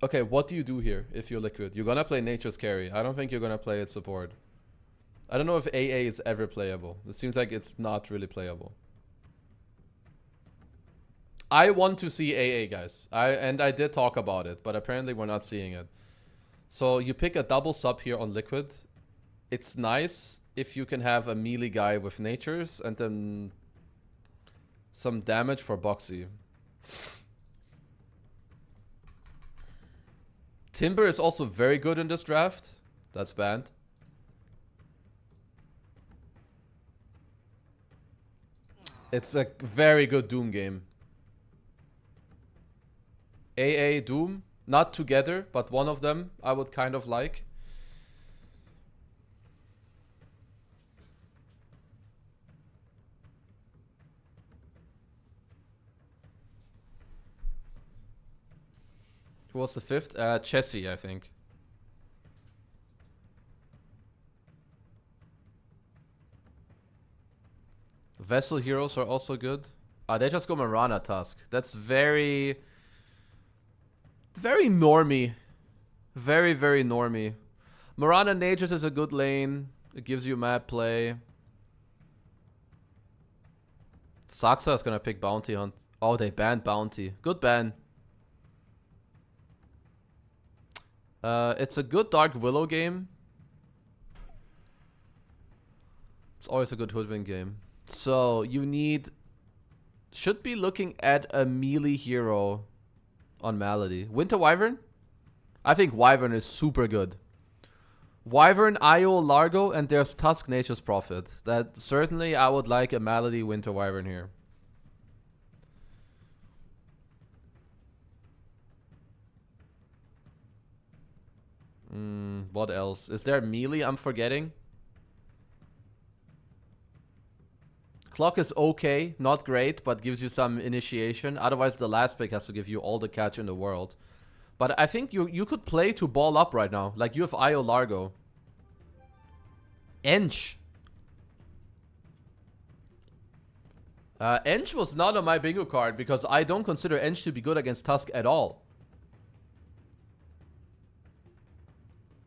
Okay, what do you do here if you're Liquid? You're gonna play Nature's Carry. I don't think you're gonna play it support. I don't know if AA is ever playable. It seems like it's not really playable. I want to see AA, guys. I did talk about it, but apparently we're not seeing it. So you pick a double sub here on Liquid. It's nice if you can have a melee guy with natures and then some damage for Boxy. Timber is also very good in this draft. That's banned. It's a very good Doom game. AA, Doom. Not together, but one of them I would kind of like. Who was the fifth? Chessie, I think. Vessel heroes are also good. They just go Marana Tusk. That's very normie. Very, very normie. Marana Natures is a good lane. It gives you map play. Saxa is gonna pick Bounty Hunt. Oh, they banned Bounty. Good ban. It's a good Dark Willow game. It's always a good Hoodwink game. So you need... Should be looking at a melee hero on Malady. Winter Wyvern? I think Wyvern is super good. Wyvern, Io, Largo, and there's Tusk, Nature's Prophet. That certainly I would like a Malady Winter Wyvern here. What else? Is there melee I'm forgetting? Clock is okay, not great, but gives you some initiation. Otherwise, the last pick has to give you all the catch in the world. But I think you could play to ball up right now. Like, you have Io Largo. Ench. Ench was not on my bingo card because I don't consider Ench to be good against Tusk at all.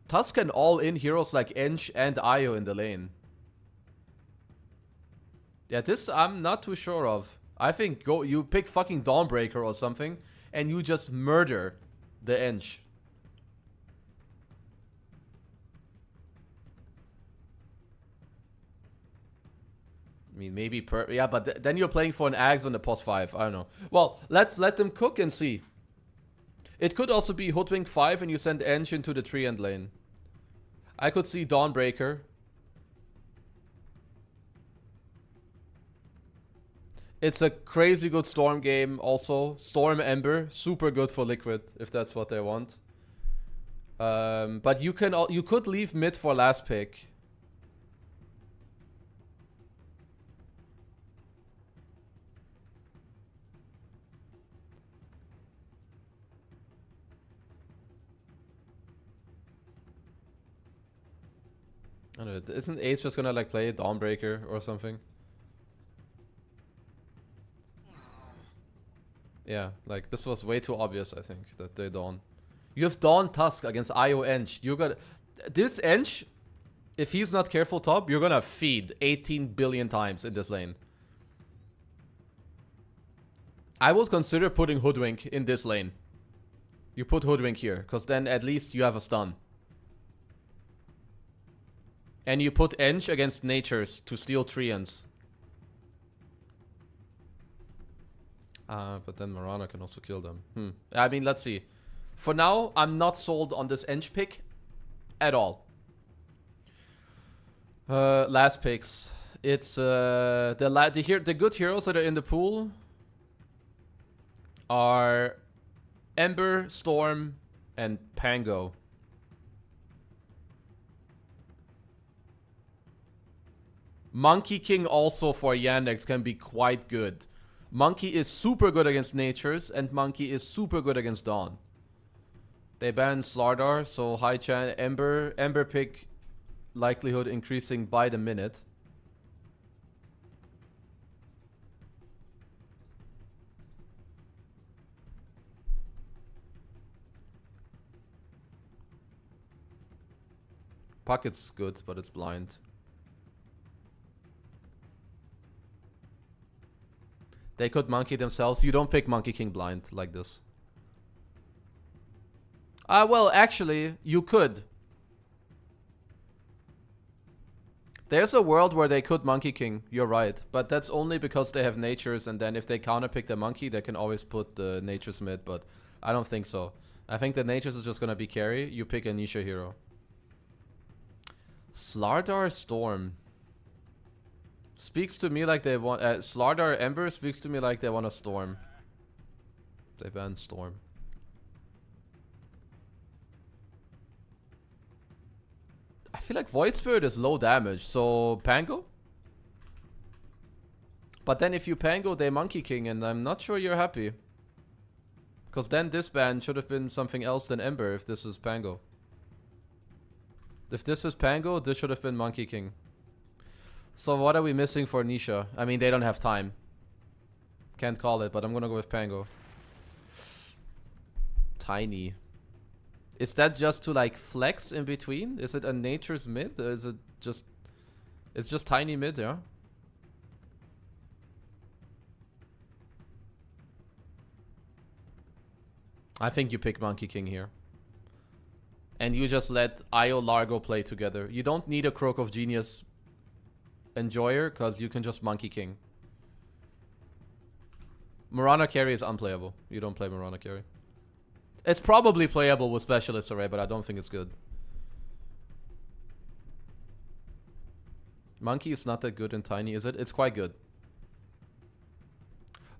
Tusk can all-in heroes like Ench and Io in the lane. Yeah, this I'm not too sure of. I think you pick fucking Dawnbreaker or something, and you just murder the Ench. I mean, maybe yeah, but then you're playing for an Axe on the post 5. I don't know. Well, let's let them cook and see. It could also be Hoodwink 5 and you send Ench into the tree end lane. I could see Dawnbreaker. It's a crazy good Storm game also. Storm Ember, super good for Liquid if that's what they want. But you could leave mid for last pick. I don't know, isn't Ace just gonna like play Dawnbreaker or something? Yeah, like this was way too obvious, I think, that they Dawn. You have Dawn Tusk against Io Ench. You got this Ench, if he's not careful top, you're gonna feed 18 billion times in this lane. I would consider putting Hoodwink in this lane. You put Hoodwink here, because then at least you have a stun. And you put Ench against Natures to steal Treants. But then Marana can also kill them. I mean, let's see. For now, I'm not sold on this Ench pick at all. Last picks. It's the good heroes that are in the pool are Ember, Storm, and Pango. Monkey King also for Yandex can be quite good. Monkey is super good against Natures, and Monkey is super good against Dawn. They banned Slardar, so high chance Ember pick likelihood increasing by the minute. Pocket's good, but it's blind. They could monkey themselves. You don't pick Monkey King blind like this. Well, actually, you could. There's a world where they could Monkey King, you're right. But that's only because they have Natures, and then if they counterpick the Monkey, they can always put the Natures mid, but I don't think so. I think the Natures is just gonna be carry. You pick a Nisha hero. Slardar Storm. Speaks to me like they want... Slardar Ember speaks to me like they want a Storm. They banned Storm. I feel like Void Spirit is low damage, so Pango? But then if you Pango, they Monkey King, and I'm not sure you're happy. Because then this ban should have been something else than Ember if this is Pango. If this is Pango, this should have been Monkey King. So what are we missing for Nisha? I mean, they don't have time. Can't call it, but I'm gonna go with Pango. Tiny. Is that just to like flex in between? Is it a Nature's mid? Or is it just... It's just Tiny mid, yeah? I think you pick Monkey King here. And you just let Io Largo play together. You don't need a Croak of Genius Enjoyer, because you can just Monkey King. Mirana carry is unplayable. You don't play Mirana carry. It's probably playable with Specialist Array, but I don't think it's good. Monkey is not that good in Tiny, is it? It's quite good.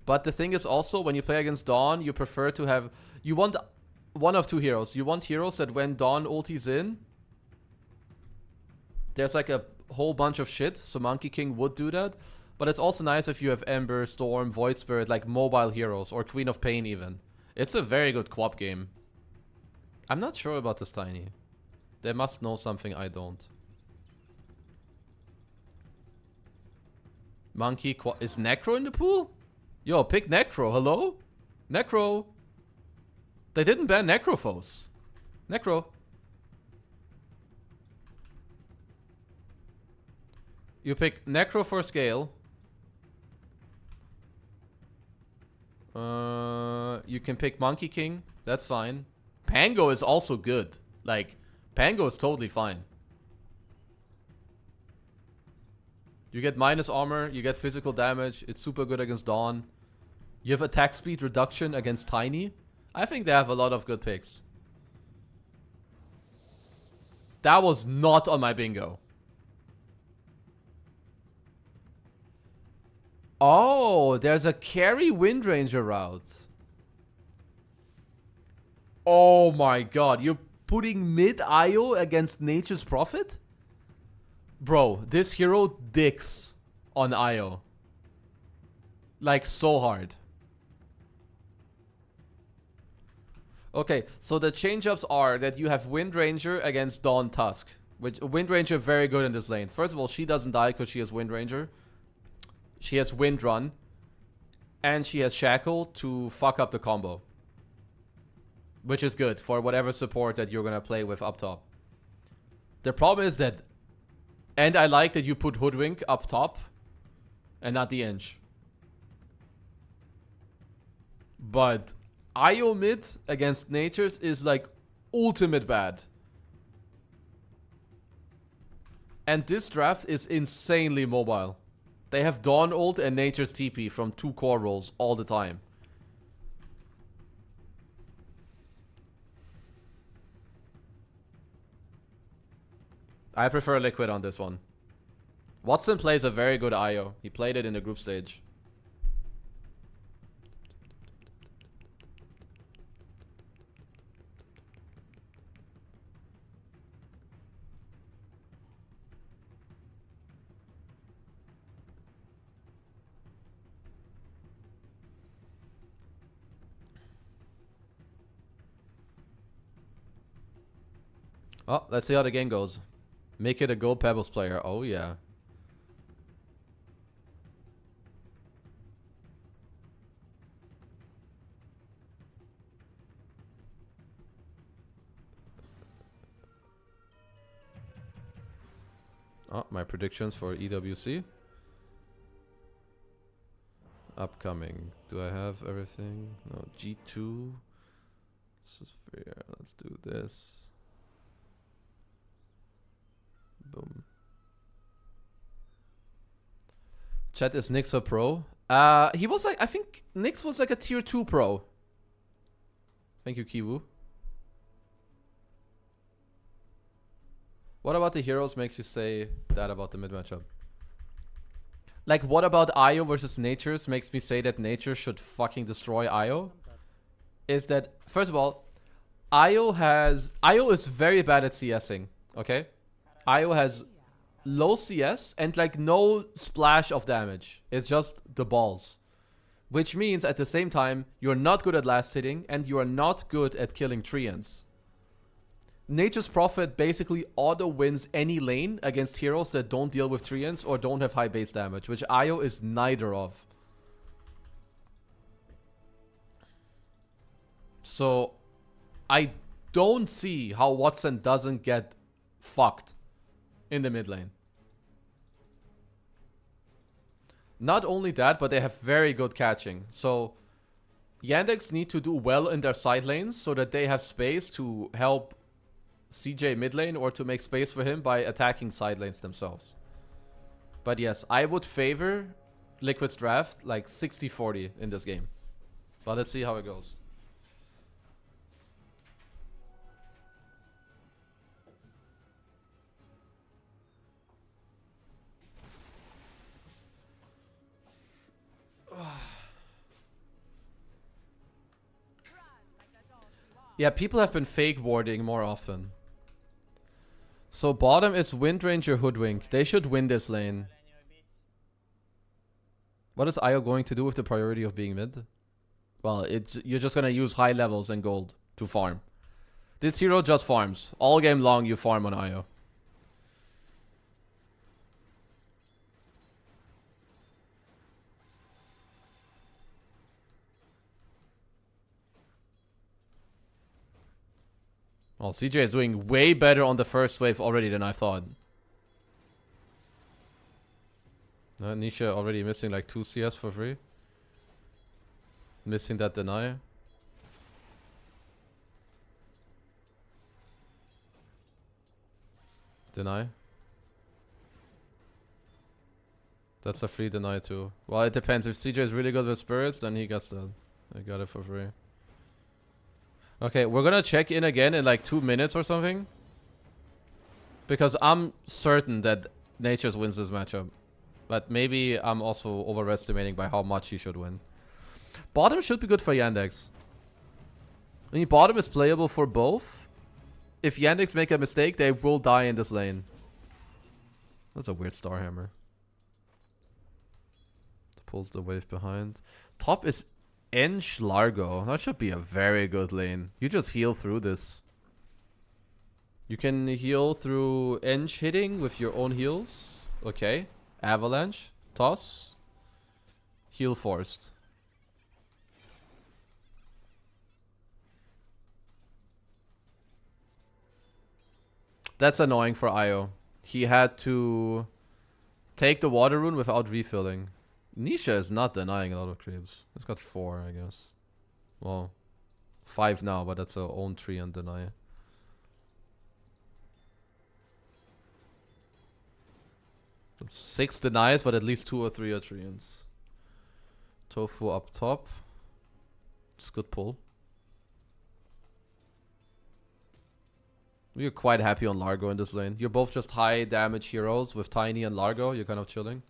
But the thing is also, when you play against Dawn, you prefer to have... You want one of two heroes. You want heroes that when Dawn ultis in, there's like a whole bunch of shit, so Monkey King would do that. But it's also nice if you have Ember, Storm, Void Spirit, like mobile heroes, or Queen of Pain even. It's a very good co-op game. I'm not sure about this Tiny. They must know something I don't. Monkey is Necro in the pool? Yo, pick Necro, hello? Necro. They didn't ban Necrophos. Necro. You pick Necro for scale. You can pick Monkey King. That's fine. Pango is also good. Like, Pango is totally fine. You get minus armor. You get physical damage. It's super good against Dawn. You have attack speed reduction against Tiny. I think they have a lot of good picks. That was not on my bingo. Oh, there's a carry Windranger route. Oh my god, you're putting mid IO against Nature's Prophet? Bro, this hero dicks on IO. Like, so hard. Okay, so the change-ups are that you have Windranger against Dawn Tusk. Which, Windranger very good in this lane. First of all, she doesn't die because she has Windranger. She has Windrun. And she has Shackle to fuck up the combo. Which is good for whatever support that you're gonna play with up top. The problem is that... And I like that you put Hoodwink up top. And not the Inch. But... IO mid against Natures is like ultimate bad. And this draft is insanely mobile. They have Dawn ult and Nature's TP from 2 core rolls all the time. I prefer Liquid on this one. Watson plays a very good IO. He played it in the group stage. Oh, let's see how the game goes. Make it a Go Pebbles player. Oh, yeah. Oh, my predictions for EWC. Upcoming. Do I have everything? No, G2. This is fair. Let's do this. Boom. Chat, is Nyx a pro? He was like, I think Nyx was like a tier 2 pro. Thank you, KheZu. What about the heroes makes you say that about the mid matchup? Like, what about Io versus Nature's makes me say that Nature should fucking destroy Io? Is that, first of all, Io is very bad at CSing, okay? Io has low CS and like no splash of damage. It's just the balls. Which means at the same time, you're not good at last hitting and you are not good at killing treants. Nature's Prophet basically auto wins any lane against heroes that don't deal with treants or don't have high base damage, which Io is neither of. So I don't see how Watson doesn't get fucked in the mid lane. Not only that, but they have very good catching. So Yandex need to do well in their side lanes so that they have space to help CJ mid lane or to make space for him by attacking side lanes themselves. But yes, I would favor Liquid's draft like 60-40 in this game. But let's see how it goes. Yeah, people have been fake warding more often. So bottom is Windranger Hoodwink. They should win this lane. What is Io going to do with the priority of being mid? Well, you're just gonna use high levels and gold to farm. This hero just farms. All game long you farm on Io. Well, CJ is doing way better on the first wave already than I thought. Nisha already missing like 2 CS for free. Missing that deny. Deny. That's a free deny too. Well, it depends. If CJ is really good with spirits, then he gets that. I got it for free. Okay, we're gonna check in again in like 2 minutes or something. Because I'm certain that Nature's wins this matchup. But maybe I'm also overestimating by how much he should win. Bottom should be good for Yandex. I mean, bottom is playable for both. If Yandex make a mistake, they will die in this lane. That's a weird Starhammer. Pulls the wave behind. Top is Ench Largo. That should be a very good lane. You just heal through this. You can heal through Ench hitting with your own heals. Okay. Avalanche. Toss. Heal forced. That's annoying for Io. He had to take the water rune without refilling. Nisha is not denying a lot of creeps. It's got 4, I guess. Well, 5 now, but that's her own 3 and deny. That's 6 denies, but at least 2 or 3 are treants. Tofu up top. It's good pull. You're quite happy on Largo in this lane. You're both just high damage heroes with Tiny and Largo. You're kind of chilling.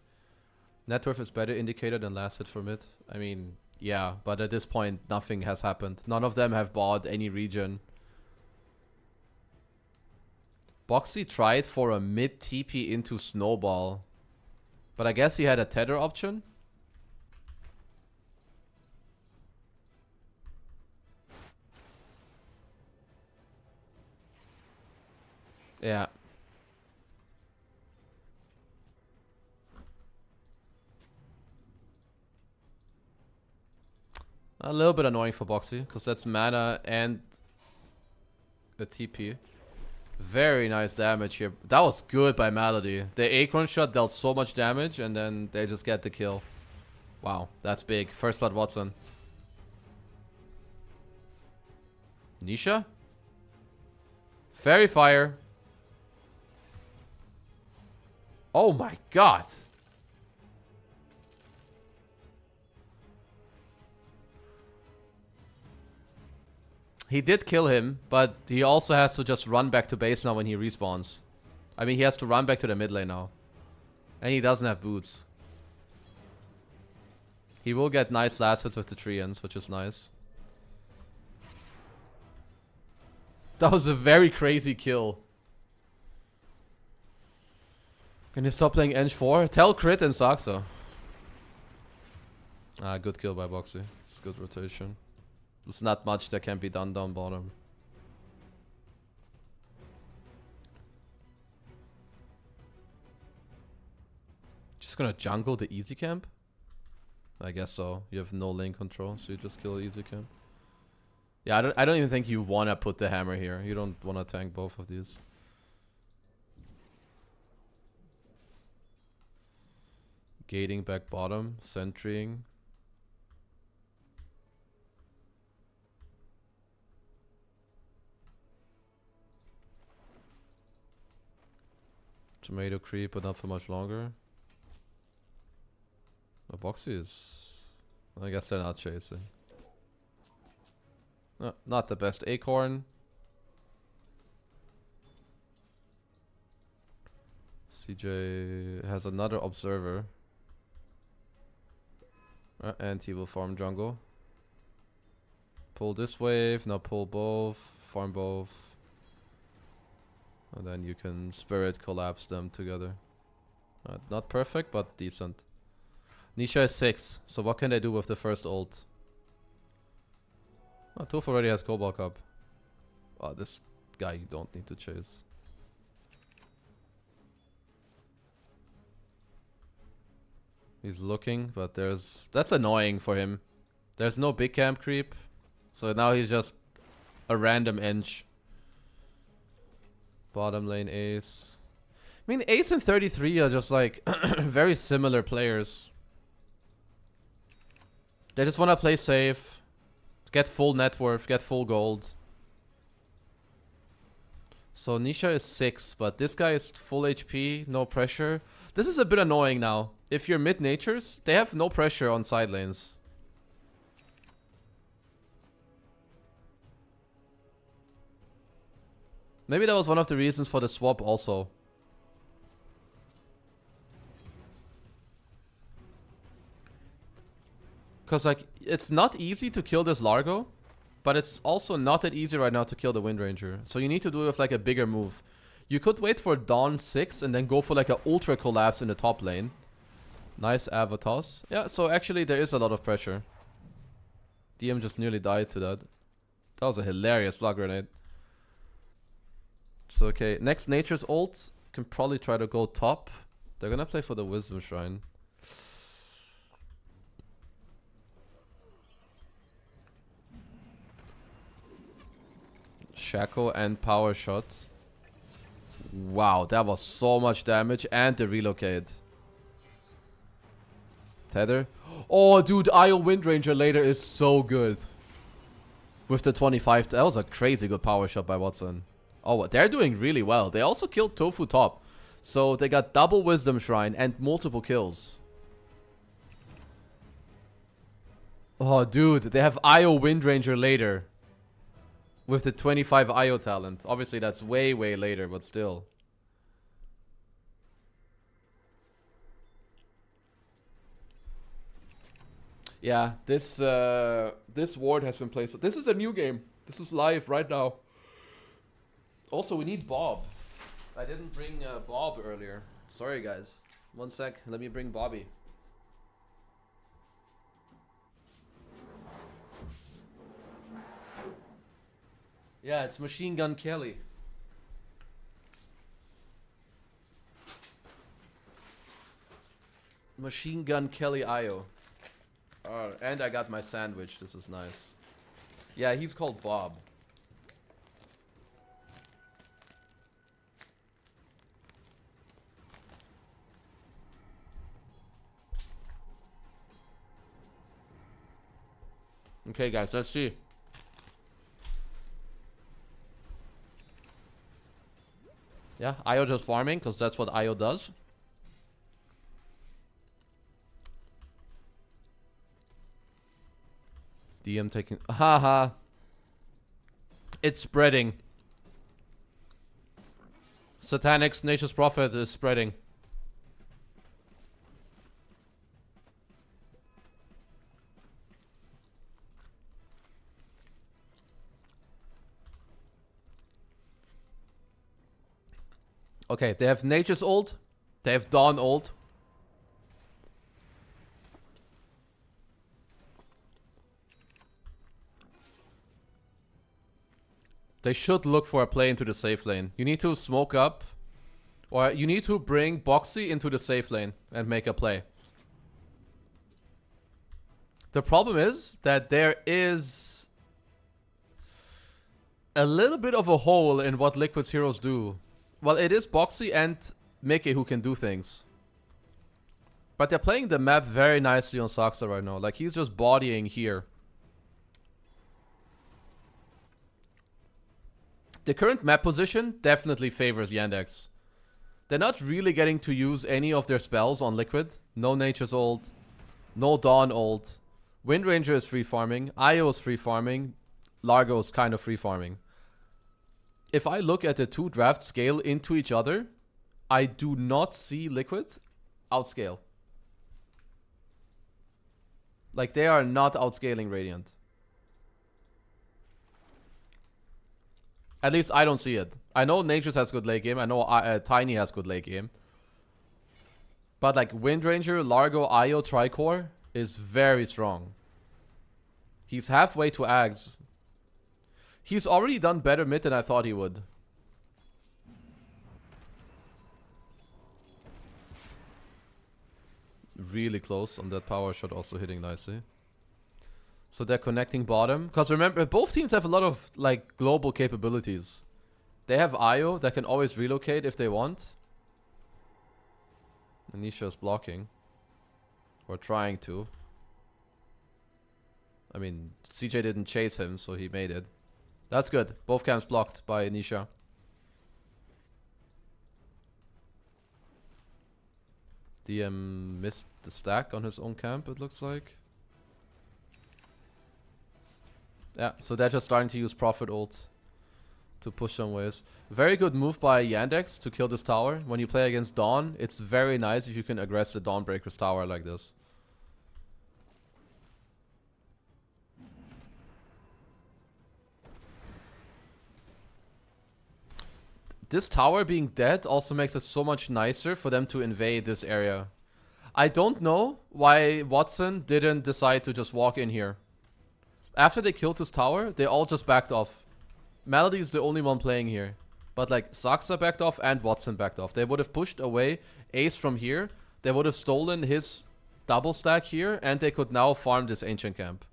Net worth is better indicator than last hit for mid. I mean, yeah, but at this point, nothing has happened. None of them have bought any region. Boxy tried for a mid TP into Snowball. But I guess he had a tether option. Yeah. A little bit annoying for Boxy, because that's mana and a TP. Very nice damage here. That was good by Melody. The Acorn shot dealt so much damage, and then they just get the kill. Wow, that's big. First blood Watson. Nisha? Fairy Fire. Oh my god. He did kill him, but he also has to just run back to base now when he respawns. I mean, he has to run back to the mid lane now. And he doesn't have boots. He will get nice last hits with the Treants, which is nice. That was a very crazy kill. Can you stop playing Eng 4? Tell crit and Saxo. Ah, good kill by Boxy. It's good rotation. There's not much that can be done down bottom. Just gonna jungle the easy camp? I guess so. You have no lane control, so you just kill easy camp. Yeah, I don't even think you wanna put the hammer here. You don't wanna tank both of these. Gating back bottom, sentrying. Tomato creep, but not for much longer. The Boxy is... I guess they're not chasing. No, not the best Acorn. CJ has another observer. And he will farm jungle. Pull this wave, now pull both, farm both. And then you can spirit collapse them together. Not perfect, but decent. Nisha is 6, so what can they do with the first ult? Oh, Tooth already has Cobalt Cup. Oh, this guy you don't need to chase. He's looking, but that's annoying for him. There's no big camp creep. So now he's just a random inch. Bottom lane Ace. I mean, Ace and 33 are just like very similar players. They just want to play safe, get full net worth, get full gold. So Nisha is 6, but this guy is full HP, no pressure. This is a bit annoying now. If you're mid-natures, they have no pressure on side lanes. Maybe that was one of the reasons for the swap also. Because, like, it's not easy to kill this Largo, but it's also not that easy right now to kill the Wind Ranger. So you need to do it with, like, a bigger move. You could wait for Dawn 6 and then go for, like, an Ultra Collapse in the top lane. Nice Avatos. Yeah, so actually there is a lot of pressure. DM just nearly died to that. That was a hilarious block grenade. So, okay, next Nature's ult can probably try to go top. They're gonna play for the Wisdom Shrine. Shackle and power shot. Wow, that was so much damage. And the relocate. Tether. Oh, dude, IO Wind Ranger later is so good. With the 25. That was a crazy good power shot by Watson. Oh, they're doing really well. They also killed Tofu top. So they got double Wisdom Shrine and multiple kills. Oh, dude, they have IO Wind Ranger later. With the 25 IO talent. Obviously, that's way, way later, but still. Yeah, this ward has been placed. This is a new game. This is live right now. Also, we need Bob. I didn't bring Bob earlier. Sorry, guys. One sec. Let me bring Bobby. Yeah, it's Machine Gun Kelly. Machine Gun Kelly Io. And I got my sandwich. This is nice. Yeah, he's called Bob. Okay, guys, let's see. Yeah, Io just farming, because that's what Io does. DM taking... Haha. It's spreading. Satanic's Nature's Prophet is spreading. Okay, they have Nature's ult. They have Dawn ult. They should look for a play into the safe lane. You need to smoke up. Or you need to bring Boxy into the safe lane and make a play. The problem is that there is a little bit of a hole in what Liquid's heroes do. Well, it is Boxy and Mickey who can do things. But they're playing the map very nicely on Saksa right now. Like, he's just bodying here. The current map position definitely favors Yandex. They're not really getting to use any of their spells on Liquid. No Nature's ult. No Dawn ult. Wind Ranger is free farming. Io is free farming. Largo is kind of free farming. If I look at the two drafts scale into each other, I do not see Liquid outscale. Like, they are not outscaling Radiant. At least I don't see it. I know Nature's has good late game. I know Tiny has good late game. But like Wind Ranger, Largo, Io, Tricore is very strong. He's halfway to Ags. He's already done better mid than I thought he would. Really close on that power shot, also hitting nicely. So they're connecting bottom. Because remember, both teams have a lot of like global capabilities. They have Io that can always relocate if they want. Anisha's blocking. Or trying to. I mean, CJ didn't chase him, so he made it. That's good. Both camps blocked by Anisha. DM missed the stack on his own camp, it looks like. Yeah, so they're just starting to use Prophet ult to push some ways. Very good move by Yandex to kill this tower. When you play against Dawn, it's very nice if you can aggress the Dawnbreaker's tower like this. This tower being dead also makes it so much nicer for them to invade this area. I don't know why Watson didn't decide to just walk in here. After they killed this tower, they all just backed off. Melody is the only one playing here. But like, Saksa backed off and Watson backed off. They would have pushed away Ace from here. They would have stolen his double stack here. And they could now farm this ancient camp.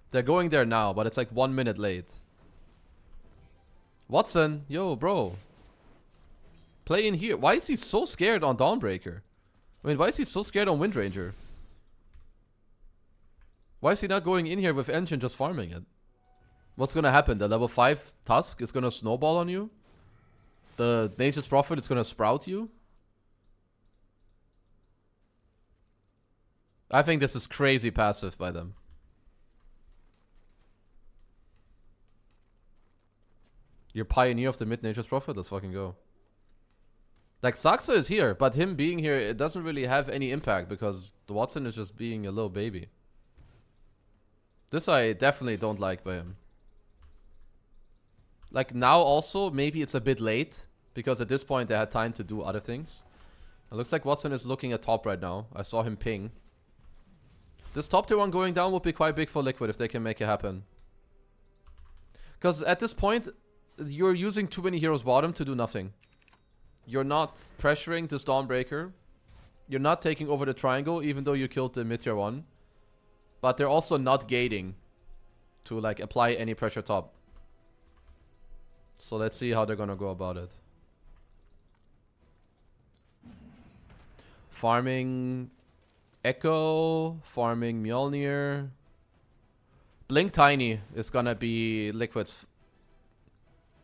They're going there now, but it's like 1 minute late. Watson, yo, bro. Play in here. Why is he so scared on Dawnbreaker? I mean, why is he so scared on Wind Ranger? Why is he not going in here with Engine just farming it? What's gonna happen? The level 5 Tusk is gonna snowball on you? The Nature's Prophet is gonna sprout you? I think this is crazy passive by them. You're Pioneer of the mid Nature's Prophet? Let's fucking go. Like, Saksa is here, but him being here, it doesn't really have any impact because the Watson is just being a little baby. This I definitely don't like by him. Like, now also, maybe it's a bit late because at this point they had time to do other things. It looks like Watson is looking at top right now. I saw him ping. This top tier one going down would be quite big for Liquid if they can make it happen. Because at this point, you're using too many heroes bottom to do nothing. You're not pressuring this Dawnbreaker. You're not taking over the triangle, even though you killed the mid-tier one. But they're also not gating to like apply any pressure top. So let's see how they're gonna go about it. Farming Echo, farming Mjolnir. Blink Tiny is gonna be Liquid's.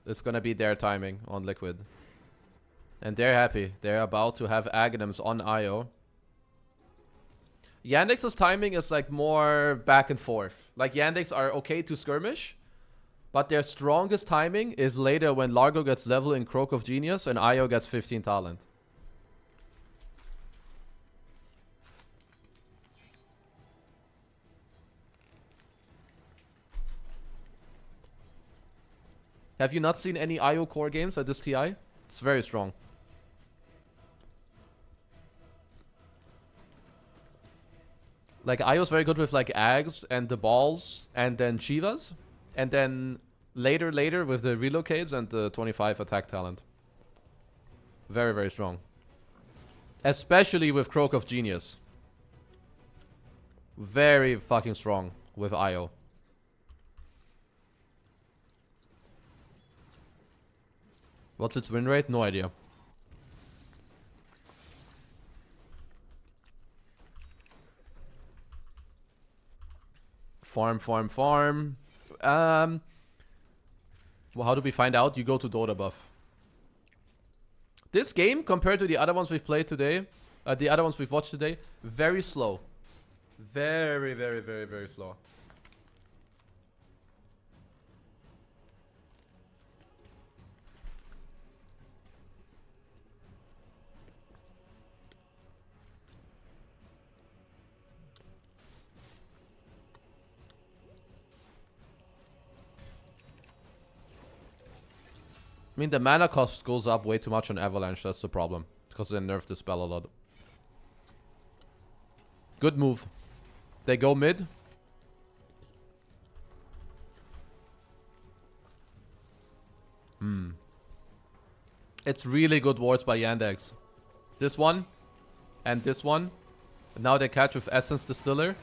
It's gonna be their timing on Liquid. And they're happy. They're about to have Aghanims on IO. Yandex's timing is like more back and forth. Like Yandex are okay to skirmish, but their strongest timing is later when Largo gets level in Croak of Genius and IO gets 15 talent. Have you not seen any IO core games at this TI? It's very strong. Like, IO's very good with, like, Ags and the balls and then Shivas. And then later with the relocates and the 25 attack talent. Very, very strong. Especially with Croak of Genius. Very fucking strong with IO. What's its win rate? No idea. Farm. Well, how do we find out? You go to Dota buff. This game, compared to the other ones we've played today, the other ones we've watched today, very slow. Very slow. I mean, the mana cost goes up way too much on Avalanche. That's the problem. Because they nerfed the spell a lot. Good move. They go mid. It's really good wards by Yandex. This one. And this one. And now they catch with Essence Distiller.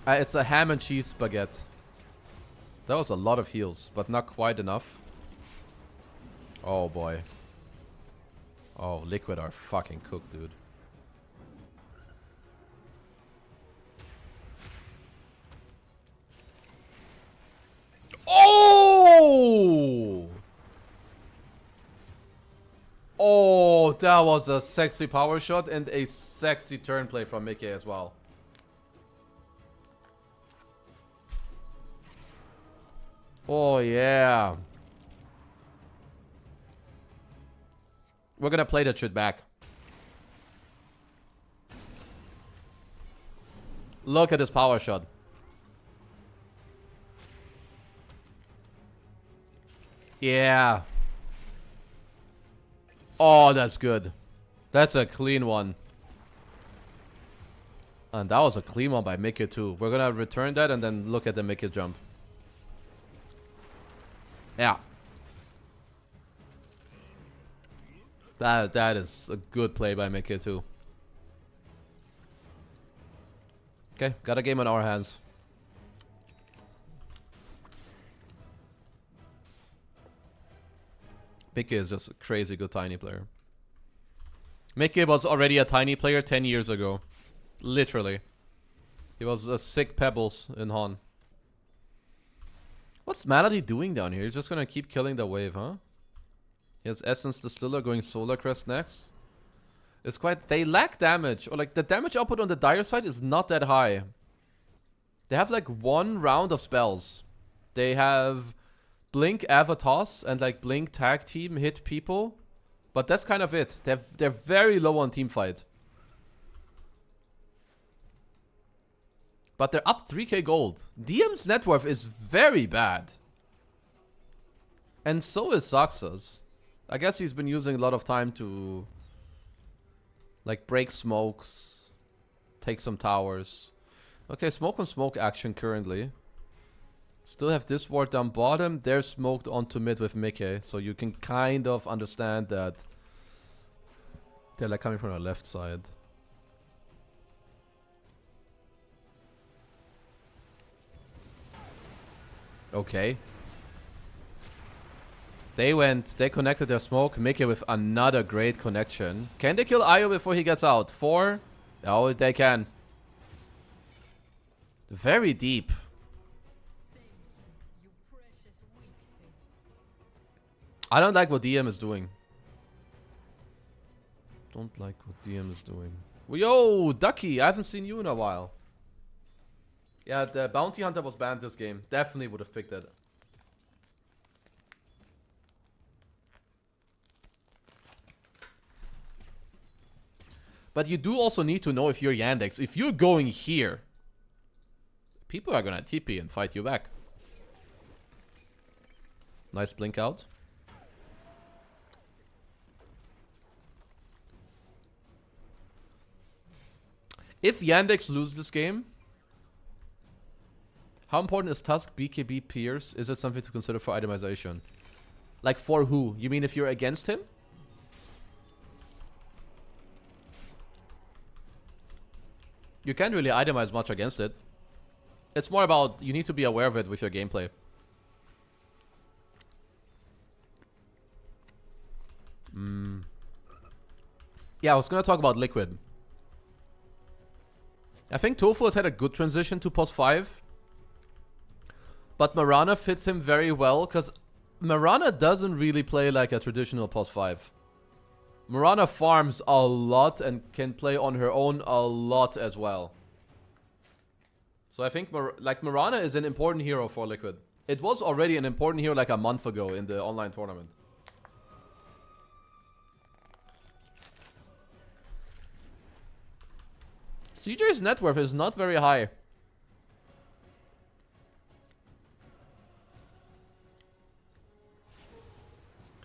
It's a ham and cheese baguette. That was a lot of heals, but not quite enough. Oh boy. Oh, Liquid are fucking cooked, dude. Oh! Oh, that was a sexy power shot and a sexy turn play from Mickey as well. Oh, yeah. We're gonna play that shit back. Look at this power shot. Yeah. Oh, that's good. That's a clean one. And that was a clean one by Mickey too. We're gonna return that and then look at the Mickey jump. Yeah. That is a good play by Mickey too. Okay, got a game on our hands. Mickey is just a crazy good tiny player. Mickey was already a tiny player 10 years ago. Literally. He was a sick Pebbles in Han. What's Malady doing down here? He's just gonna keep killing the wave, huh? He has Essence Distiller going Solar Crest next. It's quite... They lack damage. Or like the damage output on the Dire side is not that high. They have like one round of spells. They have Blink Avatos and like Blink Tag Team hit people. But that's kind of it. They're very low on team fight. But they're up 3k gold. DM's net worth is very bad. And so is Saxa's. I guess he's been using a lot of time to like break smokes, take some towers. Okay, smoke on smoke action currently. Still have this ward down bottom. They're smoked onto mid with Mickey. So you can kind of understand that They're like coming from the left side. Okay. They connected their smoke. Mickey with another great connection. Can they kill Io before he gets out? 4? Oh, they can. Very deep. I don't like what DM is doing. Don't like what DM is doing. Yo, Ducky, I haven't seen you in a while. Yeah, the Bounty Hunter was banned this game. Definitely would have picked it. But you do also need to know if you're Yandex. If you're going here, people are gonna TP and fight you back. Nice blink out. If Yandex loses this game, how important is Tusk, BKB, Pierce? Is it something to consider for itemization? Like for who? You mean if you're against him? You can't really itemize much against it. It's more about you need to be aware of it with your gameplay. Yeah, I was gonna talk about Liquid. I think Tofu has had a good transition to post 5. But Mirana fits him very well, because Mirana doesn't really play like a traditional post 5. Mirana farms a lot and can play on her own a lot as well. So I think Mirana is an important hero for Liquid. It was already an important hero like a month ago in the online tournament. CJ's net worth is not very high.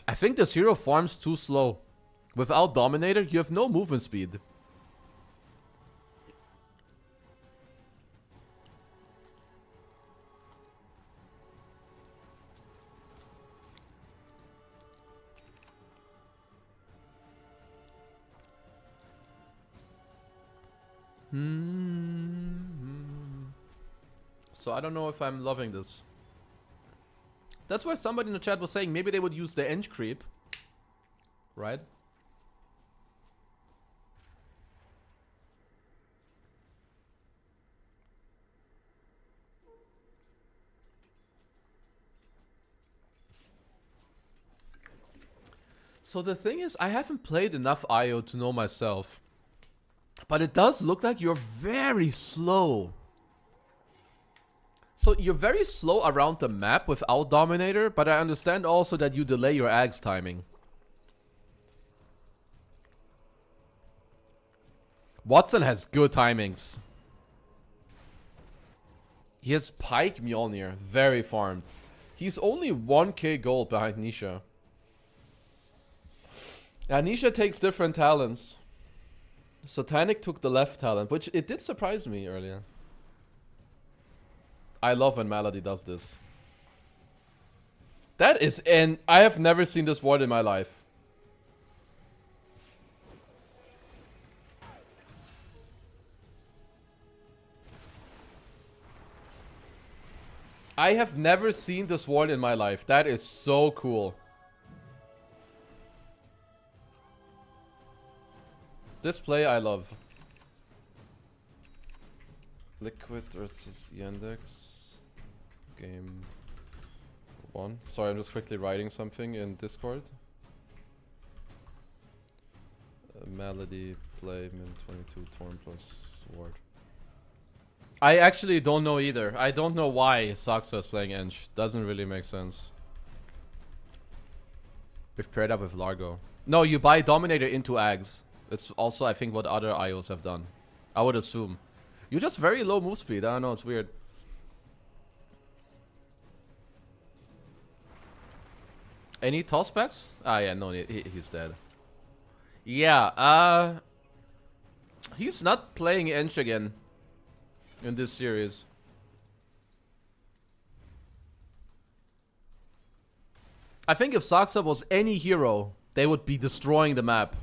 I think this hero farms too slow. Without Dominator, you have no movement speed. So I don't know if I'm loving this. That's why somebody in the chat was saying maybe they would use the Eng creep. Right? So the thing is, I haven't played enough IO to know myself. But it does look like you're very slow. So you're very slow around the map without Dominator, but I understand also that you delay your Ags timing. Watson has good timings. He has Pike Mjolnir, very farmed. He's only 1k gold behind Nisha. Yeah, Nisha takes different talents. Satanic took the left talent, which it did surprise me earlier. I love when Malady does this. That is I have never seen this ward in my life. I have never seen this ward in my life. That is so cool. This play I love. Liquid versus Yandex. Game 1. Sorry, I'm just quickly writing something in Discord. Malady, play, min 22, Torn plus ward. I actually don't know either. I don't know why Saxo is playing Eng. Doesn't really make sense. We've paired up with Largo. No, you buy Dominator into Ags. It's also, I think, what other IOs have done. I would assume. You're just very low move speed. I don't know, it's weird. Any toss packs? Ah, yeah, no, he's dead. Yeah, he's not playing Eng again in this series. I think if Saksa was any hero, they would be destroying the map.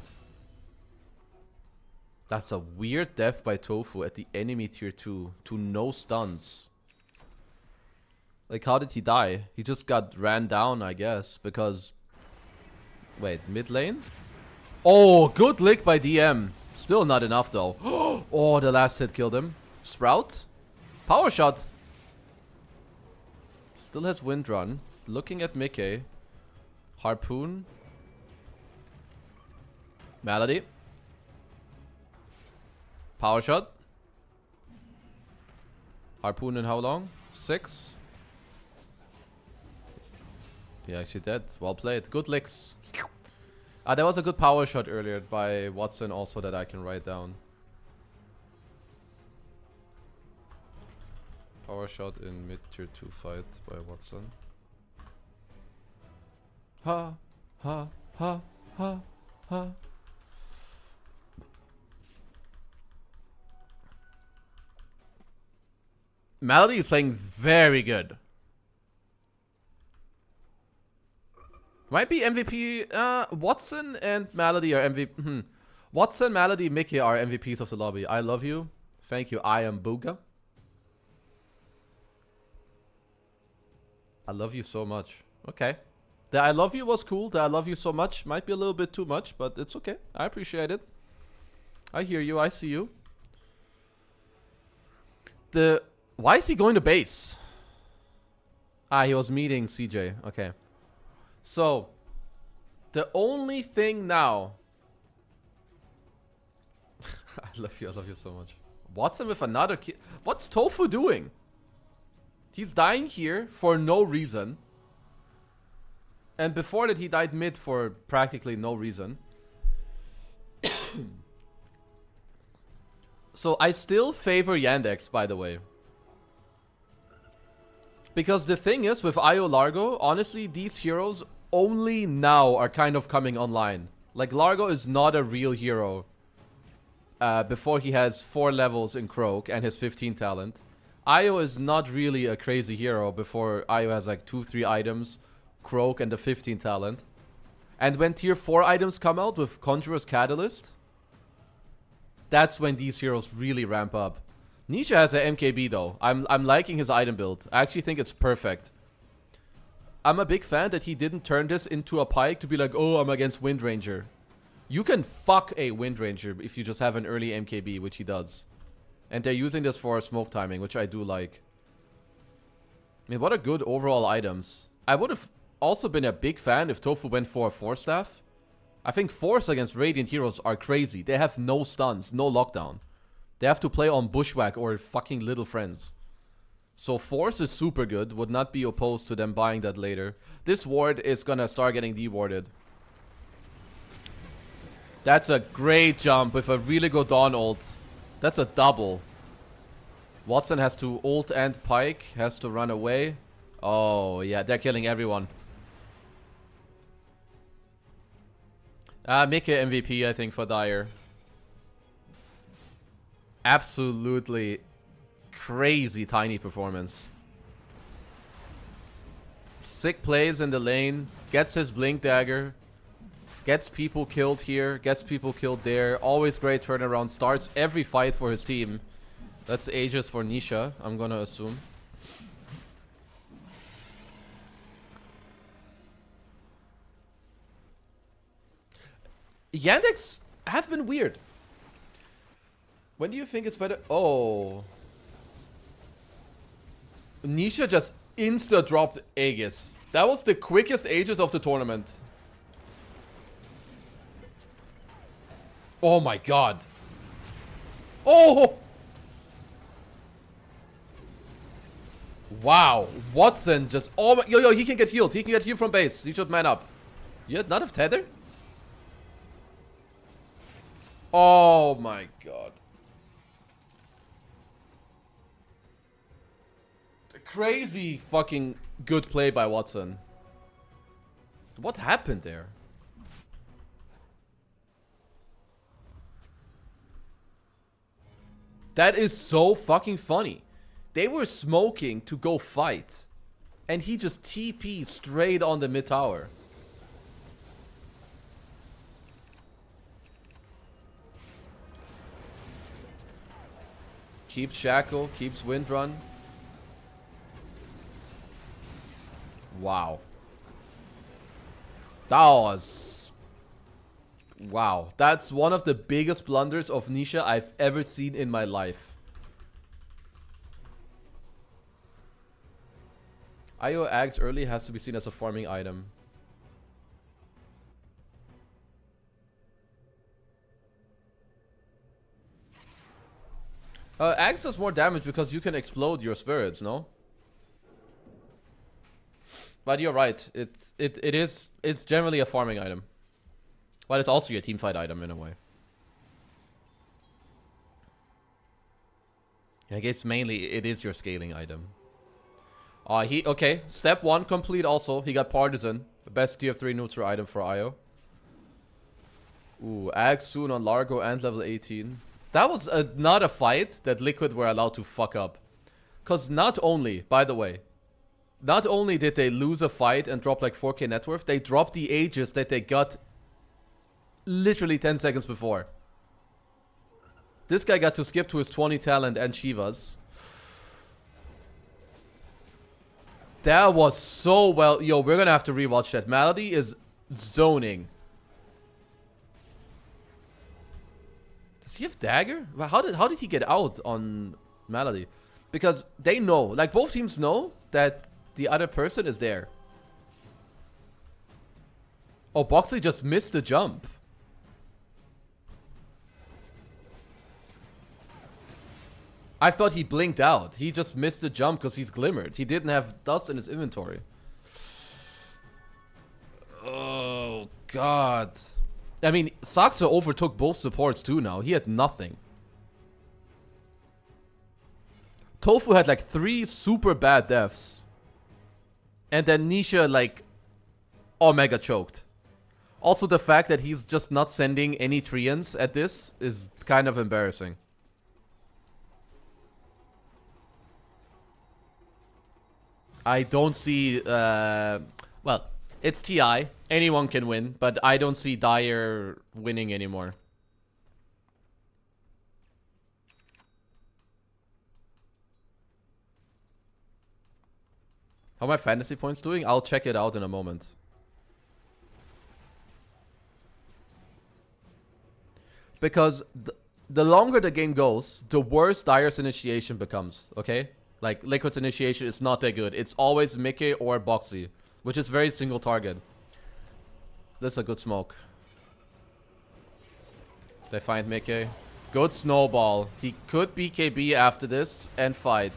That's a weird death by Tofu at the enemy tier 2 to no stuns. Like, how did he die? He just got ran down, I guess, because... Wait, mid lane? Oh, good lick by DM. Still not enough, though. Oh, the last hit killed him. Sprout? Power shot. Still has Wind Run. Looking at Mickey. Harpoon. Melody. Power shot. Harpoon in how long? 6. Yeah, actually dead. Well played. Good licks. There was a good power shot earlier by Watson also that I can write down. Power shot in mid tier 2 fight by Watson. Ha, ha, ha, ha, ha. Melody is playing very good. Might be MVP. Watson and Melody are MVP. Watson, Melody, Mickey are MVPs of the lobby. I love you. Thank you. I am Booga. I love you so much. Okay. The I love you was cool. The I love you so much might be a little bit too much, but it's okay. I appreciate it. I hear you. I see you. Why is he going to base? He was meeting CJ. Okay. So, the only thing now... I love you so much. Watson with another kill. What's Tofu doing? He's dying here for no reason. And before that he died mid for practically no reason. So I still favor Yandex, by the way. Because the thing is, with IO Largo, honestly, these heroes only now are kind of coming online. Like, Largo is not a real hero. Before he has 4 levels in Croak and his 15 talent. IO is not really a crazy hero before IO has like 2-3 items, Croak and the 15 talent. And when tier 4 items come out with Conjurer's Catalyst, that's when these heroes really ramp up. Nisha has a MKB though. I'm liking his item build. I actually think it's perfect. I'm a big fan that he didn't turn this into a pike to be like, oh, I'm against Wind Ranger. You can fuck a Wind Ranger if you just have an early MKB, which he does. And they're using this for smoke timing, which I do like. I mean, what are good overall items. I would have also been a big fan if Tofu went for a Force Staff. I think Force against Radiant heroes are crazy. They have no stuns, no lockdown. They have to play on Bushwhack or fucking Little Friends. So Force is super good. Would not be opposed to them buying that later. This ward is gonna start getting dewarded. That's a great jump with a really good Dawn ult. That's a double. Watson has to ult and pike. Has to run away. Oh, yeah. They're killing everyone. Mickey MVP, I think, for Dire. Absolutely crazy tiny performance. Sick plays in the lane. Gets his Blink Dagger. Gets people killed here. Gets people killed there. Always great turnaround. Starts every fight for his team. That's Aegis for Nisha, I'm gonna assume. Yandex have been weird. When do you think it's better? Oh. Nisha just insta-dropped Aegis. That was the quickest Aegis of the tournament. Oh my god. Oh! Wow. Watson just... Oh my... Yo, he can get healed. He can get healed from base. He should man up. You had not have tether? Oh my god. Crazy fucking good play by Watson. What happened there? That is so fucking funny. They were smoking to go fight. And he just TP straight on the mid tower. Keeps Shackle, keeps Wind Run. Wow. That was... Wow. That's one of the biggest blunders of Nisha I've ever seen in my life. IO Ags early has to be seen as a farming item. Axe does more damage because you can explode your spirits, no? But you're right. It's generally a farming item. But it's also your teamfight item in a way. I guess mainly it is your scaling item. Okay, step 1 complete also. He got Partisan. The best tier 3 neutral item for IO. Ooh, Axe soon on Largo and level 18. That was not a fight that Liquid were allowed to fuck up. Because not only, by the way, not only did they lose a fight and drop like 4k net worth, they dropped the Aegis that they got literally 10 seconds before. This guy got to skip to his 20 talent and Shivas. That was so well. Yo, we're gonna have to rewatch that. Malady is zoning. Does he have dagger? How did he get out on Malady? Because they know, like both teams know that the other person is there. Oh, Boxley just missed the jump. I thought he blinked out. He just missed the jump because he's glimmered. He didn't have dust in his inventory. Oh, God. I mean, Saxa overtook both supports too now. He had nothing. Tofu had like 3 super bad deaths. And then Nisha like Omega choked. Also the fact that he's just not sending any Treants at this is kind of embarrassing. I don't see, well, it's TI. Anyone can win, but I don't see Dire winning anymore. How are my fantasy points doing? I'll check it out in a moment. Because the longer the game goes, the worse Dire's initiation becomes, okay? Like, Liquid's initiation is not that good. It's always Mickey or Boxy, which is very single target. This is a good smoke. They find Mickey. Good snowball. He could BKB after this and fight.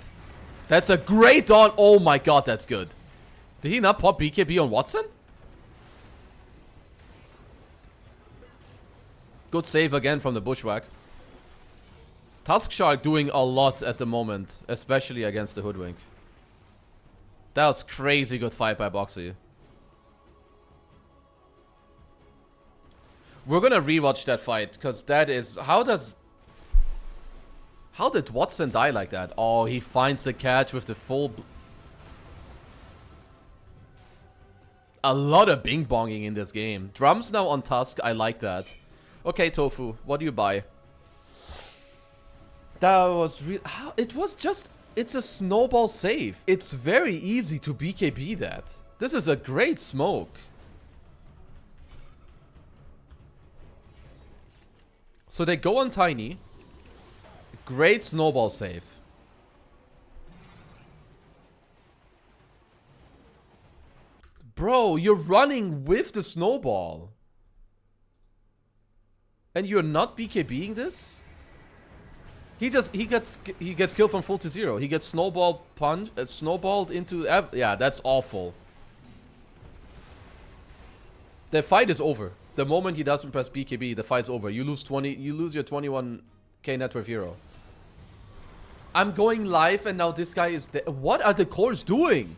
That's a great dawn. Oh my god, that's good. Did he not pop BKB on Watson? Good save again from the Bushwhack. Tusk Shark doing a lot at the moment, especially against the Hoodwink. That was crazy good fight by Boxy. We're gonna rewatch that fight, because that is... How did Watson die like that? Oh, he finds the catch with the full... A lot of bing-bonging in this game. Drums now on Tusk, I like that. Okay, Tofu, what do you buy? That was real. It was just... It's a snowball save. It's very easy to BKB that. This is a great smoke. So they go on Tiny. Great snowball save. Bro, you're running with the snowball. And you're not BKBing this? He gets killed from full to zero. He gets snowballed into... Yeah, that's awful. The fight is over. The moment he doesn't press BKB, the fight's over. You lose your 21k net worth hero. I'm going live and now this guy is dead. What are the cores doing?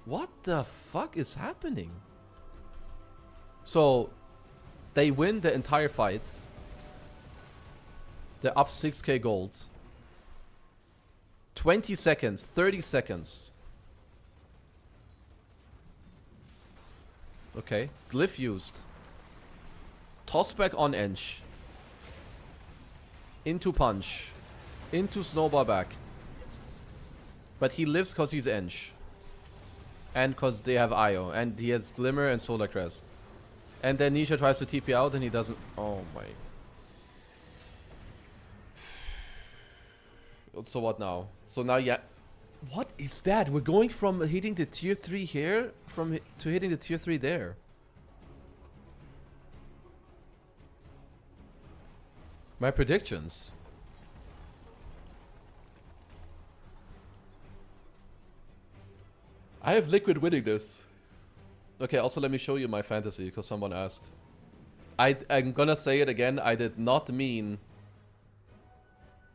What the fuck is happening? So, they win the entire fight. They're up 6k gold. 20 seconds, 30 seconds. Okay, glyph used. Toss back on Ench. Into punch. Into snowball back. But he lives because he's Ench. And because they have Io. And he has Glimmer and Solar Crest. And then Nisha tries to TP out and he doesn't... Oh my... So what now? So now, yeah... What is that? We're going from hitting the tier 3 here to hitting the tier 3 there. My predictions. I have Liquid winning this. Okay, also let me show you my fantasy, because someone asked. I'm gonna say it again, I did not mean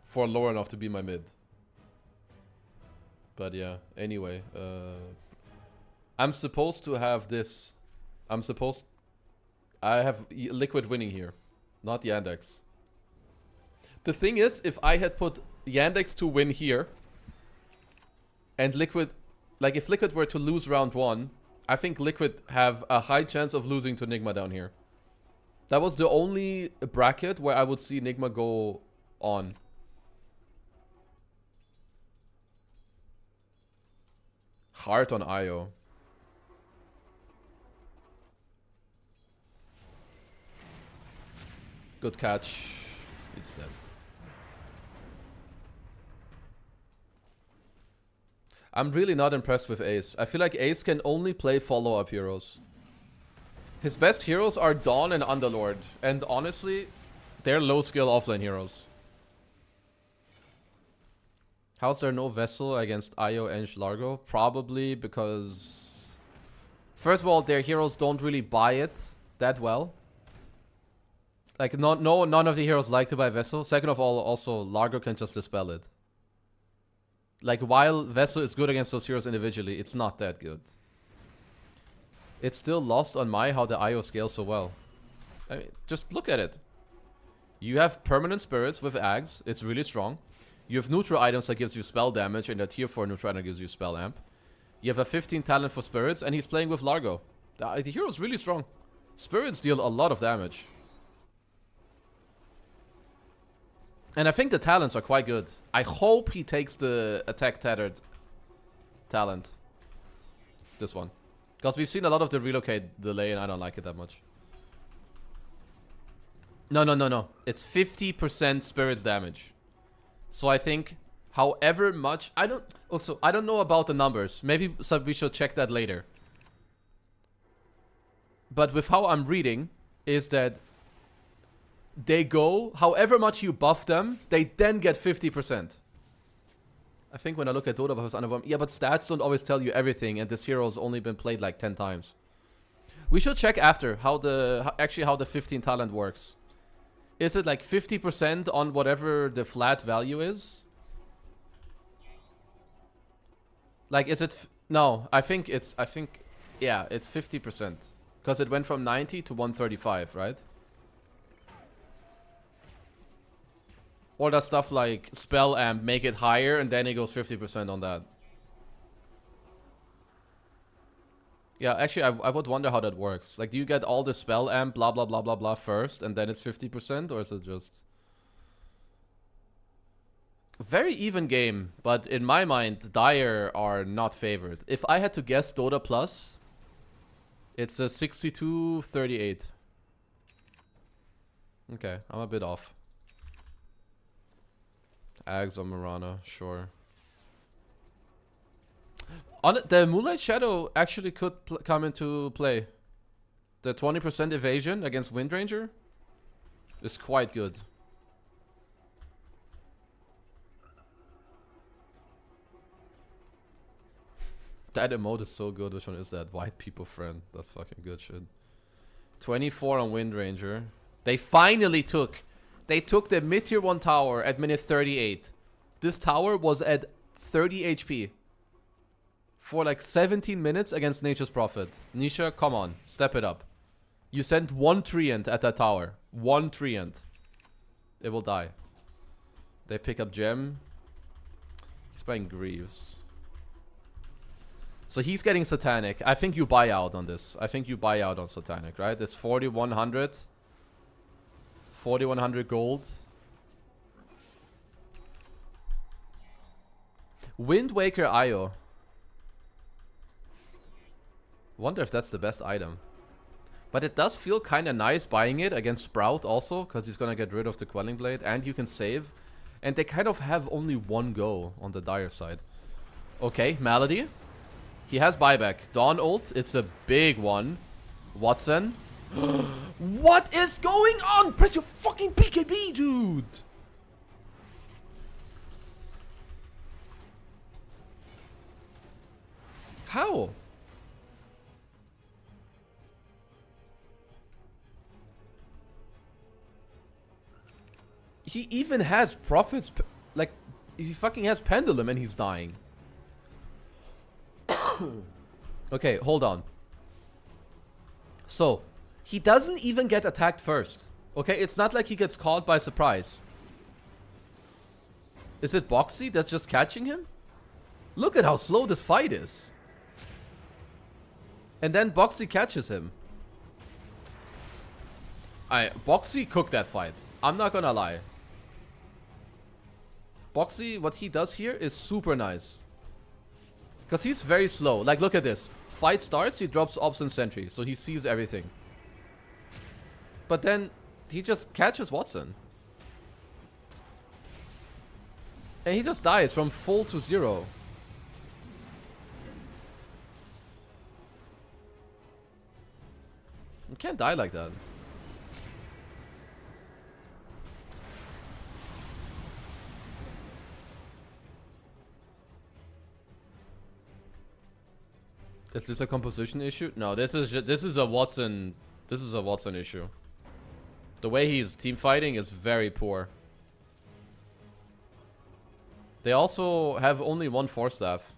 for lower enough to be my mid. But yeah, anyway. I'm supposed to have this. I have Liquid winning here, not Yandex. The thing is, if I had put Yandex to win here, and Liquid... Like, if Liquid were to lose round 1, I think Liquid have a high chance of losing to Nigma down here. That was the only bracket where I would see Nigma go on. Heart on Io. Good catch. It's dead. I'm really not impressed with Ace. I feel like Ace can only play follow-up heroes. His best heroes are Dawn and Underlord. And honestly, they're low-skill offlane heroes. How's there no Vessel against Io and Largo? Probably because... First of all, their heroes don't really buy it that well. Like, none of the heroes like to buy Vessel. Second of all, also, Largo can just dispel it. Like, while Vessel is good against those heroes individually, it's not that good. It's still lost on my how the IO scales so well. I mean, just look at it. You have permanent spirits with Ags. It's really strong. You have neutral items that gives you spell damage, and a tier 4 neutral item gives you spell amp. You have a 15 talent for spirits, and he's playing with Largo. The hero's really strong. Spirits deal a lot of damage. And I think the talents are quite good. I hope he takes the attack tethered talent. This one. Because we've seen a lot of the relocate delay and I don't like it that much. No. It's 50% spirits damage. So I think however much... I don't know about the numbers. Maybe we should check that later. But with how I'm reading is that they go, however much you buff them, they then get 50%. I think when I look at Dota buffs, yeah, but stats don't always tell you everything, and this hero's only been played like 10 times. We should check after how the 15 talent works. Is it like 50% on whatever the flat value is? Like, is it... No, I think, yeah, it's 50%. Because it went from 90 to 135, right? Or does stuff like spell amp make it higher and then it goes 50% on that? Yeah, actually, I would wonder how that works. Like, do you get all the spell amp blah blah blah blah blah first and then it's 50%? Or is it just... Very even game, but in my mind, Dire are not favored. If I had to guess Dota Plus, it's a 62-38. Okay, I'm a bit off. Ags or Mirana, sure. On it, the Moonlight Shadow actually could come into play. The 20% evasion against Windranger is quite good. That emote is so good. Which one is that? White people friend. That's fucking good shit. 24 on Windranger. They finally took... They took the mid-tier 1 tower at minute 38. This tower was at 30 HP. For like 17 minutes against Nature's Prophet. Nisha, come on. Step it up. You sent one Treant at that tower. One Treant. It will die. They pick up Gem. He's playing Greaves. So he's getting Satanic. I think you buy out on this. I think you buy out on Satanic, right? It's 4100. 4,100 gold. Wind Waker Io. Wonder if that's the best item. But it does feel kind of nice buying it against Sprout also, because he's going to get rid of the Quelling Blade, and you can save. And they kind of have only one go on the Dire side. Okay, Malady. He has buyback. Dawn ult, it's a big one. Watson. What is going on? Press your fucking PKB, dude! How? He even has Prophets, like, he fucking has Pendulum and he's dying. Okay, hold on. So, he doesn't even get attacked first. Okay, it's not like he gets caught by surprise. Is it Boxy that's just catching him? Look at how slow this fight is. And then Boxy catches him. Boxy cooked that fight. I'm not gonna lie. Boxy, what he does here is super nice. Because he's very slow. Like, look at this. Fight starts, he drops Ops and Sentry. So he sees everything. But then, he just catches Watson. And he just dies from full to 0. You can't die like that. Is this a composition issue? No, this is a Watson issue. The way he's team fighting is very poor. They also have only one Force Staff.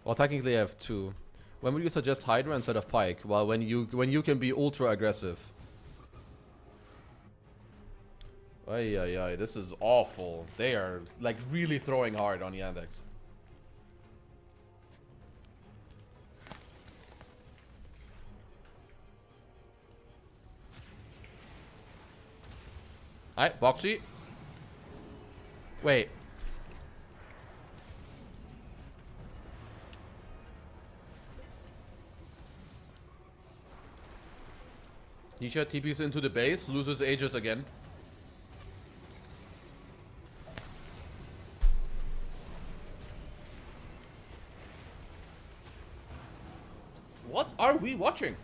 Well, technically they have 2. When would you suggest Hydra instead of Pike? Well, when you can be ultra aggressive. Ay ay ay, this is awful. They are like really throwing hard on Yandex. Alright, Boxy. Wait. Nisha TPs into the base, loses Aegis again. What are we watching?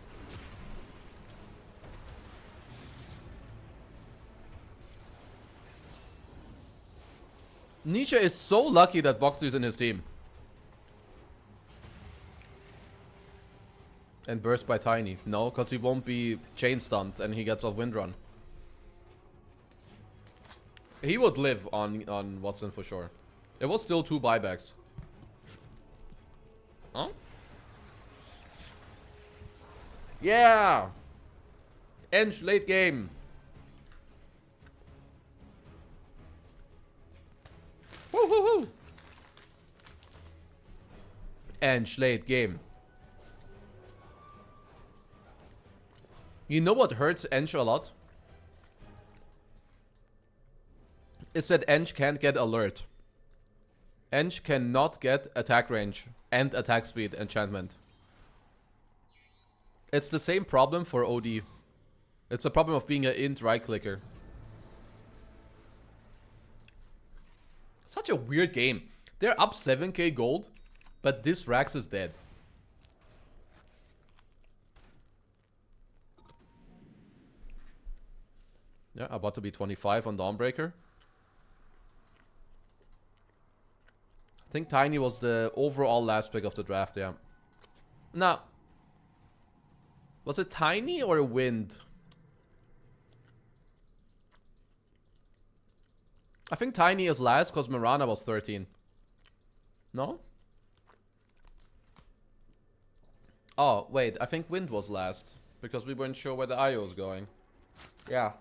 Nisha is so lucky that Boxy is in his team. And burst by Tiny. No, because he won't be chain stunned and he gets off Windrun. He would live on Watson for sure. It was still 2 buybacks. Huh? Yeah! Ench late game. Woo hoo hoo! Ench late game. You know what hurts Ench a lot? Is that Ench can't get alert. Ench cannot get attack range and attack speed enchantment. It's the same problem for OD. It's a problem of being an int right clicker. Such a weird game. They're up 7k gold, but this Rax is dead. Yeah, about to be 25 on Dawnbreaker. I think Tiny was the overall last pick of the draft, yeah. Now, was it Tiny or Wind? I think Tiny is last because Mirana was 13. No? Oh, wait, I think Wind was last because we weren't sure where the IO was going. Yeah.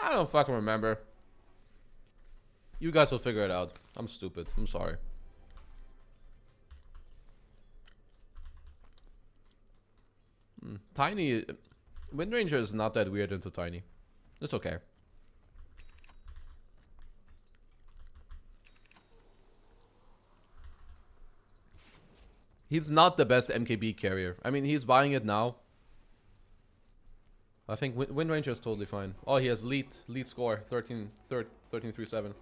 I don't fucking remember. You guys will figure it out. I'm stupid. I'm sorry. Tiny Windranger is not that weird into Tiny. It's okay. He's not the best MKB carrier. I mean, he's buying it now. I think Windranger is totally fine. Oh, he has lead score 13-3-7.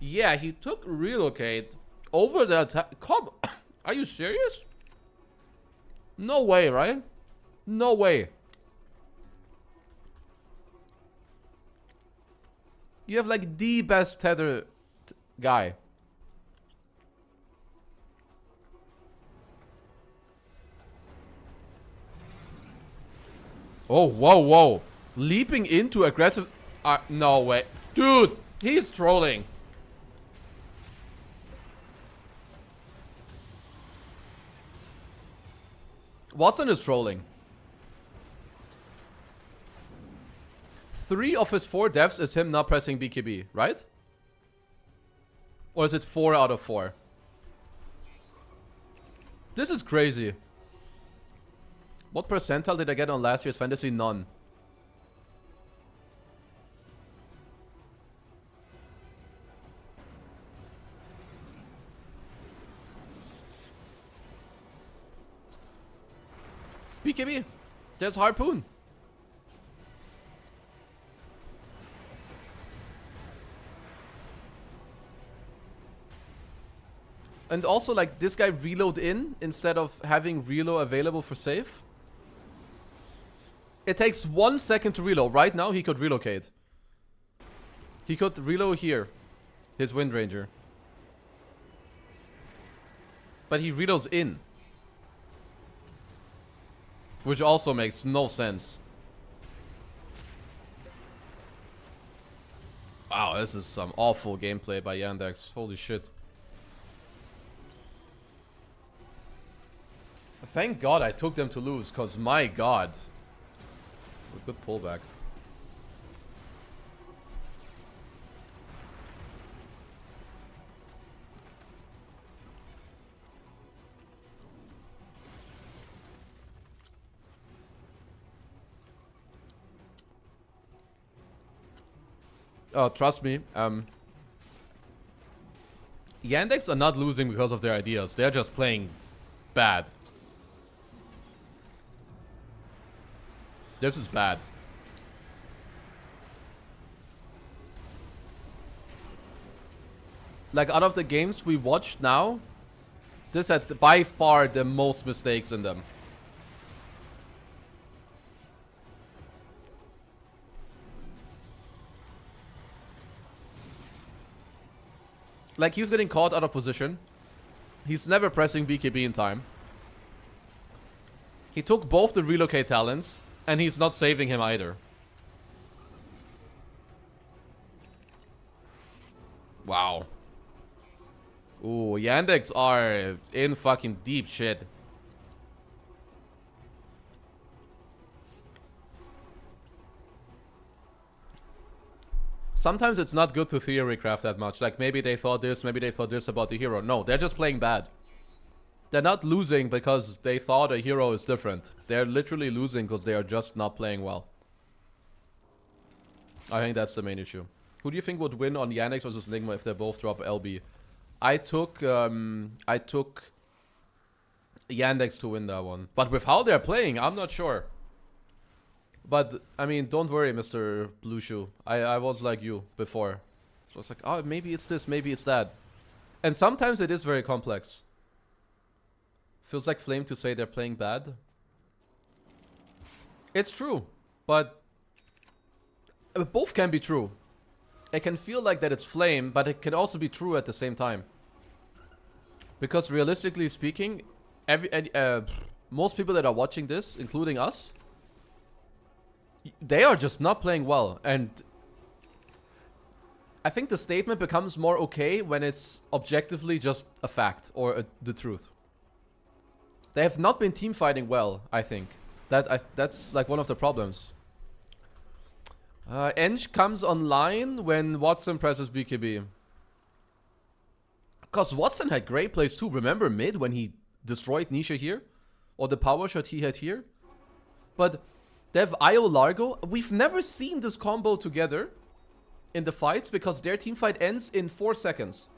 Yeah, he took relocate over the attack. Come, are you serious? No way, right? No way. You have like the best tether guy. Oh, whoa, whoa. Leaping into aggressive... no way. Dude, he's trolling. Watson is trolling. 3 of his 4 deaths is him not pressing BKB, right? Or is it 4 out of 4? This is crazy. What percentile did I get on last year's fantasy? None. BKB. There's Harpoon. And also, like, this guy reload in instead of having reload available for save. It takes 1 second to reload. Right now, he could relocate. He could reload here. His Windranger. But he reloads in. Which also makes no sense. Wow, this is some awful gameplay by Yandex. Holy shit. Thank God I took them to lose, because my God. A good pullback. Oh, trust me. Yandex are not losing because of their ideas. They're just playing bad. This is bad. Like, out of the games we watched now, this had by far the most mistakes in them. Like, he's getting caught out of position. He's never pressing BKB in time. He took both the relocate talents, and he's not saving him either. Wow. Ooh, Yandex are in fucking deep shit. Sometimes it's not good to theory craft that much. Like, maybe they thought this about the hero. No, they're just playing bad. They're not losing because they thought a hero is different. They're literally losing because they are just not playing well. I think that's the main issue. Who do you think would win on Yandex versus Ligma if they both drop LB? I took Yandex to win that one. But with how they're playing, I'm not sure. But, I mean, don't worry, Mr. Blue Shoe. I was like you before. So it's like, oh, maybe it's this, maybe it's that. And sometimes it is very complex. Feels like Flame to say they're playing bad. It's true, but both can be true. It can feel like that it's Flame, but it can also be true at the same time. Because realistically speaking, most people that are watching this, including us, they are just not playing well. And I think the statement becomes more okay when it's objectively just a fact or the truth. They have not been team fighting well, I think. That's like one of the problems. Eng comes online when Watson presses BKB. Because Watson had great plays too. Remember mid when he destroyed Nisha here? Or the power shot he had here? But they have Io Largo. We've never seen this combo together in the fights because their team fight ends in 4 seconds.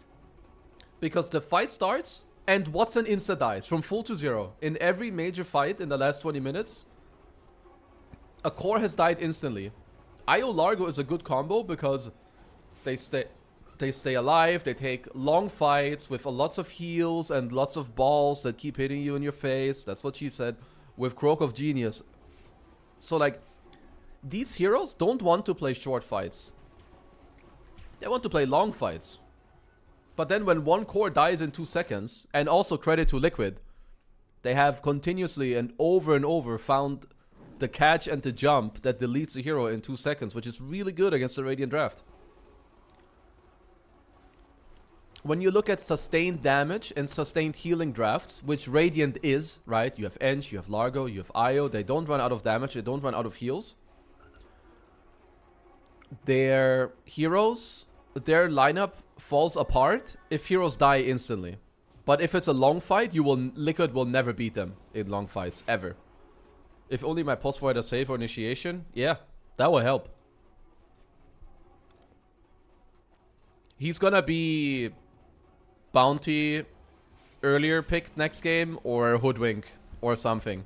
Because the fight starts and Watson insta dies from full to 0. In every major fight in the last 20 minutes, a core has died instantly. Io Largo is a good combo because they stay alive, they take long fights with lots of heals and lots of balls that keep hitting you in your face. That's what she said with Croak of Genius. So like, these heroes don't want to play short fights. They want to play long fights. But then when one core dies in 2 seconds, and also credit to Liquid, they have continuously and over found the catch and the jump that deletes a hero in 2 seconds, which is really good against the Radiant draft. When you look at sustained damage and sustained healing drafts, which Radiant is, right? You have Ench, you have Largo, you have Io. They don't run out of damage, they don't run out of heals. Their heroes, their lineup falls apart if heroes die instantly. But if it's a long fight, Liquid will never beat them in long fights, ever. If only my post for a save or initiation, yeah, that will help. He's gonna be Bounty earlier picked next game or Hoodwink or something.